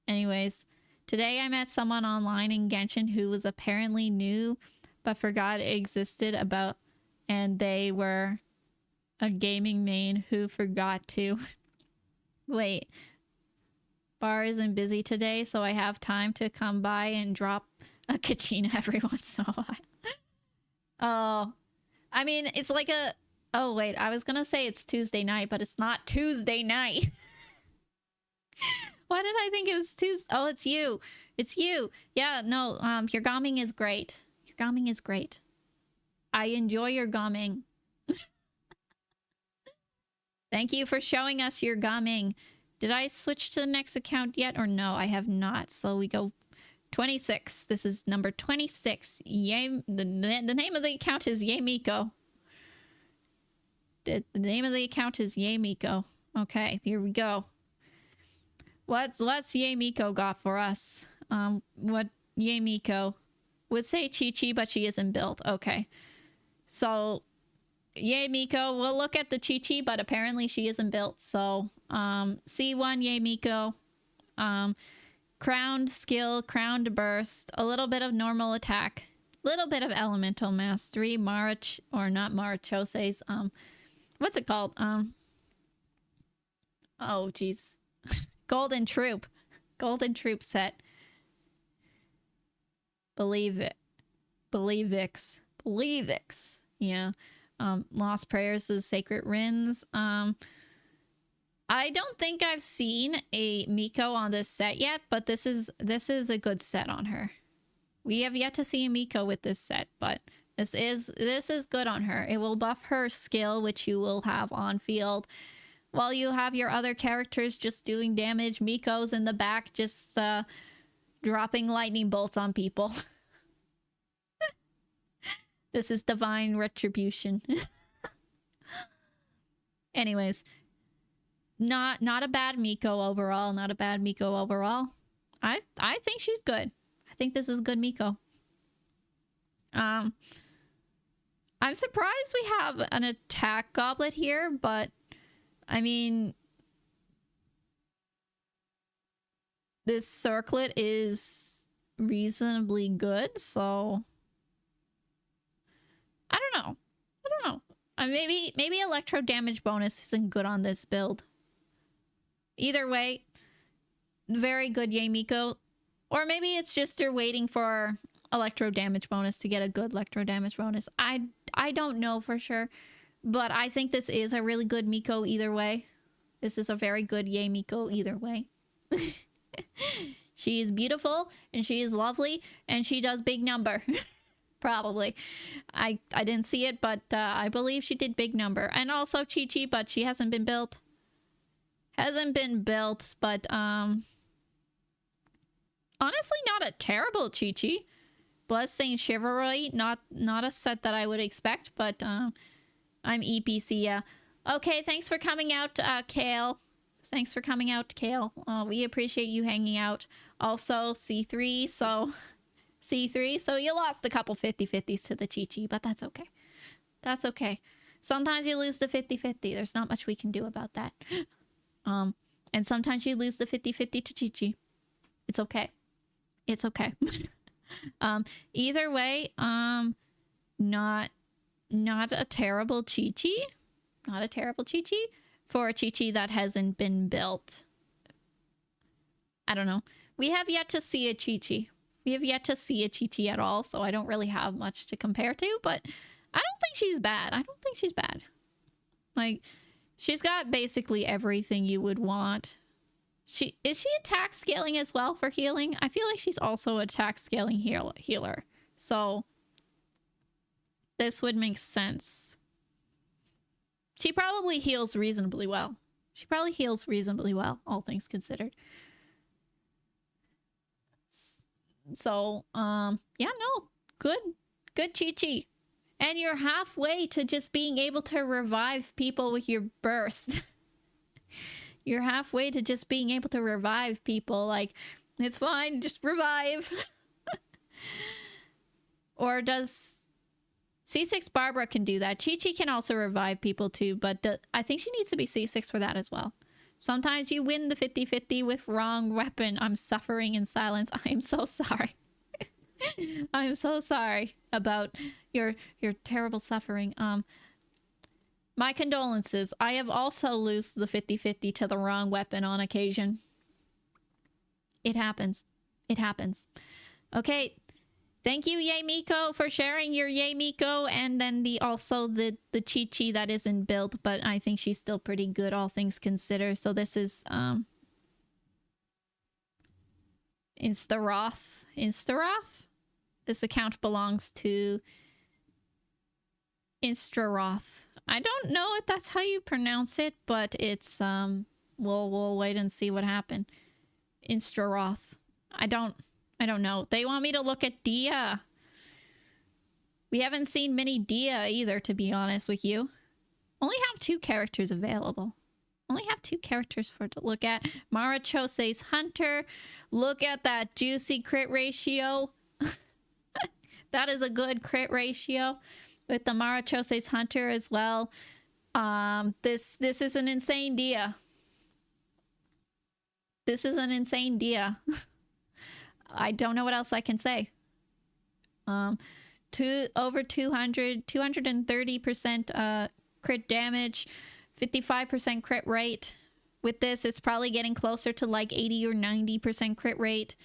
Anyways, today I met someone online in Genshin who was apparently new but forgot it existed and they were a gaming main who forgot to. Wait. Bar isn't busy today, so I have time to come by and drop a Kachina every once in a while. Oh. I mean, it's like a... Oh, wait. I was gonna say it's Tuesday night, but it's not Tuesday night. Why did I think it was Tuesday? Oh, it's you. It's you. Yeah, no, your gaming is great. Your gaming is great. I enjoy your gaming. Thank you for showing us your gaming. Did I switch to the next account yet or no? I have not. So we go 26. This is number 26. Yay, the name of the account is Yamiko. The name of the account is Yamiko. Okay, here we go. What's Yamiko got for us? What Yamiko would say Chi-Chi, but she isn't built. Okay. So Yamiko, we'll look at the Chi-Chi, but apparently she isn't built. So C1 Yamiko. Crowned skill, crowned burst, a little bit of normal attack, little bit of elemental mastery, Marachose's what's it called? Oh geez. Golden Troop set. Believe it. Believix. Yeah. Lost Prayers is Sacred Rins. I don't think I've seen a Miko on this set yet, but this is a good set on her. We have yet to see a Miko with this set, but this is good on her. It will buff her skill, which you will have on field, while you have your other characters just doing damage. Miko's in the back just dropping lightning bolts on people. This is divine retribution. Anyways, not a bad Miko overall. Not a bad Miko overall. I think she's good. I think this is good Miko. I'm surprised we have an attack goblet here, but I mean, this circlet is reasonably good, so I don't know. Maybe electro damage bonus isn't good on this build. Either way, very good Yay Miko. Or maybe it's just you're waiting for electro damage bonus to get a good electro damage bonus. I don't know for sure, but I think this is a really good Miko either way. This is a very good Yay Miko either way. She is beautiful and she is lovely and she does big number. Probably. I didn't see it, but I believe she did big number. And also Chi-Chi, but she hasn't been built. But honestly not a terrible Chi-Chi. Bloodstained Chivalry, not a set that I would expect, but I'm EPC, yeah. Okay, thanks for coming out, Kale. Thanks for coming out, Kale. We appreciate you hanging out. Also, C3, so you lost a couple 50-50s to the Chi-Chi, but that's okay. That's okay. Sometimes you lose the 50-50. There's not much we can do about that. And sometimes you lose the 50-50 to Chi-Chi. It's okay. It's okay. Either way, not a terrible Chi-Chi. Not a terrible Chi-Chi for a Chi-Chi that hasn't been built. I don't know. We have yet to see a Chi-Chi. We have yet to see a Chi-Chi at all, so I don't really have much to compare to, but I don't think she's bad. Like, she's got basically everything you would want. Is she attack scaling as well for healing? I feel like she's also attack scaling healer. So this would make sense. She probably heals reasonably well. All things considered. So, yeah, no. Good Chi-Chi. And you're halfway to just being able to revive people with your burst. You're halfway to just being able to revive people. Like, it's fine, just revive. Or does... C6 Barbara can do that. Chi-Chi can also revive people too, but I think she needs to be C6 for that as well. Sometimes you win the 50-50 with wrong weapon. I'm suffering in silence. I'm so sorry. I'm so sorry about your terrible suffering. My condolences. I have also lost the 50-50 to the wrong weapon on occasion. It happens. It happens. Okay. Thank you, Yay Miko, for sharing your Yay Miko, and then also the Chi-Chi that isn't built, but I think she's still pretty good, all things considered. So this is Instaroth. This account belongs to Instaroth. I don't know if that's how you pronounce it, but it's we'll wait and see what happened. Instaroth. I don't know. They want me to look at Dia. We haven't seen mini Dia either, to be honest with you. Only have 2 characters available. Only have 2 characters to look at. Mara Chose's Hunter. Look at that juicy crit ratio. That is a good crit ratio with the Mara Chose's Hunter as well. This is an insane Dia. This is an insane Dia. I don't know what else I can say. Over 230% crit damage, 55% crit rate. With this, it's probably getting closer to like 80 or 90% crit rate.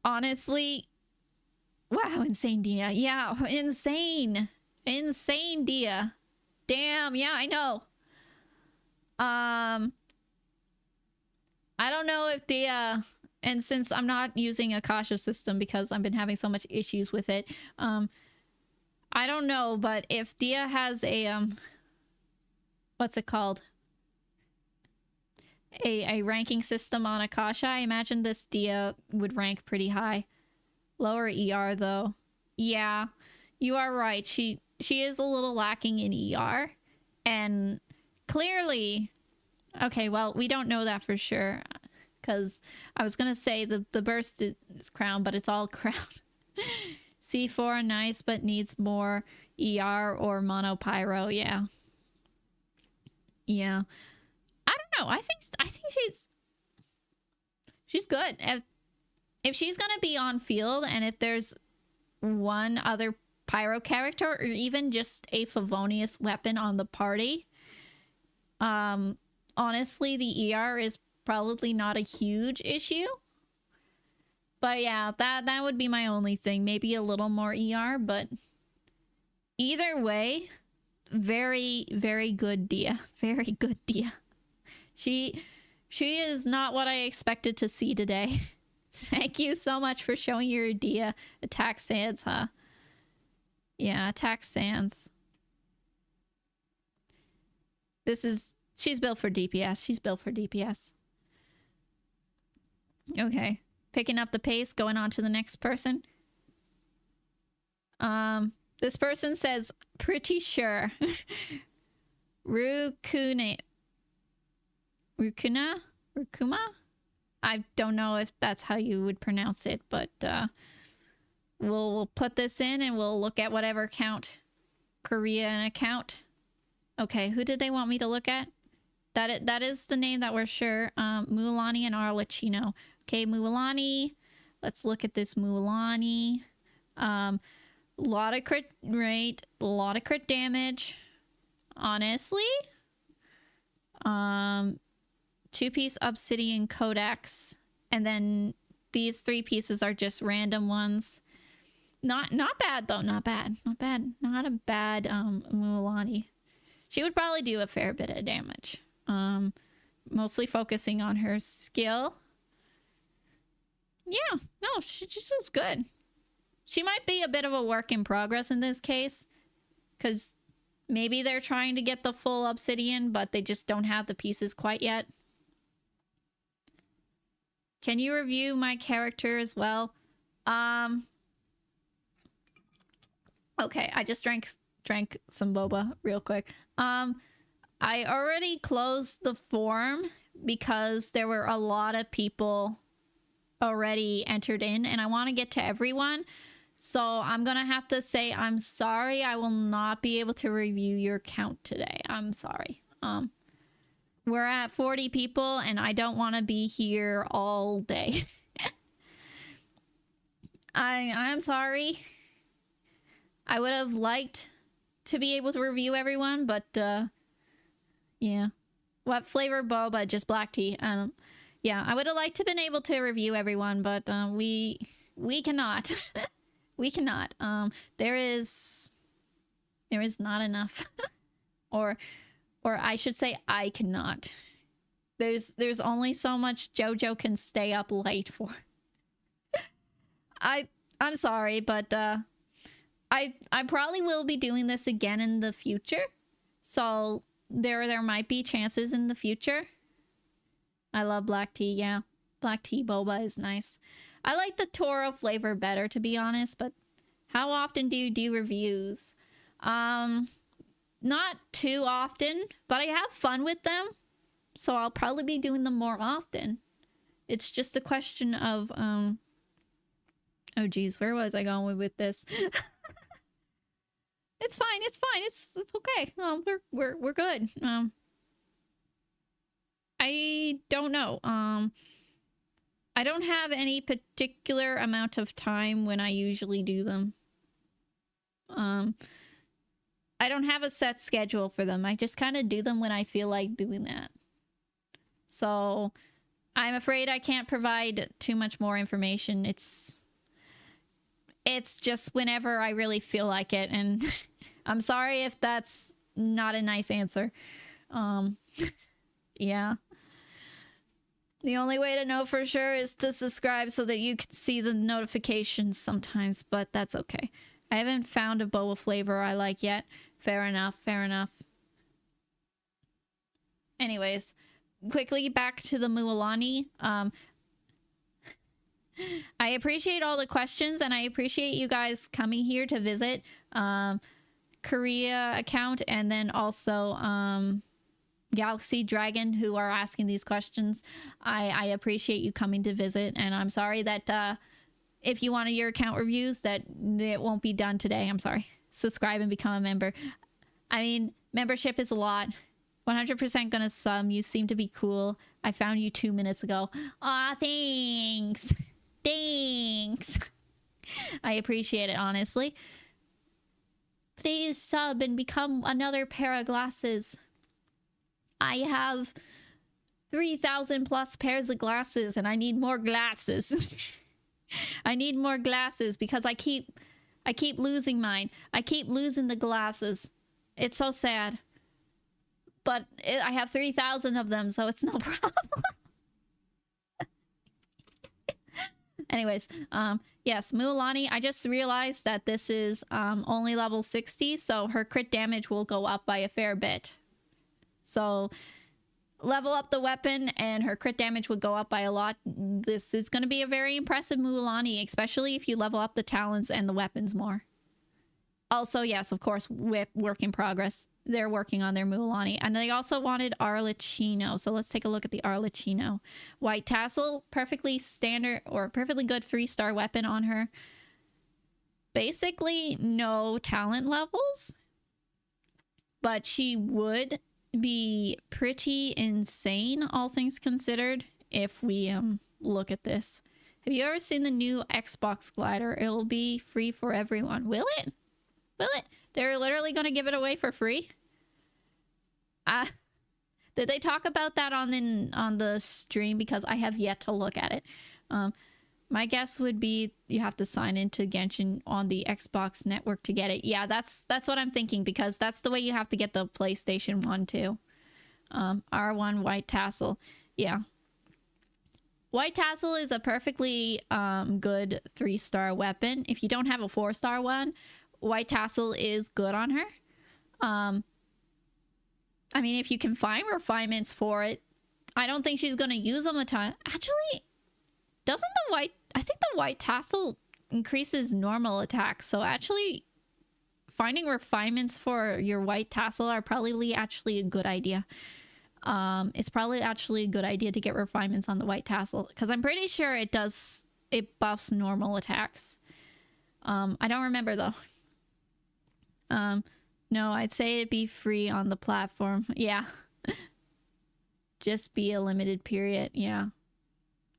Honestly, wow, insane Dia. Yeah, insane. Insane Dia. Damn, yeah, I know. I don't know if the and since I'm not using Akasha system because I've been having so much issues with it, I don't know, but if Dia has a what's it called? A ranking system on Akasha, I imagine this Dia would rank pretty high. Lower ER though. Yeah, you are right. She is a little lacking in ER, and clearly, okay, well, we don't know that for sure, because I was gonna say the burst is crown, but it's all crown. C4 nice, but needs more ER or mono pyro. Yeah, yeah. I don't know. I think she's good. If she's gonna be on field, and if there's one other pyro character, or even just a Favonius weapon on the party, honestly, the ER is probably not a huge issue. But yeah, that would be my only thing. Maybe a little more ER, but either way, very, very good Dia. Very good Dia. She is not what I expected to see today. Thank you so much for showing your Dia. Attack Sands, huh? Yeah, Attack Sands. She's built for DPS. She's built for DPS. Okay. Picking up the pace, going on to the next person. This person says, pretty sure. Rukuna? Rukuma? I don't know if that's how you would pronounce it, but we'll put this in and we'll look at whatever account. Korean account. Okay, who did they want me to look at? That is the name that we're sure. Mualani and Arlecchino. Okay, Mualani. Let's look at this Mualani. Lot of crit rate, a lot of crit damage. Honestly. 2-piece obsidian codex, and then these 3 pieces are just random ones. Not bad though, not a bad Mualani. She would probably do a fair bit of damage. Mostly focusing on her skill. Yeah, no, she's just good. She might be a bit of a work in progress in this case, because maybe they're trying to get the full obsidian, but they just don't have the pieces quite yet. Can you review my character as well? Okay, I just drank some boba real quick. I already closed the form because there were a lot of people already entered in, and I want to get to everyone. So I'm gonna have to say I'm sorry. I will not be able to review your count today. I'm sorry. We're at 40 people, and I don't want to be here all day. I'm sorry. I would have liked to be able to review everyone, but yeah. What flavor boba? Just black tea. Yeah, I would have liked to been able to review everyone, but we cannot. We cannot. There is not enough. or I should say I cannot. There's only so much JoJo can stay up late for. I'm sorry, but I probably will be doing this again in the future. So there might be chances in the future. I love black tea, yeah. Black tea boba is nice. I like the Toro flavor better, to be honest, but how often do you do reviews? Not too often, but I have fun with them, so I'll probably be doing them more often. It's just a question of, oh geez, where was I going with this? It's fine, it's okay. We're good. I don't know. I don't have any particular amount of time when I usually do them. I don't have a set schedule for them. I just kind of do them when I feel like doing that. So I'm afraid I can't provide too much more information. It's just whenever I really feel like it, and I'm sorry if that's not a nice answer. Yeah. The only way to know for sure is to subscribe so that you can see the notifications sometimes, but that's okay. I haven't found a boa flavor I like yet. Fair enough, fair enough. Anyways, quickly back to the Mualani. I appreciate all the questions, and I appreciate you guys coming here to visit Korea account, and then also Galaxy Dragon, who are asking these questions. I appreciate you coming to visit, and I'm sorry that if you wanted your account reviews, that it won't be done today. I'm sorry. Subscribe and become a member. I mean, membership is a lot. 100% gonna sub. You seem to be cool. I found you 2 minutes ago. Aw, thanks. Thanks. I appreciate it, honestly. Please sub and become another pair of glasses. I have 3,000 plus pairs of glasses, and I need more glasses. I need more glasses because I keep losing mine. I keep losing the glasses. It's so sad. But I have 3,000 of them, so it's no problem. Anyways, yes, Mualani, I just realized that this is only level 60, so her crit damage will go up by a fair bit. So level up the weapon and her crit damage would go up by a lot. This is going to be a very impressive Mualani, especially if you level up the talents and the weapons more. Also, yes, of course, work in progress. They're working on their Mualani. And they also wanted Arlecchino. So let's take a look at the Arlecchino. White Tassel, perfectly standard or perfectly good 3-star weapon on her. Basically, no talent levels. But she would be pretty insane, all things considered, if we look at this. Have you ever seen the new Xbox glider? It will be free for everyone. Will it? Will it? They're literally going to give it away for free? Did they talk about that on the stream? Because I have yet to look at it. My guess would be you have to sign into Genshin on the Xbox network to get it. Yeah, that's what I'm thinking, because that's the way you have to get the PlayStation 1 too. R1 White Tassel. Yeah. White Tassel is a perfectly good 3-star weapon. If you don't have a 4-star one, White Tassel is good on her. I mean, if you can find refinements for it, I don't think she's going to use them a ton. Actually, doesn't the white... I think the White Tassel increases normal attacks. So actually, finding refinements for your White Tassel are probably actually a good idea. It's probably actually a good idea to get refinements on the White Tassel, because I'm pretty sure it buffs normal attacks. I don't remember though. No, I'd say it'd be free on the platform. Yeah. Just be a limited period. Yeah.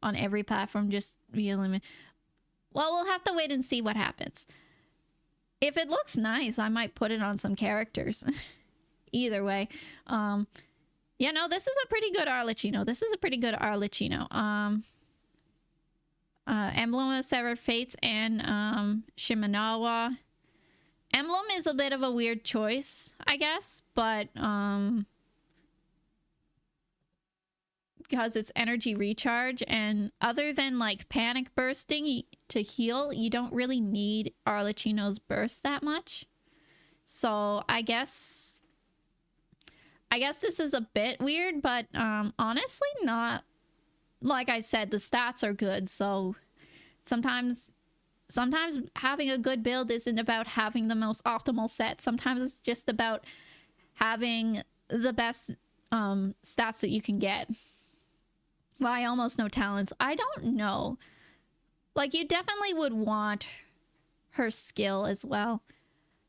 On every platform, just be a limit. Well, we'll have to wait and see what happens. If it looks nice, I might put it on some characters. Either way. Yeah, no, this is a pretty good Arlecchino. This is a pretty good Arlecchino. Emblem of Severed Fates and Shimenawa. Emblem is a bit of a weird choice, I guess, but because it's energy recharge, and other than like panic bursting to heal, you don't really need Arlecchino's burst that much. So I guess this is a bit weird, but honestly not. Like I said, the stats are good, so sometimes having a good build isn't about having the most optimal set. Sometimes it's just about having the best stats that you can get. Why almost no talents? I don't know. Like, you definitely would want her skill as well.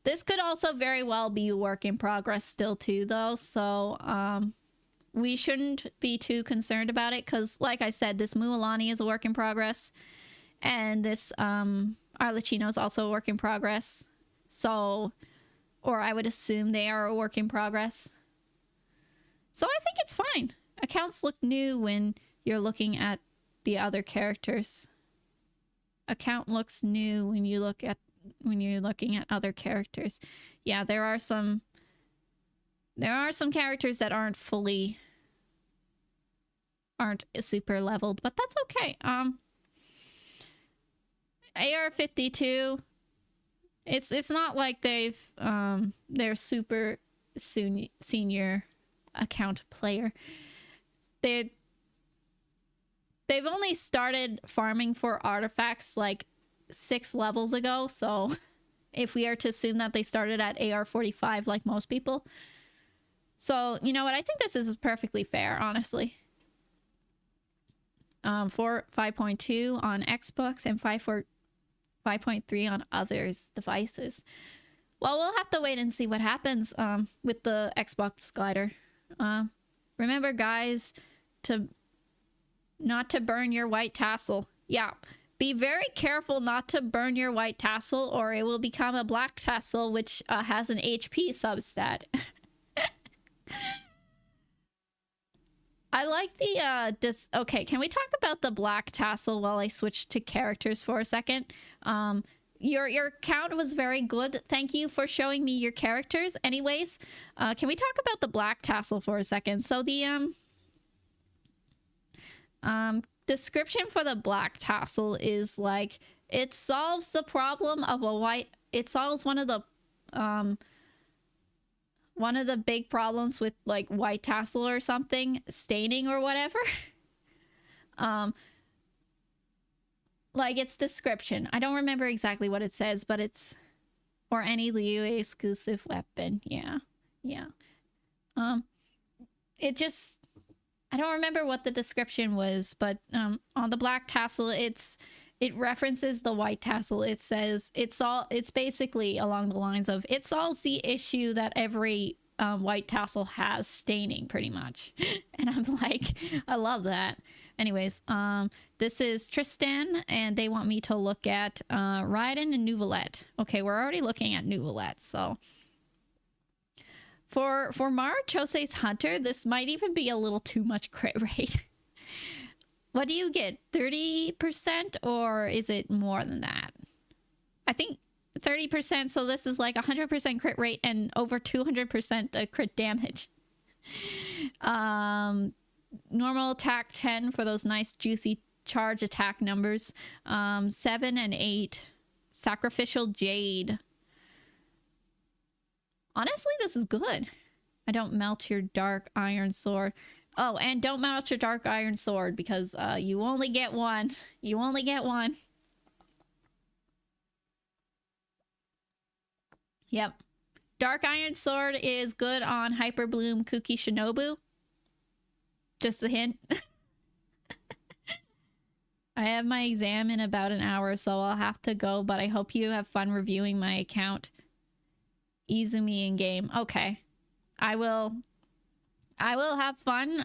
This could also very well be a work in progress still too, though. So we shouldn't be too concerned about it, because like I said, this Mualani is a work in progress. And this Arlecchino is also a work in progress. So, or I would assume they are a work in progress. So I think it's fine. Accounts look new when you're looking at the other characters. Account looks new when you're looking at other characters. Yeah, there are some characters that aren't super leveled, but that's okay. AR-52, it's not like they're super senior account player. They've only started farming for artifacts like 6 levels ago, so if we are to assume that they started at AR-45 like most people. So, you know what? I think this is perfectly fair, honestly. 5.2 on Xbox and 5.3 on others' devices. Well, we'll have to wait and see what happens with the Xbox glider. Remember, guys, not to burn your white tassel. Yeah, be very careful not to burn your white tassel, or it will become a black tassel, which has an HP substat. I like the okay, can we talk about the black tassel while I switch to characters for a second? Your count was very good. Thank you for showing me your characters. Anyways, can we talk about the black tassel for a second? So the description for the black tassel is like, it solves the problem of it solves one of the big problems with like white tassel or something, staining or whatever. Like its description, I don't remember exactly what it says, but it's, or any Liu exclusive weapon. Yeah. It just, I don't remember what the description was, but on the black tassel, it references the white tassel. It says it's basically along the lines of, it solves the issue that every white tassel has, staining, pretty much. And I'm like, I love that. Anyways, this is Tristan, and they want me to look at Raiden and Neuvillette. Okay, we're already looking at Neuvillette, so for Mara Chose's Hunter, this might even be a little too much crit rate. What do you get? 30%, or is it more than that? I think 30%, so this is like 100% crit rate and over 200% crit damage. Normal attack 10 for those nice juicy charge attack numbers. 7 and 8. Sacrificial Jade. Honestly, this is good. I don't melt your dark iron sword. Oh, and don't melt your dark iron sword, because you only get one. You only get one. Yep. Dark iron sword is good on Hyper Bloom Kuki Shinobu. Just a hint. I have my exam in about an hour, so I'll have to go, but I hope you have fun reviewing my account. Izumi in game. Okay. I will have fun.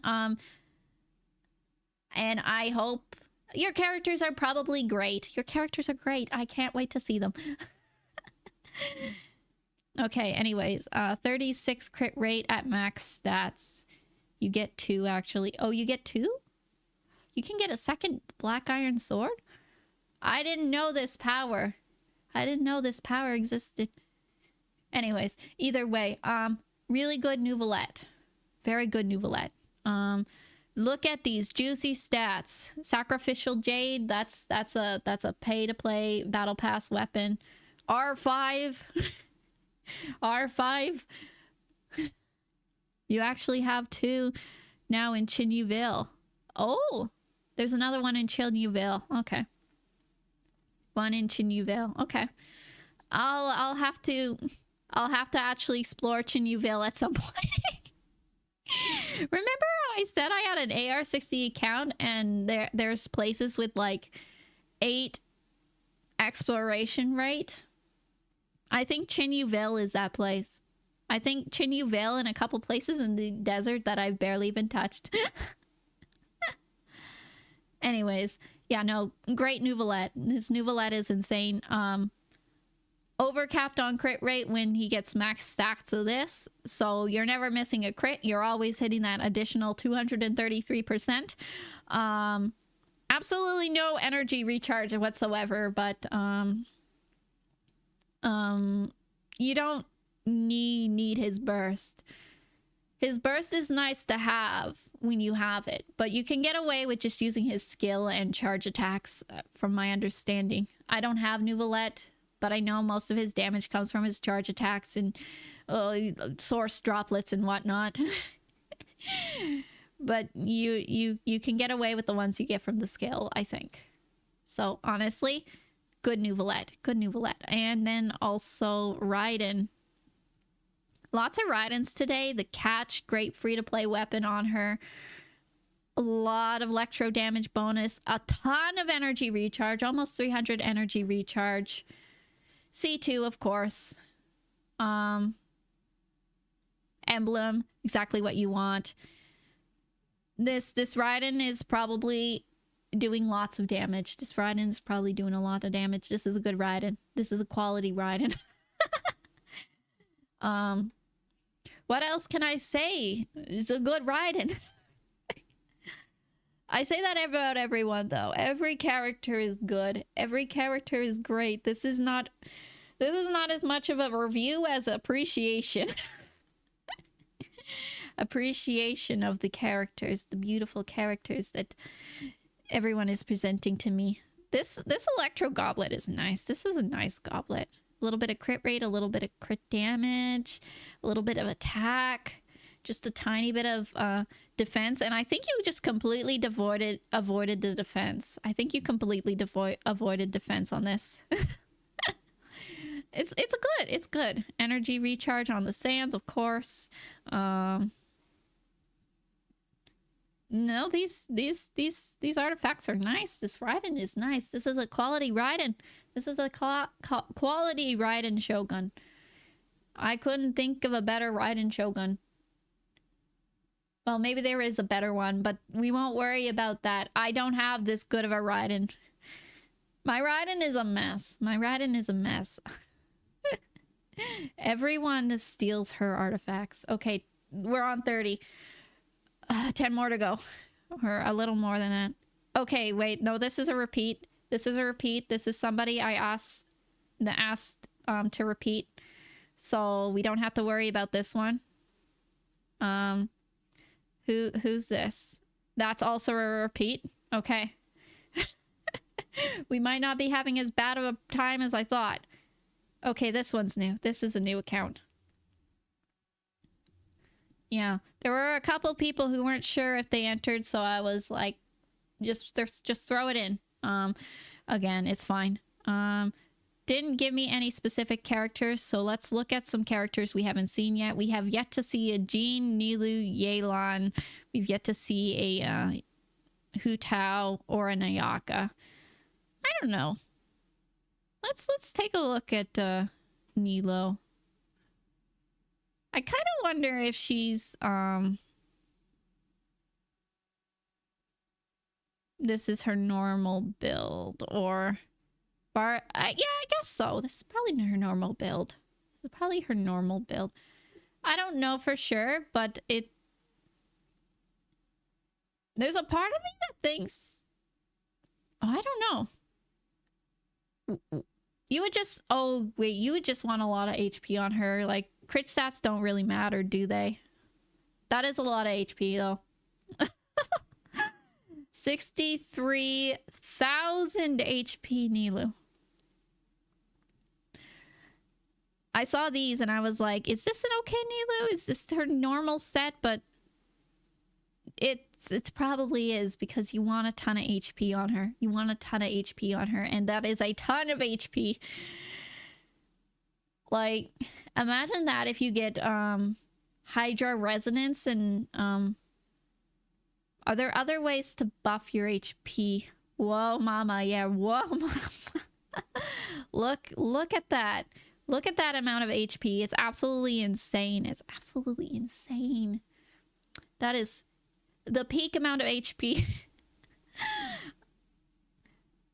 And I hope your characters are probably great. Your characters are great. I can't wait to see them. Okay, anyways, 36 crit rate at max stats. You get 2, actually. Oh, you get 2? You can get a second black iron sword? I didn't know this power. I didn't know this power existed. Anyways, either way, really good Neuvillette. Very good Neuvillette. Look at these juicy stats. Sacrificial Jade, that's a pay-to-play battle pass weapon. R5. R5. You actually have 2 now in Chinyuville. Oh, there's another one in Chinyuville. Okay. 1 in Chinyuville. Okay. I'll have to actually explore Chinyuville at some point. Remember how I said I had an AR-60 account and there's places with like 8 exploration rate? I think Chinyuville is that place. I think Chinyuville and a couple places in the desert that I've barely even touched. Anyways, yeah, no, great Neuvillette. This Neuvillette is insane. overcapped on crit rate when he gets max stacked to this. So you're never missing a crit. You're always hitting that additional 233%. Absolutely no energy recharge whatsoever, but you don't need his burst. His burst is nice to have when you have it, but you can get away with just using his skill and charge attacks, from my understanding. I don't have Nouvelette, but I know most of his damage comes from his charge attacks and source droplets and whatnot. But you can get away with the ones you get from the skill, I think. So honestly, good Nouvelette. Good Nouvelette. And then also Raiden. Lots of Raidens today. The catch, great free-to-play weapon on her. A lot of electro damage bonus. A ton of energy recharge. Almost 300 energy recharge. C2, of course. Emblem. Exactly what you want. This Raiden is probably doing lots of damage. This Raiden is probably doing a lot of damage. This is a good Raiden. This is a quality Raiden. What else can I say? It's a good Raiden. I say that about everyone, though. Every character is good. Every character is great. This is not as much of a review as appreciation. Appreciation of the characters, the beautiful characters that everyone is presenting to me. This electro goblet is nice. This is a nice goblet. A little bit of crit rate, a little bit of crit damage, a little bit of attack, just a tiny bit of defense. And I think you just completely avoided the defense. I think you completely avoided defense on this. It's good. Energy recharge on the sands, of course. No, these artifacts are nice. This Raiden is nice. This is a quality Raiden. This is a quality Raiden Shogun. I couldn't think of a better Raiden Shogun. Well, maybe there is a better one, but we won't worry about that. I don't have this good of a Raiden. My Raiden is a mess. My Raiden is a mess. Everyone steals her artifacts. Okay, we're on 30. 10 more to go. Or a little more than that. Okay, wait. No, this is a repeat. This is a repeat. This is somebody I asked to repeat. So we don't have to worry about this one. Who's this? That's also a repeat. Okay. We might not be having as bad of a time as I thought. Okay, this one's new. This is a new account. Yeah, there were a couple people who weren't sure if they entered, so I was like, just throw it in. Again, it's fine. Didn't give me any specific characters, so let's look at some characters we haven't seen yet. We have yet to see a Jean, Nilou, Yelan. We've yet to see a Hu Tao or a Nayaka. I don't know. Let's take a look at Nilou. I kind of wonder if she's this is her normal build, or yeah, I guess so. This is probably her normal build. This is probably her normal build. I don't know for sure, but there's a part of me that thinks, oh, I don't know. You would just, oh wait, you would just want a lot of HP on her. Like, crit stats don't really matter, do they? That is a lot of HP though. 63,000 HP Nilou. I saw these and I was like, is this an okay Nilou? Is this her normal set? But it probably is, because you want a ton of HP on her. You want a ton of HP on her, and that is a ton of HP. Like, imagine that if you get Hydra Resonance, and are there other ways to buff your HP? Whoa, mama, yeah, whoa, mama. Look at that. Look at that amount of HP. It's absolutely insane. It's absolutely insane. That is the peak amount of HP.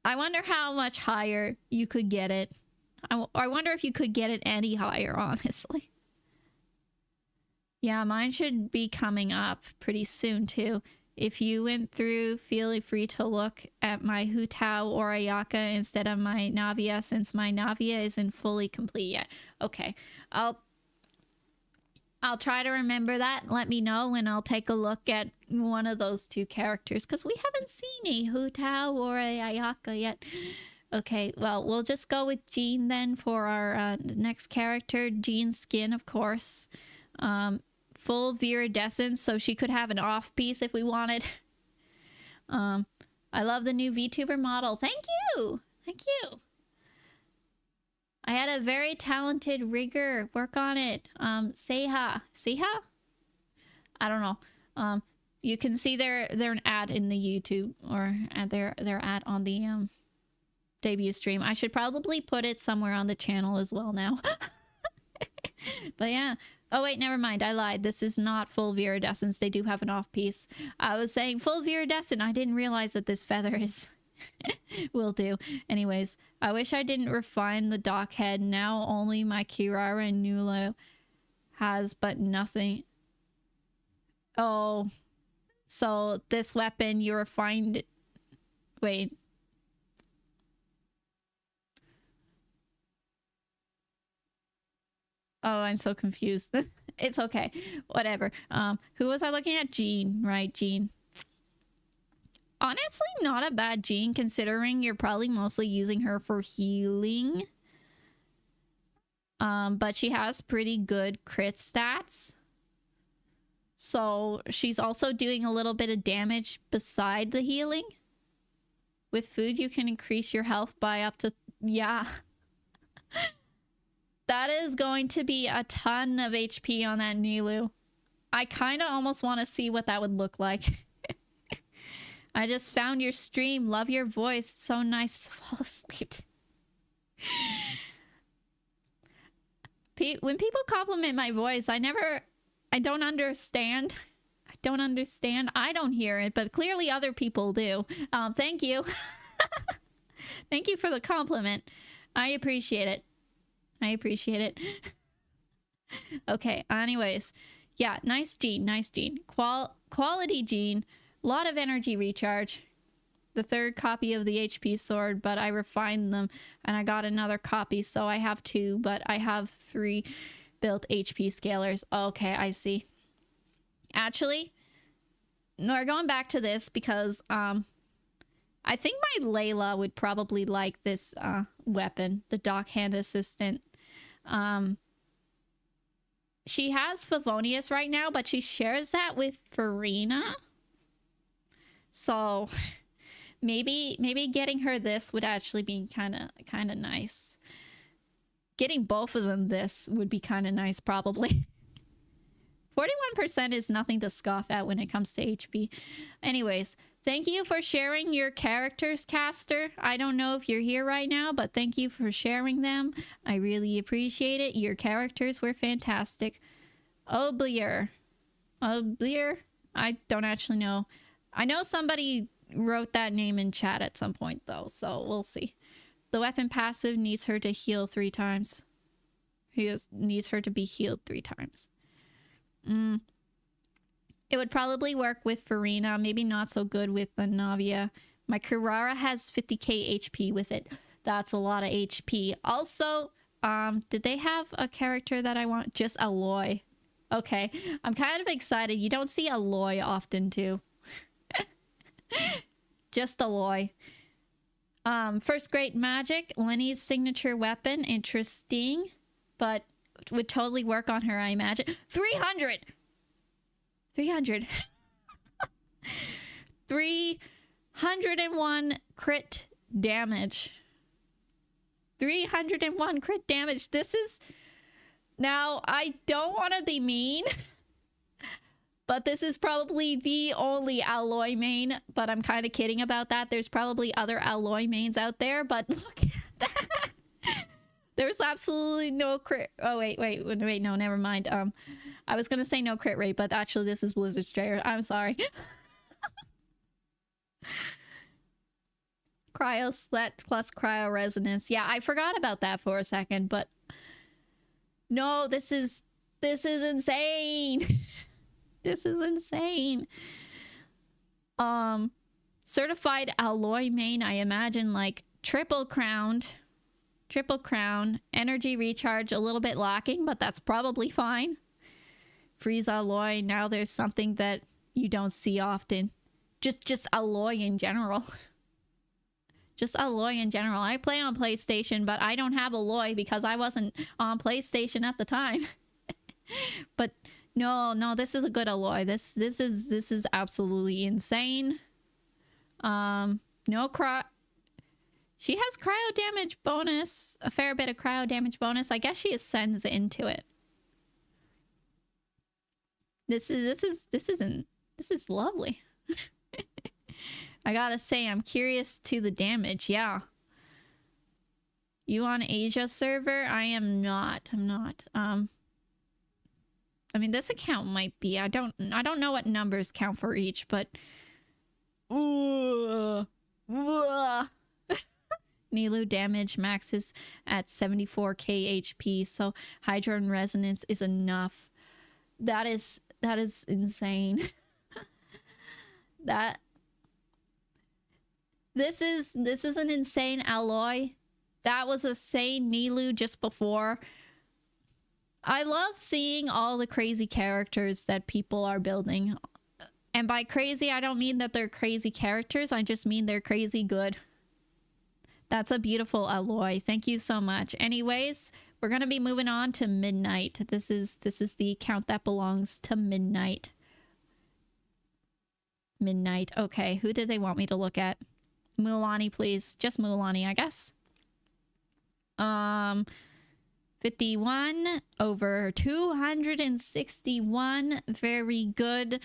I wonder how much higher you could get it. I wonder if you could get it any higher, honestly. Yeah, mine should be coming up pretty soon, too. If you went through, feel free to look at my Hu Tao or Ayaka instead of my Navia, since my Navia isn't fully complete yet. Okay, I'll try to remember that. Let me know, and I'll take a look at one of those two characters, because we haven't seen a Hu Tao or a Ayaka yet. Okay, well, we'll just go with Jean then for our next character. Jean's skin, of course. Full viridescence, so she could have an off piece if we wanted. I love the new VTuber model. Thank you! Thank you! I had a very talented rigger work on it. Seha. Seha? I don't know. You can see their ad in the YouTube, or their ad on the debut stream. I should probably put it somewhere on the channel as well now. But yeah. Oh wait, never mind. I lied. This is not full viridescence. They do have an off piece. I was saying full viridescent. I didn't realize that this feather is... Will do. Anyways, I wish I didn't refine the dock head. Now only my Kirara and Nula has, but nothing. Oh. So this weapon you refined... Wait. Oh, I'm so confused. It's okay. Whatever. Who was I looking at? Jean, right? Jean. Honestly, not a bad Jean, considering you're probably mostly using her for healing. But she has pretty good crit stats. So she's also doing a little bit of damage beside the healing. With food, you can increase your health by up to... Yeah. That is going to be a ton of HP on that Nilu. I kind of almost want to see what that would look like. I just found your stream. Love your voice. It's so nice to fall asleep. When people compliment my voice, I don't understand. I don't understand. I don't hear it, but clearly other people do. Thank you. Thank you for the compliment. I appreciate it. I appreciate it. Okay, anyways. Yeah, nice Jean, nice Jean. Quality Jean. A lot of energy recharge. The third copy of the HP sword, but I refined them and I got another copy, so I have 2, but I have 3 built HP scalers. Okay, I see. Actually, we're going back to this because I think my Layla would probably like this weapon, the Dockhand Assistant. She has Favonius right now, but she shares that with Farina. So maybe getting her this would actually be kind of nice. Getting both of them this would be kind of nice, probably. 41% is nothing to scoff at when it comes to HP. Anyways, thank you for sharing your characters, Caster. I don't know if you're here right now, but thank you for sharing them. I really appreciate it. Your characters were fantastic. Oblier. Oblier? I don't actually know. I know somebody wrote that name in chat at some point, though, so we'll see. The weapon passive needs her to heal 3 times. Needs her to be healed 3 times. It would probably work with Farina, maybe not so good with the Navia. My Kirara has 50k HP with it. That's a lot of HP. Also, did they have a character that I want? Just Aloy. Okay, I'm kind of excited. You don't see Aloy often, too. Just Aloy. First Great Magic, Lenny's signature weapon. Interesting, but would totally work on her, I imagine. 300! 300. 301 crit damage. 301 crit damage. This is... Now, I don't want to be mean, but this is probably the only Alloy main, but I'm kind of kidding about that. There's probably other Alloy mains out there, but look at that. There's absolutely no crit... Oh, wait, no, never mind. I was gonna say no crit rate, but actually this is Blizzard Strayer. I'm sorry. Cryo Slet plus Cryo Resonance. Yeah, I forgot about that for a second, but no, this is insane. This is insane. Certified alloy main, I imagine like triple crown, energy recharge a little bit lacking, but that's probably fine. Freeze alloy, now there's something that you don't see often. Just alloy in general. Just alloy in general. I play on PlayStation, but I don't have alloy because I wasn't on PlayStation at the time. But no, this is a good alloy. This is absolutely insane. No cryo. She has cryo damage bonus, a fair bit of cryo damage bonus. I guess she ascends into it. This is lovely. I gotta say, I'm curious to the damage. Yeah. You on Asia server? I am not. I'm not. I mean, this account might be. I don't know what numbers count for each, but Nilu damage maxes at 74k HP, so Hydro and Resonance is enough. That is insane. This is an insane alloy. That was a sane Nilu just before. I love seeing all the crazy characters that people are building. And by crazy, I don't mean that they're crazy characters. I just mean they're crazy good. That's a beautiful alloy. Thank you so much. Anyways, we're going to be moving on to Midnight. This is the account that belongs to Midnight. Midnight. Okay, who did they want me to look at? Mulan, please. Just Mulan, I guess. 51 over 261. Very good.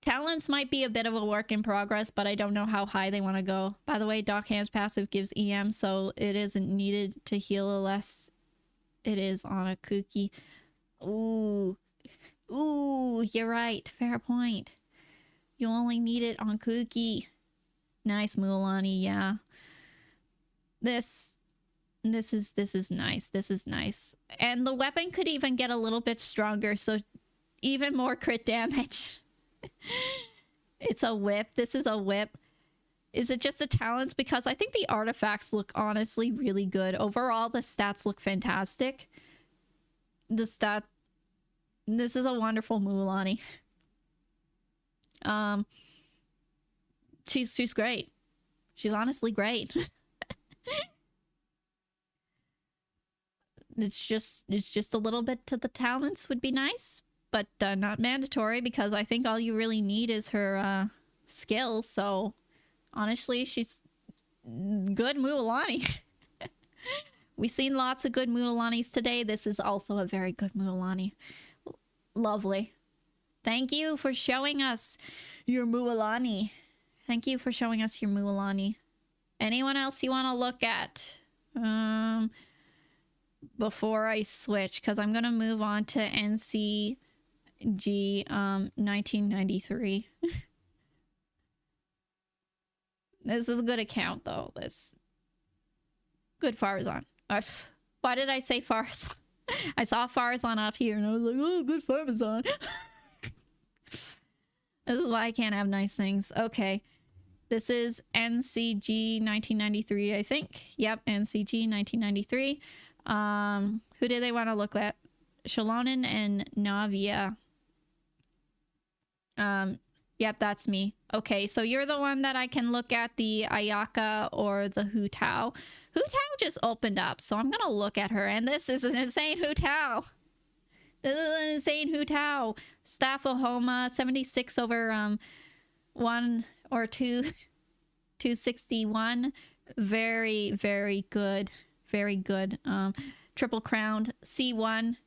Talents might be a bit of a work in progress, but I don't know how high they want to go. By the way, Doc Hand's passive gives EM, so it isn't needed to heal unless it is on a cookie. Ooh, you're right. Fair point. You only need it on cookie. Nice, Mulan, yeah. This is nice. This is nice. And the weapon could even get a little bit stronger, so even more crit damage. It's a whip. This is a whip. Is it just the talents? Because I think the artifacts look honestly really good. Overall, the stats look fantastic. This is a wonderful Mulan. She's great. She's honestly great. It's just a little bit to the talents would be nice, but not mandatory, because I think all you really need is her skills. So honestly, she's good Mulan. We've seen lots of good Mulanis today. This is also a very good Mulan. Lovely. Thank you for showing us your Mulan. Thank you for showing us your Mulan. Anyone else you want to look at? Before I switch, because I'm gonna move on to NCG 1993. This is a good account though. This good Farzan. Why did I say Farzan? I saw Farzan up here and I was like, oh, good Farzan. This is why I can't have nice things. Okay. This is NCG 1993, I think. Yep, NCG 1993. Who did they want to look at? Shalonen and Navia. Yep, that's me. Okay, so you're the one that I can look at, the Ayaka or the Hu Tao. Hu Tao just opened up, so I'm gonna look at her, and this is an insane Hu Tao. This is an insane Hu Tao. Staff of Homa, 76 over 1 or 2, 261. Very, very good. Very good. Triple crowned C1.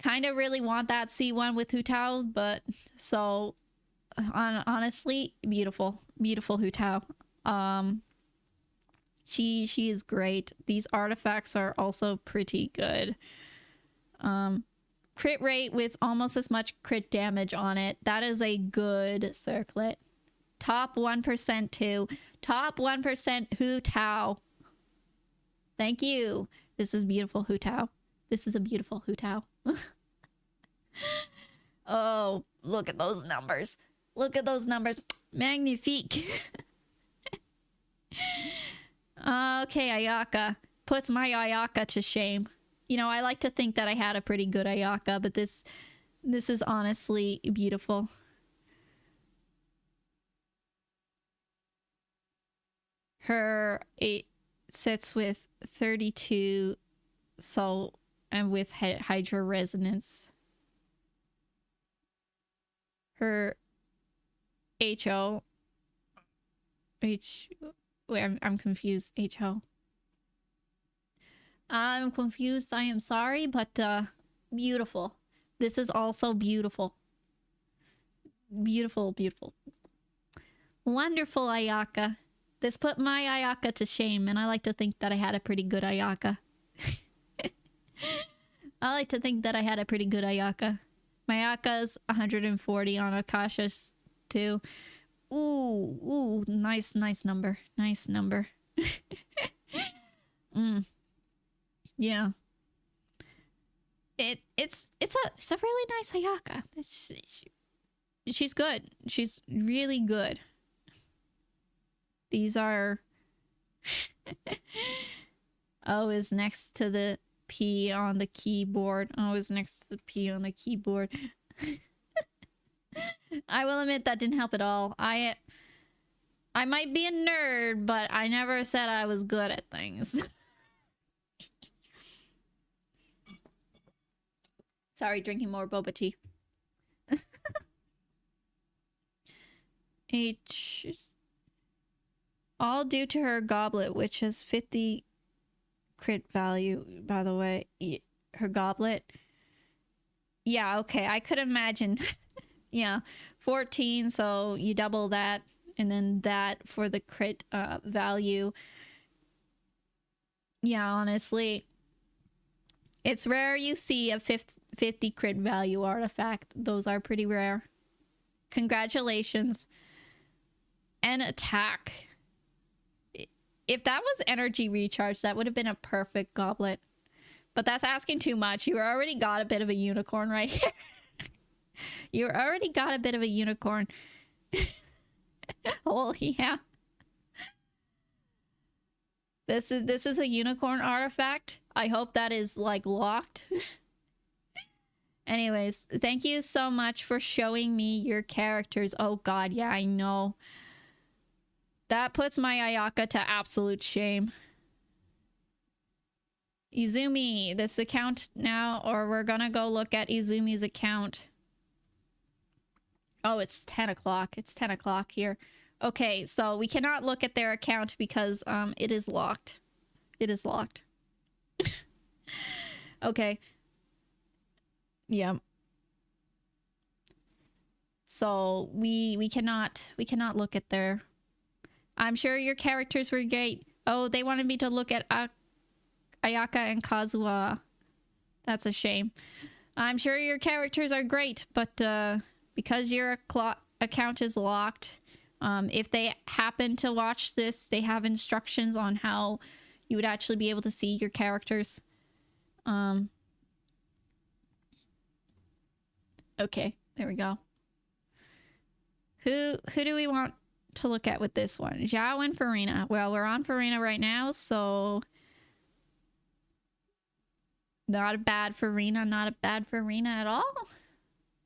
Kind of really want that C1 with Hu Tao, but so honestly, beautiful Hu Tao. She is great. These artifacts are also pretty good. Crit rate with almost as much crit damage on it. That is a good circlet. Top 1% too. Top 1% Hu Tao. Thank you. This is beautiful, Hu Tao. This is a beautiful Hu Tao. Oh, look at those numbers. Look at those numbers. Magnifique. Okay, Ayaka. Puts my Ayaka to shame. You know, I like to think that I had a pretty good Ayaka, but this is honestly beautiful. Her 8 sits with 32 soul and with Hydra resonance. Her HO. Wait, I'm confused. HO. I'm confused. I am sorry, but beautiful. This is also beautiful. Beautiful, beautiful. Wonderful Ayaka. This put my Ayaka to shame, and I like to think that I had a pretty good Ayaka. I like to think that I had a pretty good Ayaka. My Ayaka's 140 on Akasha's too. Ooh, nice number. Nice number. Yeah. It's a really nice Ayaka. She's good. She's really good. These are O is next to the P on the keyboard. O is next to the P on the keyboard. I will admit that didn't help at all. I might be a nerd, but I never said I was good at things. Sorry, drinking more boba tea. H is all due to her goblet, which has 50 crit value, by the way. Her goblet. Yeah, okay, I could imagine. Yeah, 14, so you double that, and then that for the crit value. Yeah, honestly, it's rare you see a 50 crit value artifact. Those are pretty rare. Congratulations. And attack. If that was energy recharge, that would have been a perfect goblet. But that's asking too much. You already got a bit of a unicorn right here. You already got a bit of a unicorn. Oh, yeah. This is a unicorn artifact. I hope that is, like, locked. Anyways, thank you so much for showing me your characters. Oh, God, yeah, I know. That puts my Ayaka to absolute shame. Izumi, this account now, or we're gonna go look at Izumi's account. Oh, it's 10 o'clock. It's 10 o'clock here. Okay, so we cannot look at their account because it is locked. It is locked. Okay. Yeah. So we cannot look at their... I'm sure your characters were great. Oh, they wanted me to look at Ayaka and Kazuha. That's a shame. I'm sure your characters are great, but because your account is locked, if they happen to watch this, they have instructions on how you would actually be able to see your characters. Okay, there we go. Who do we want to look at with this one? Zhao and Farina. Well, we're on Farina right now, so not a bad Farina, not a bad Farina at all.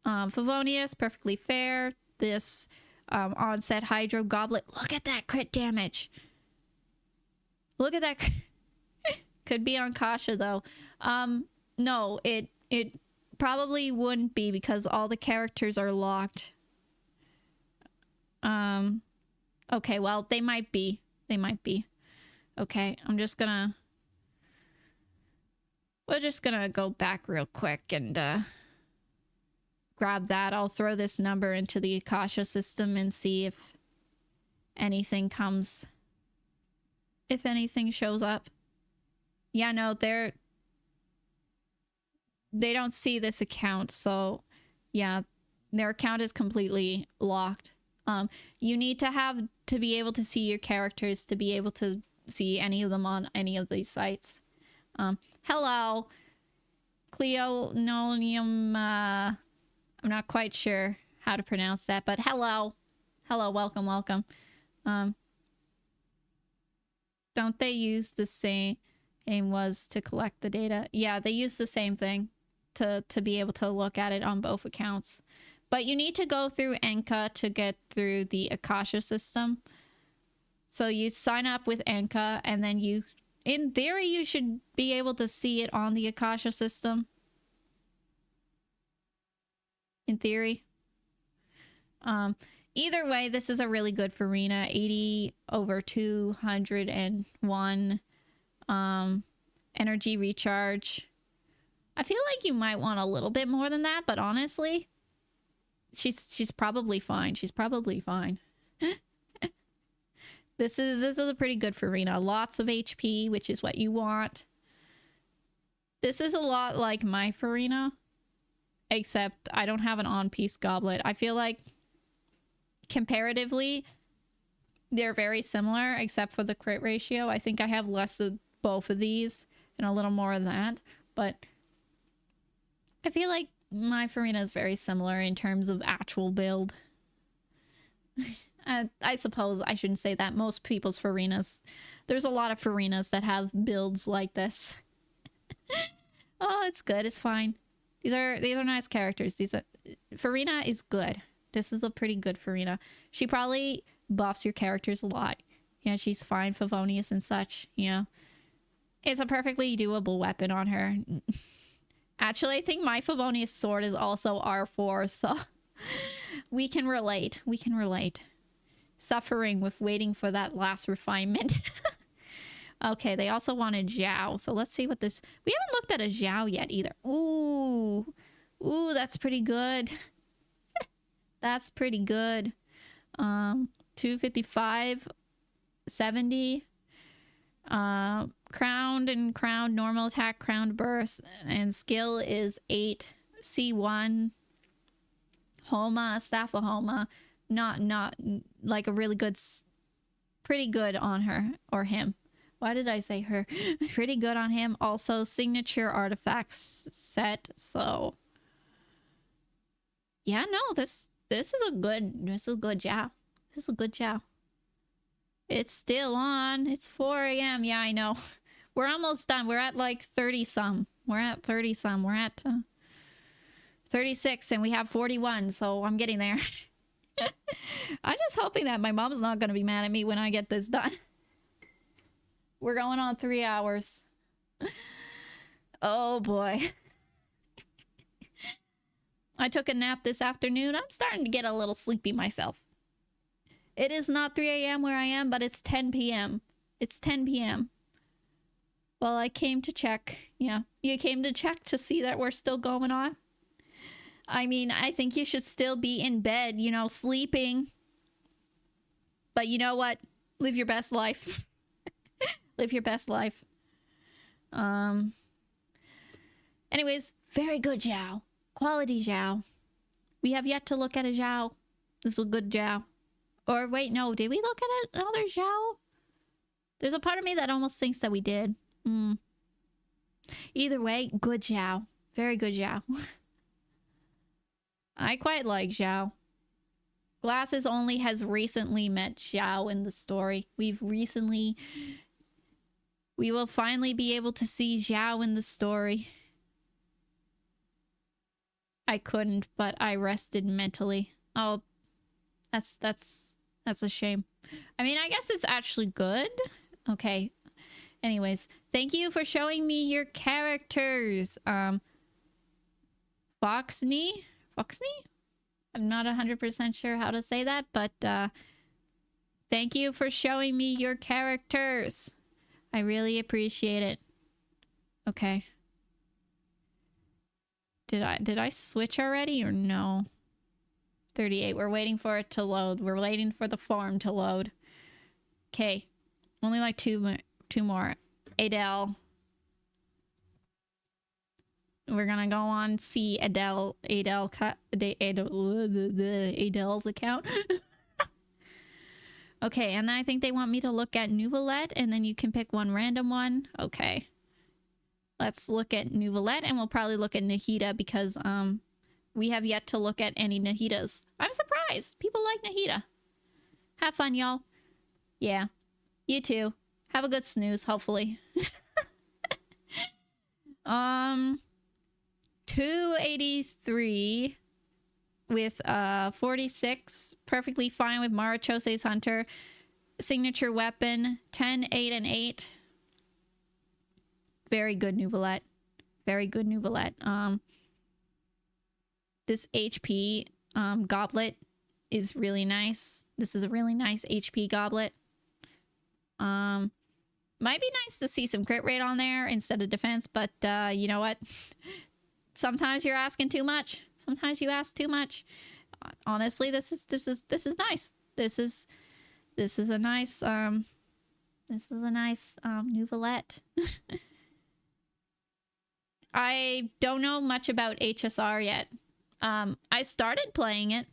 Favonius, perfectly fair. This onset Hydro Goblet. Look at that crit damage. Look at that. Could be on Kasha though. No, it probably wouldn't be because all the characters are locked. Okay, well, they might be. They might be. Okay, we're just gonna go back real quick and grab that. I'll throw this number into the Akasha system and see if anything comes. If anything shows up. Yeah, no, they don't see this account, so yeah, their account is completely locked. You need to be able to see your characters to be able to see any of them on any of these sites. Hello, Cleononium, I'm not quite sure how to pronounce that, but hello. Hello, welcome. Don't they use the same aim was to collect the data? Yeah, they use the same thing to be able to look at it on both accounts. But you need to go through Enka to get through the Akasha system. So you sign up with Enka, and then you, in theory, you should be able to see it on the Akasha system. In theory. Either way, this is a really good Farina. 80 over 201 energy recharge. I feel like you might want a little bit more than that, but honestly, she's probably fine. She's probably fine. This is a pretty good Farina. Lots of HP, which is what you want. This is a lot like my Farina, except I don't have an on-piece goblet. I feel like comparatively, they're very similar, except for the crit ratio. I think I have less of both of these and a little more of that, but I feel like my Farina is very similar in terms of actual build. I suppose I shouldn't say that. Most people's Farinas, there's a lot of Farinas that have builds like this. Oh, it's good. It's fine. These are nice characters. Farina is good. This is a pretty good Farina. She probably buffs your characters a lot. You know, she's fine, Favonius and such, you know. It's a perfectly doable weapon on her. Actually, I think my Favonius sword is also R4, so we can relate. We can relate. Suffering with waiting for that last refinement. Okay, they also wanted Zhao, so let's see what this... We haven't looked at a Zhao yet either. Ooh, that's pretty good. That's pretty good. 255, 70. Crowned and crowned, normal attack, crowned burst, and skill is 8. C1. Homa, staff of Homa. Not like a really good... Pretty good on her, or him. Why did I say her? Pretty good on him. Also, signature artifacts set, so... Yeah, no, this is a good Zhao. This is a good Zhao. It's still on. It's 4 a.m. Yeah, I know. We're almost done. We're at like 30-some. We're at 30-some. We're at 36 and we have 41, so I'm getting there. I'm just hoping that my mom's not going to be mad at me when I get this done. We're going on 3 hours. Oh boy. I took a nap this afternoon. I'm starting to get a little sleepy myself. It is not 3 a.m. where I am, but it's 10 p.m. It's 10 p.m. Well, I came to check. Yeah, you came to check to see that we're still going on. I mean, I think you should still be in bed, you know, sleeping. But you know what? Live your best life. Live your best life. Anyways, very good Zhao. Quality Zhao. We have yet to look at a Zhao. This is a good Zhao. Or wait, no, did we look at another Zhao? There's a part of me that almost thinks that we did. Either way, good Zhao. Very good Zhao. I quite like Zhao. Glasses only has recently met Zhao in the story. We will finally be able to see Zhao in the story. I couldn't, but I rested mentally. Oh, that's a shame. I mean, I guess it's actually good. Okay. Anyways, thank you for showing me your characters. Foxney? I'm not 100% sure how to say that, but thank you for showing me your characters. I really appreciate it. Okay. Did I switch already or no? 38. We're waiting for it to load. We're waiting for the form to load. Okay. Only like two more. Adele. We're gonna go on see Adele's account. Okay, and I think they want me to look at Nouvelette, and then you can pick one random one. Okay. Let's look at Nouvelette, and we'll probably look at Nahida because we have yet to look at any Nahidas. I'm surprised. People like Nahida. Have fun, y'all. Yeah. You too. Have a good snooze, hopefully. 283 with 46. Perfectly fine with Marachose's Hunter. Signature weapon. 10, 8, and 8. Very good Nouvelette. Very good Nouvelette. This HP goblet is really nice. This is a really nice HP goblet. Might be nice to see some crit rate on there instead of defense, but you know what? Sometimes you're asking too much. Sometimes you ask too much. Honestly, this is nice. This is a nice Nouvelette. I don't know much about HSR yet. I started playing it.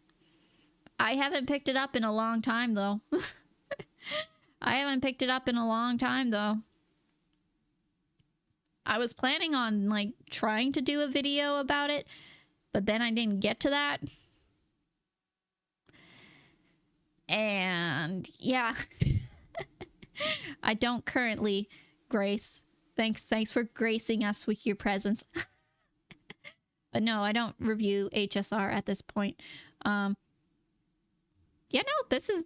I haven't picked it up in a long time, though. I haven't picked it up in a long time, though. I was planning on, like, trying to do a video about it, but then I didn't get to that. And, yeah. I don't currently, Grace. Thanks for gracing us with your presence. But no, I don't review HSR at this point. Yeah, no, this is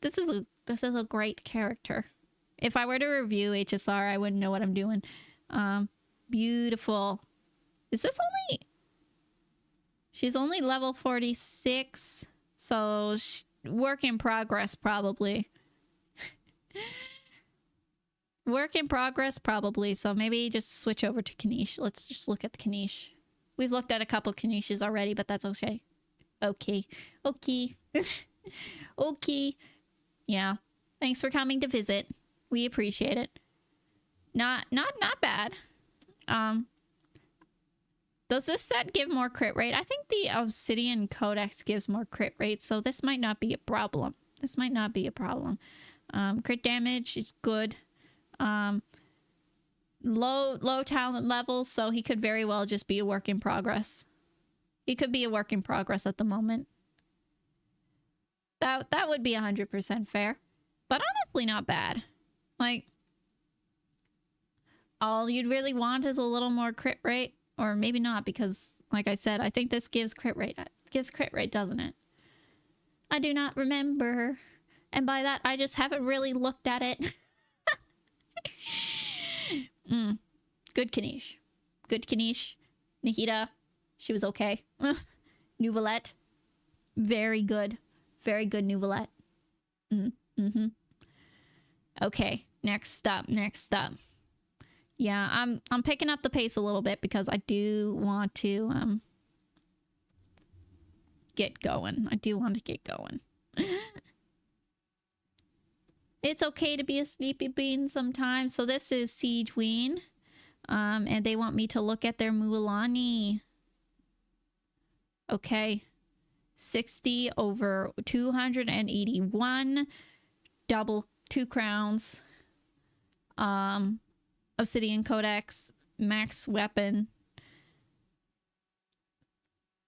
a great character. If I were to review HSR, I wouldn't know what I'm doing. Beautiful. Is this only... She's only level 46, so work in progress, probably. Work in progress, probably. So maybe just switch over to Kanish. Let's just look at the Kanish. We've looked at a couple Kanishes already, but that's okay. Okay. Okay. Okay. Yeah. Thanks for coming to visit. We appreciate it. Not bad. Does this set give more crit rate? I think the Obsidian Codex gives more crit rate, so this might not be a problem. This might not be a problem. Crit damage is good. Low talent level, so he could very well just be a work in progress. He could be a work in progress at the moment. That would be 100% fair. But honestly, not bad. Like, all you'd really want is a little more crit rate. Or maybe not, because, like I said, I think this gives crit rate. It gives crit rate, doesn't it? I do not remember. And by that, I just haven't really looked at it. Good Kanish. Good Kanish. Nahida. She was okay. Nouvelette. Very good. Very good Nouvelette. Okay. Next up. Yeah, I'm picking up the pace a little bit because I do want to get going. I do want to get going. It's okay to be a sleepy bean sometimes. So this is Siegeween. And they want me to look at their Mualani. Okay. 60 over 281. Double 2 crowns. Obsidian Codex. Max weapon.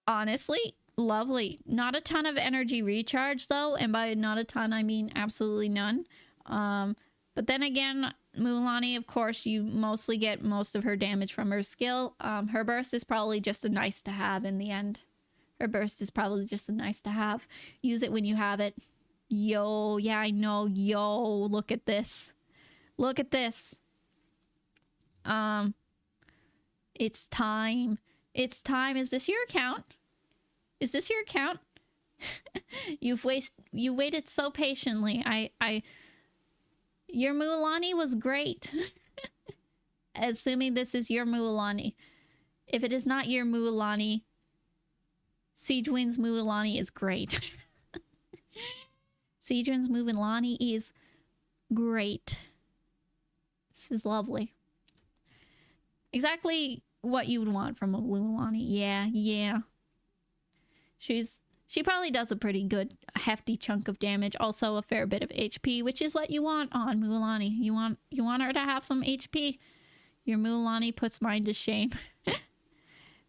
Honestly, lovely. Not a ton of energy recharge, though. And by not a ton, I mean absolutely none. But then again, Mualani, of course, you mostly get most of her damage from her skill. Her burst is probably just a nice to have in the end. Her burst is probably just a nice to have. Use it when you have it. Yo, yeah, I know. Yo, look at this. Look at this. It's time. It's time. Is this your account? Is this your account? You waited so patiently. Your Mualani was great. Assuming this is your Mualani. If it is not your Mualani, Siegeween's Mualani is great. Siegeween's Mualani is great. This is lovely. Exactly what you would want from a Mualani. Yeah. She's She probably does a pretty good, hefty chunk of damage. Also a fair bit of HP, which is what you want on Mualani. You want her to have some HP. Your Mualani puts mine to shame.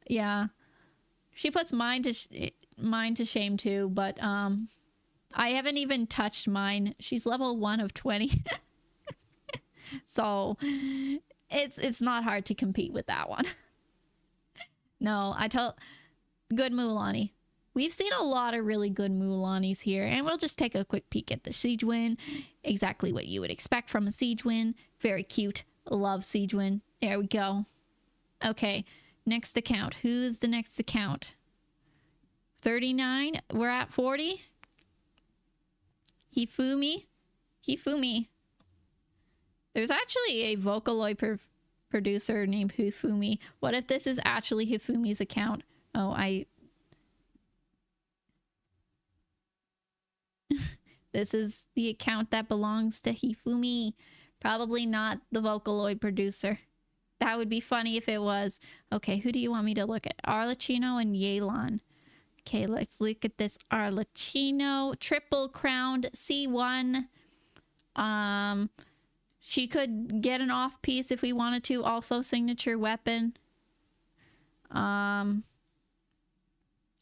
Yeah. She puts mine to shame too, but I haven't even touched mine. She's level 1 of 20. So it's not hard to compete with that one. No, good Mualani. We've seen a lot of really good Mualanis here, and we'll just take a quick peek at the Siege Win. Exactly what you would expect from a Siege Win. Very cute. Love Siege Win. There we go. Okay, next account. Who's the next account? 39. We're at 40. Hifumi. There's actually a Vocaloid producer named Hifumi. What if this is actually Hifumi's account? Oh, This is the account that belongs to Hifumi. Probably not the Vocaloid producer. That would be funny if it was. Okay, who do you want me to look at? Arlecchino and Yelan. Okay, let's look at this Arlecchino. Triple crowned C1. She could get an off piece if we wanted to. Also signature weapon. Yeah,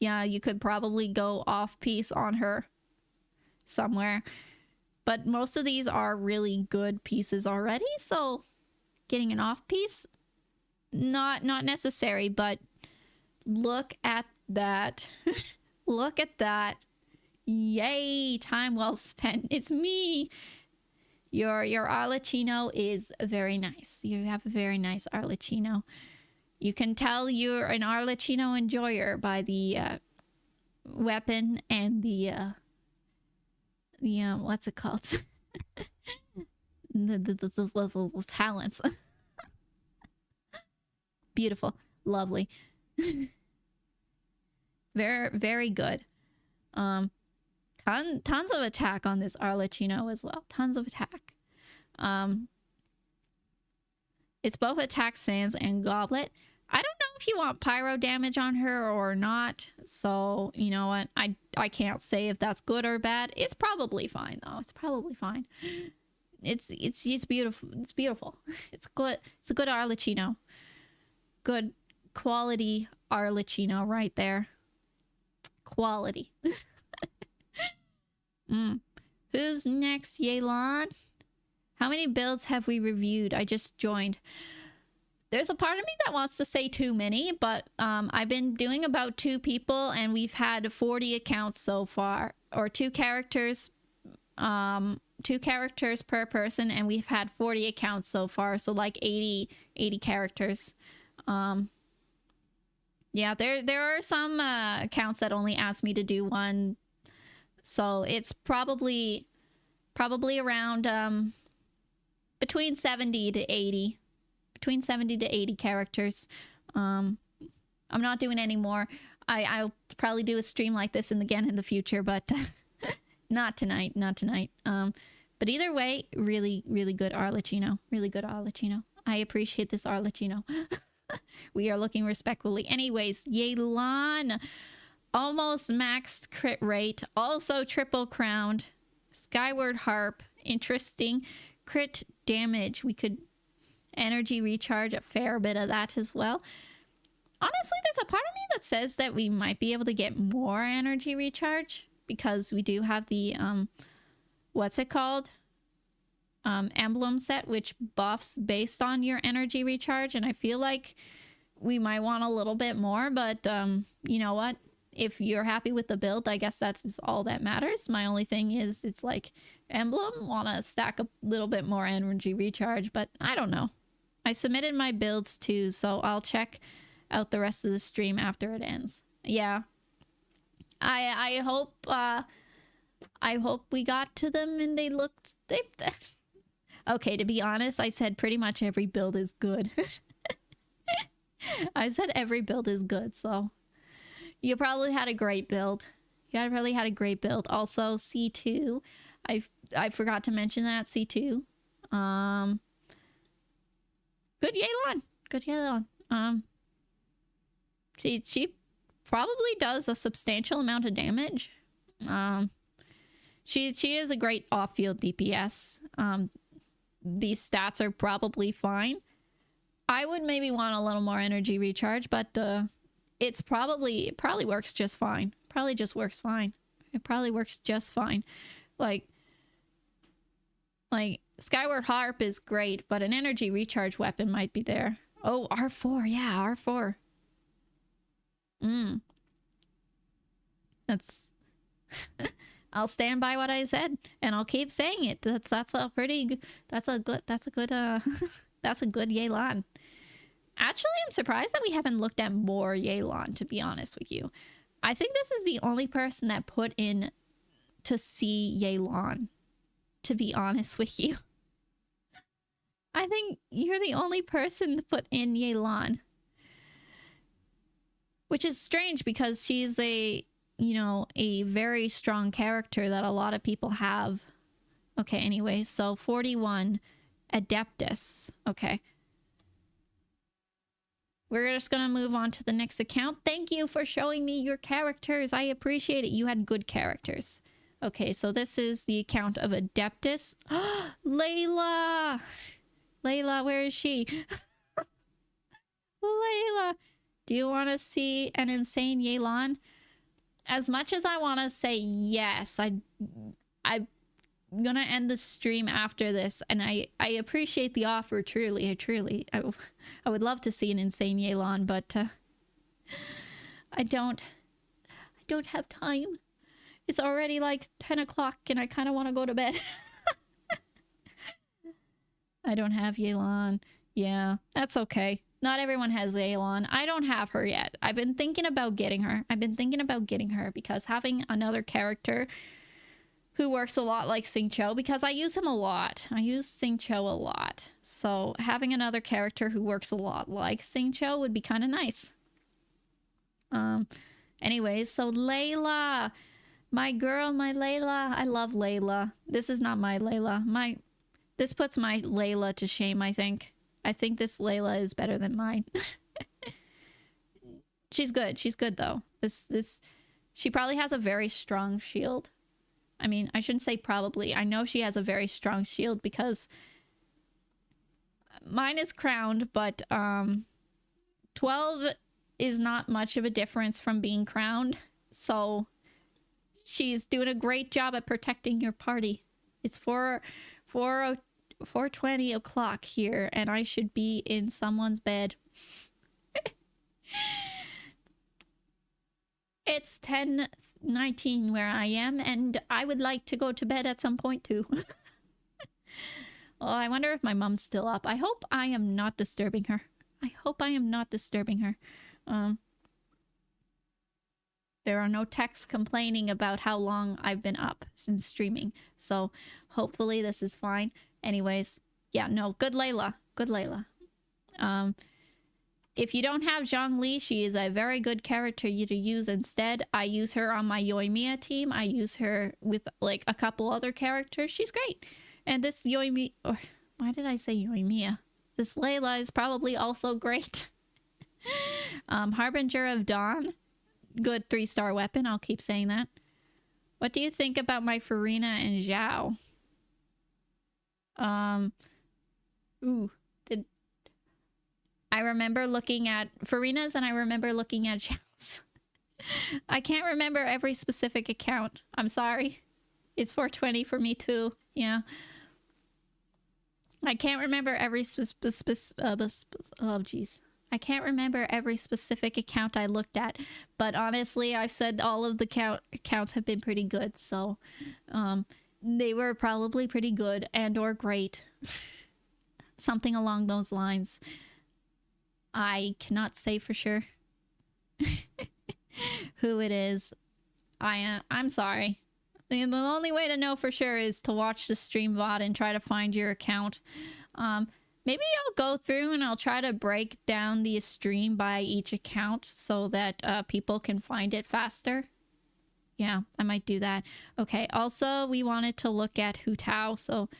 you could probably go off piece on her somewhere. But most of these are really good pieces already, so getting an off piece, not necessary, but look at that. Look at that. Yay, time well spent. It's me. Your Arlecchino is very nice. You have a very nice Arlecchino. You can tell you're an Arlecchino enjoyer by the weapon and the what's it called? the talents. Beautiful. Lovely. Very, very good. Tons of attack on this Arlecchino as well. Tons of attack. It's both attack sands and goblet. I don't know if you want pyro damage on her or not. So, you know what? I can't say if that's good or bad. It's probably fine though. It's probably fine. It's beautiful. It's beautiful. It's good. It's a good Arlecchino. Good quality Arlecchino right there. Quality. Who's next, Yelan? How many builds have we reviewed? I just joined. There's a part of me that wants to say too many, but I've been doing about 2 people, and we've had 40 accounts so far, or 2 characters per person, and we've had 40 accounts so far, so like 80 characters. Yeah, there are some accounts that only ask me to do 1, so it's probably around between 70 to 80. Between 70 to 80 characters. I'm not doing any more. I'll probably do a stream like this again in the future, but not tonight. But either way, really, really good Arlecchino. Really good Arlecchino. I appreciate this Arlecchino. We are looking respectfully. Anyways, Yelan. Almost maxed crit rate. Also triple crowned. Skyward Harp. Interesting. Crit damage. We could energy recharge a fair bit of that as well. Honestly, there's a part of me that says that we might be able to get more energy recharge because we do have the what's it called, emblem set, which buffs based on your energy recharge, and I feel like we might want a little bit more, but you know what, if you're happy with the build, I guess that's all that matters. My only thing is it's like emblem want to stack a little bit more energy recharge, but I don't know. I submitted my builds too, so I'll check out the rest of the stream after it ends. Yeah, I hope we got to them and they looked. Okay, to be honest, I said pretty much every build is good. I said every build is good, so you probably had a great build. You probably had a great build. Also, C2. I forgot to mention that C2. Good Yelan. Good Yelan. She probably does a substantial amount of damage. She is a great off-field DPS. These stats are probably fine. I would maybe want a little more energy recharge, but it probably works just fine. Probably just works fine. It probably works just fine. Like Skyward Harp is great, but an energy recharge weapon might be there. Oh, R4, yeah, R4. That's I'll stand by what I said, and I'll keep saying it. That's a good that's a good Yelan. Actually, I'm surprised that we haven't looked at more Yelan, to be honest with you. I think this is the only person that put in to see Yelan, to be honest with you. I think you're the only person to put in Yelan. Which is strange because she's a very strong character that a lot of people have. Okay, anyway, so 41 Adeptus. Okay. We're just gonna move on to the next account. Thank you for showing me your characters. I appreciate it. You had good characters. Okay, so this is the account of Adeptus. Layla! Layla, where is she? Layla! Do you want to see an insane Yelan? As much as I want to say yes, I'm gonna end the stream after this, and I appreciate the offer, truly. I would love to see an insane Yelan, but I don't have time. It's already like 10 o'clock and I kind of want to go to bed. I don't have Yelan. Yeah, that's okay. Not everyone has Yelan. I don't have her yet. I've been thinking about getting her. Because having another character who works a lot like Xingqiu, because I use him a lot. I use Xingqiu a lot. So having another character who works a lot like Xingqiu would be kind of nice. Anyways, so Layla. My girl, my Layla. I love Layla. This is not my Layla. This puts my Layla to shame, I think. I think this Layla is better than mine. She's good. She's good, though. She probably has a very strong shield. I mean, I shouldn't say probably. I know she has a very strong shield because mine is crowned, but 12 is not much of a difference from being crowned. So she's doing a great job at protecting your party. It's 4:20 o'clock here, and I should be in someone's bed. It's 10:19 where I am, and I would like to go to bed at some point too. Oh, I wonder if my mom's still up. I hope I am not disturbing her. There are no texts complaining about how long I've been up since streaming, so hopefully this is fine. Anyways, yeah, no, good Layla. If you don't have Zhongli, she is a very good character to use instead. I use her on my Yoimiya team. I use her with like a couple other characters. She's great. And this Yoimiya... Oh, why did I say Yoimiya? This Layla is probably also great. Harbinger of Dawn. Good 3-star weapon. I'll keep saying that. What do you think about my Farina and Zhao? I remember looking at Farina's and I remember looking at Zhao's. I can't remember every specific account. I'm sorry. It's 4:20 for me too. Yeah. I can't remember every I can't remember every specific account I looked at, but honestly, I've said all of the accounts have been pretty good, so they were probably pretty good and or great. Something along those lines. I cannot say for sure who it is. I'm sorry. The only way to know for sure is to watch the stream VOD and try to find your account. Maybe I'll go through and I'll try to break down the stream by each account so that people can find it faster. Yeah, I might do that. Okay, also we wanted to look at Hu Tao, so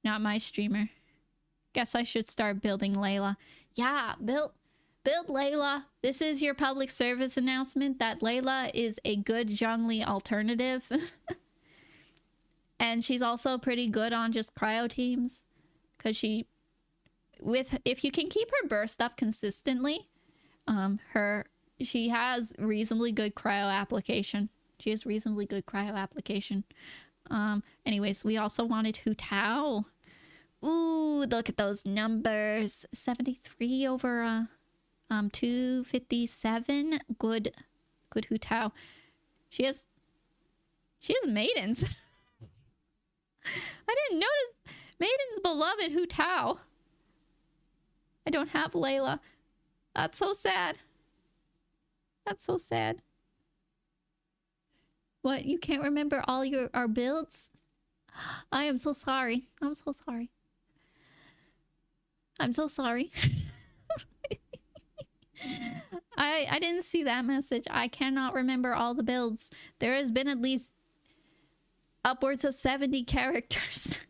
not my streamer. Guess I should start building Layla. Yeah, build build Layla. This is your public service announcement that Layla is a good Zhongli alternative. And she's also pretty good on just cryo teams. Because if you can keep her burst up consistently, she has reasonably good cryo application. Anyways, we also wanted Hu Tao. Ooh, look at those numbers. 73 over 257. Good Hu Tao. She has maidens. I didn't notice maidens beloved Hu Tao. I don't have Layla. That's so sad. That's so sad. What? You can't remember all our builds? I am so sorry. I'm so sorry. I'm so sorry. I didn't see that message. I cannot remember all the builds. There has been at least upwards of 70 characters.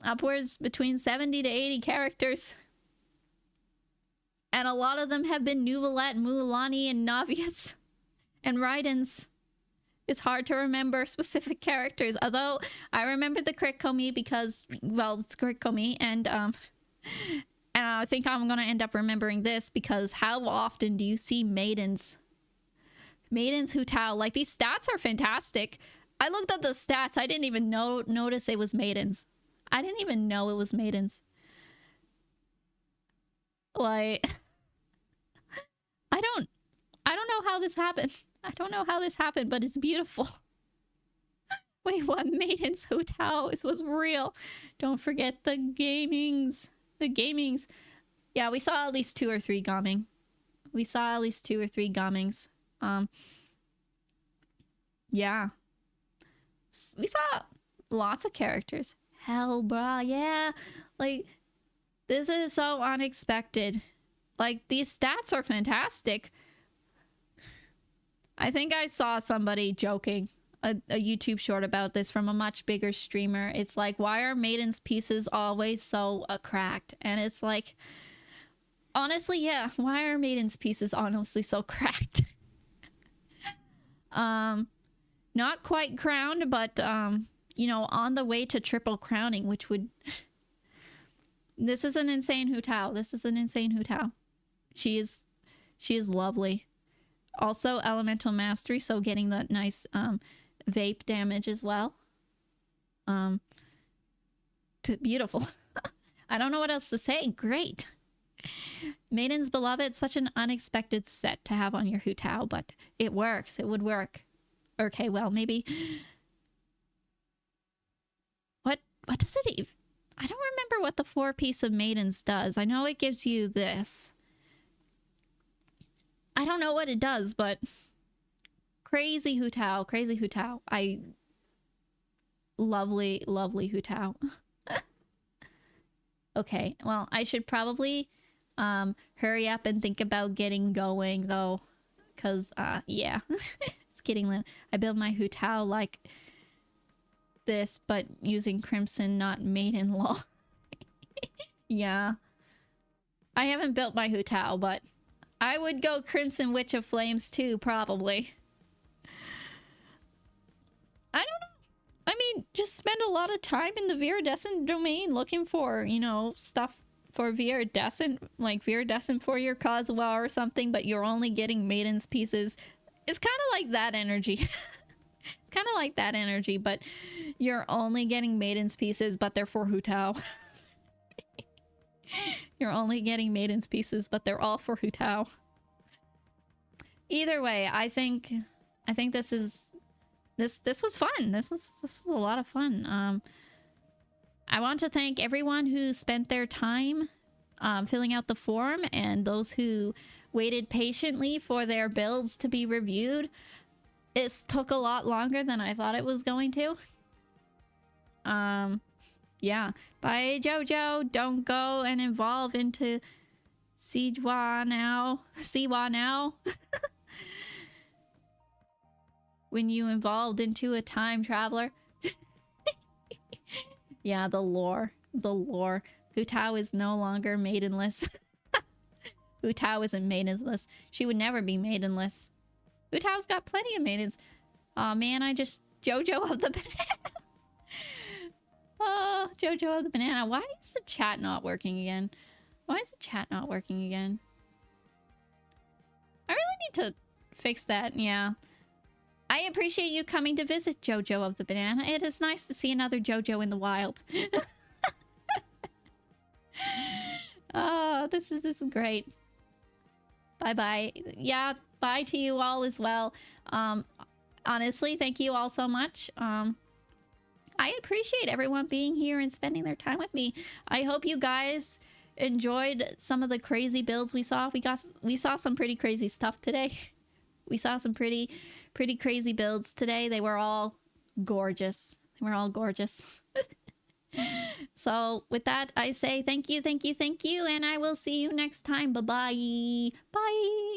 Upwards between 70 to 80 characters. And a lot of them have been Nuvalet, Mualani, and Navius. And Raidens. It's hard to remember specific characters. Although, I remember the Krikomi because, well, it's Krikomi. And I think I'm going to end up remembering this because how often do you see maidens? Maidens Hu Tao. Like, these stats are fantastic. I looked at the stats. I didn't even notice it was maidens. I didn't even know it was maidens. Like, I don't know how this happened. I don't know how this happened, but it's beautiful. Wait, what? Maidens Hu Tao? This was real. Don't forget the gamings. The gamings. Yeah, we saw at least 2 or 3 gaming. We saw at least 2 or 3 gamings. Yeah. We saw lots of characters. Hell, bruh, yeah. Like, this is so unexpected. Like, these stats are fantastic. I think I saw somebody joking, a YouTube short about this from a much bigger streamer. It's like, why are Maiden's pieces always so cracked? And it's like, honestly, yeah, why are Maiden's pieces honestly so cracked? Not quite crowned, but, you know, on the way to triple crowning, which would... This is an insane Hu Tao. This is an insane Hu Tao. She is lovely. Also, elemental mastery, so getting that nice vape damage as well. Beautiful. I don't know what else to say. Great. Maiden's Beloved, such an unexpected set to have on your Hu Tao, but it works. It would work. Okay, well, maybe... What does it even... I don't remember what the 4-piece of Maidens does. I know it gives you this. I don't know what it does, but... Crazy Hu Tao. Crazy Hu Tao. Lovely, lovely Hu Tao. Okay, well, I should probably hurry up and think about getting going, though. Because, yeah. It's getting late. I build my Hu Tao like... this, but using Crimson, not Maiden, lol. Yeah. I haven't built my Hu Tao, but I would go Crimson Witch of Flames too, probably. I don't know. I mean, just spend a lot of time in the Viridescent domain looking for, you know, stuff for Viridescent, like Viridescent for your Kazuha or something, but you're only getting Maiden's pieces. It's kind of like that energy. It's kind of like that energy, but you're only getting Maiden's pieces, but they're for Hu Tao. You're only getting Maiden's pieces, but they're all for Hu Tao. Either way, I think this was fun. This was a lot of fun. I want to thank everyone who spent their time filling out the form and those who waited patiently for their builds to be reviewed. It took a lot longer than I thought it was going to. Yeah. Bye, Jojo. Don't go and evolve into Siwa now. Siwa now. When you evolved into a time traveler. Yeah, the lore. The lore. Hu Tao is no longer maidenless. Utao isn't maidenless. She would never be maidenless. Utao's got plenty of maidens. Oh man, I just... Jojo of the banana. Oh, Jojo of the banana. Why is the chat not working again? Why is the chat not working again? I really need to fix that, yeah. I appreciate you coming to visit, Jojo of the banana. It is nice to see another Jojo in the wild. Oh, this is great. Bye-bye. Yeah, bye to you all as well. Honestly, thank you all so much. I appreciate everyone being here and spending their time with me. I hope you guys enjoyed some of the crazy builds we saw. We saw some pretty crazy stuff today. We saw some pretty crazy builds today. They were all gorgeous. They were all gorgeous. So with that, I say thank you, and I will see you next time. Bye-bye. Bye.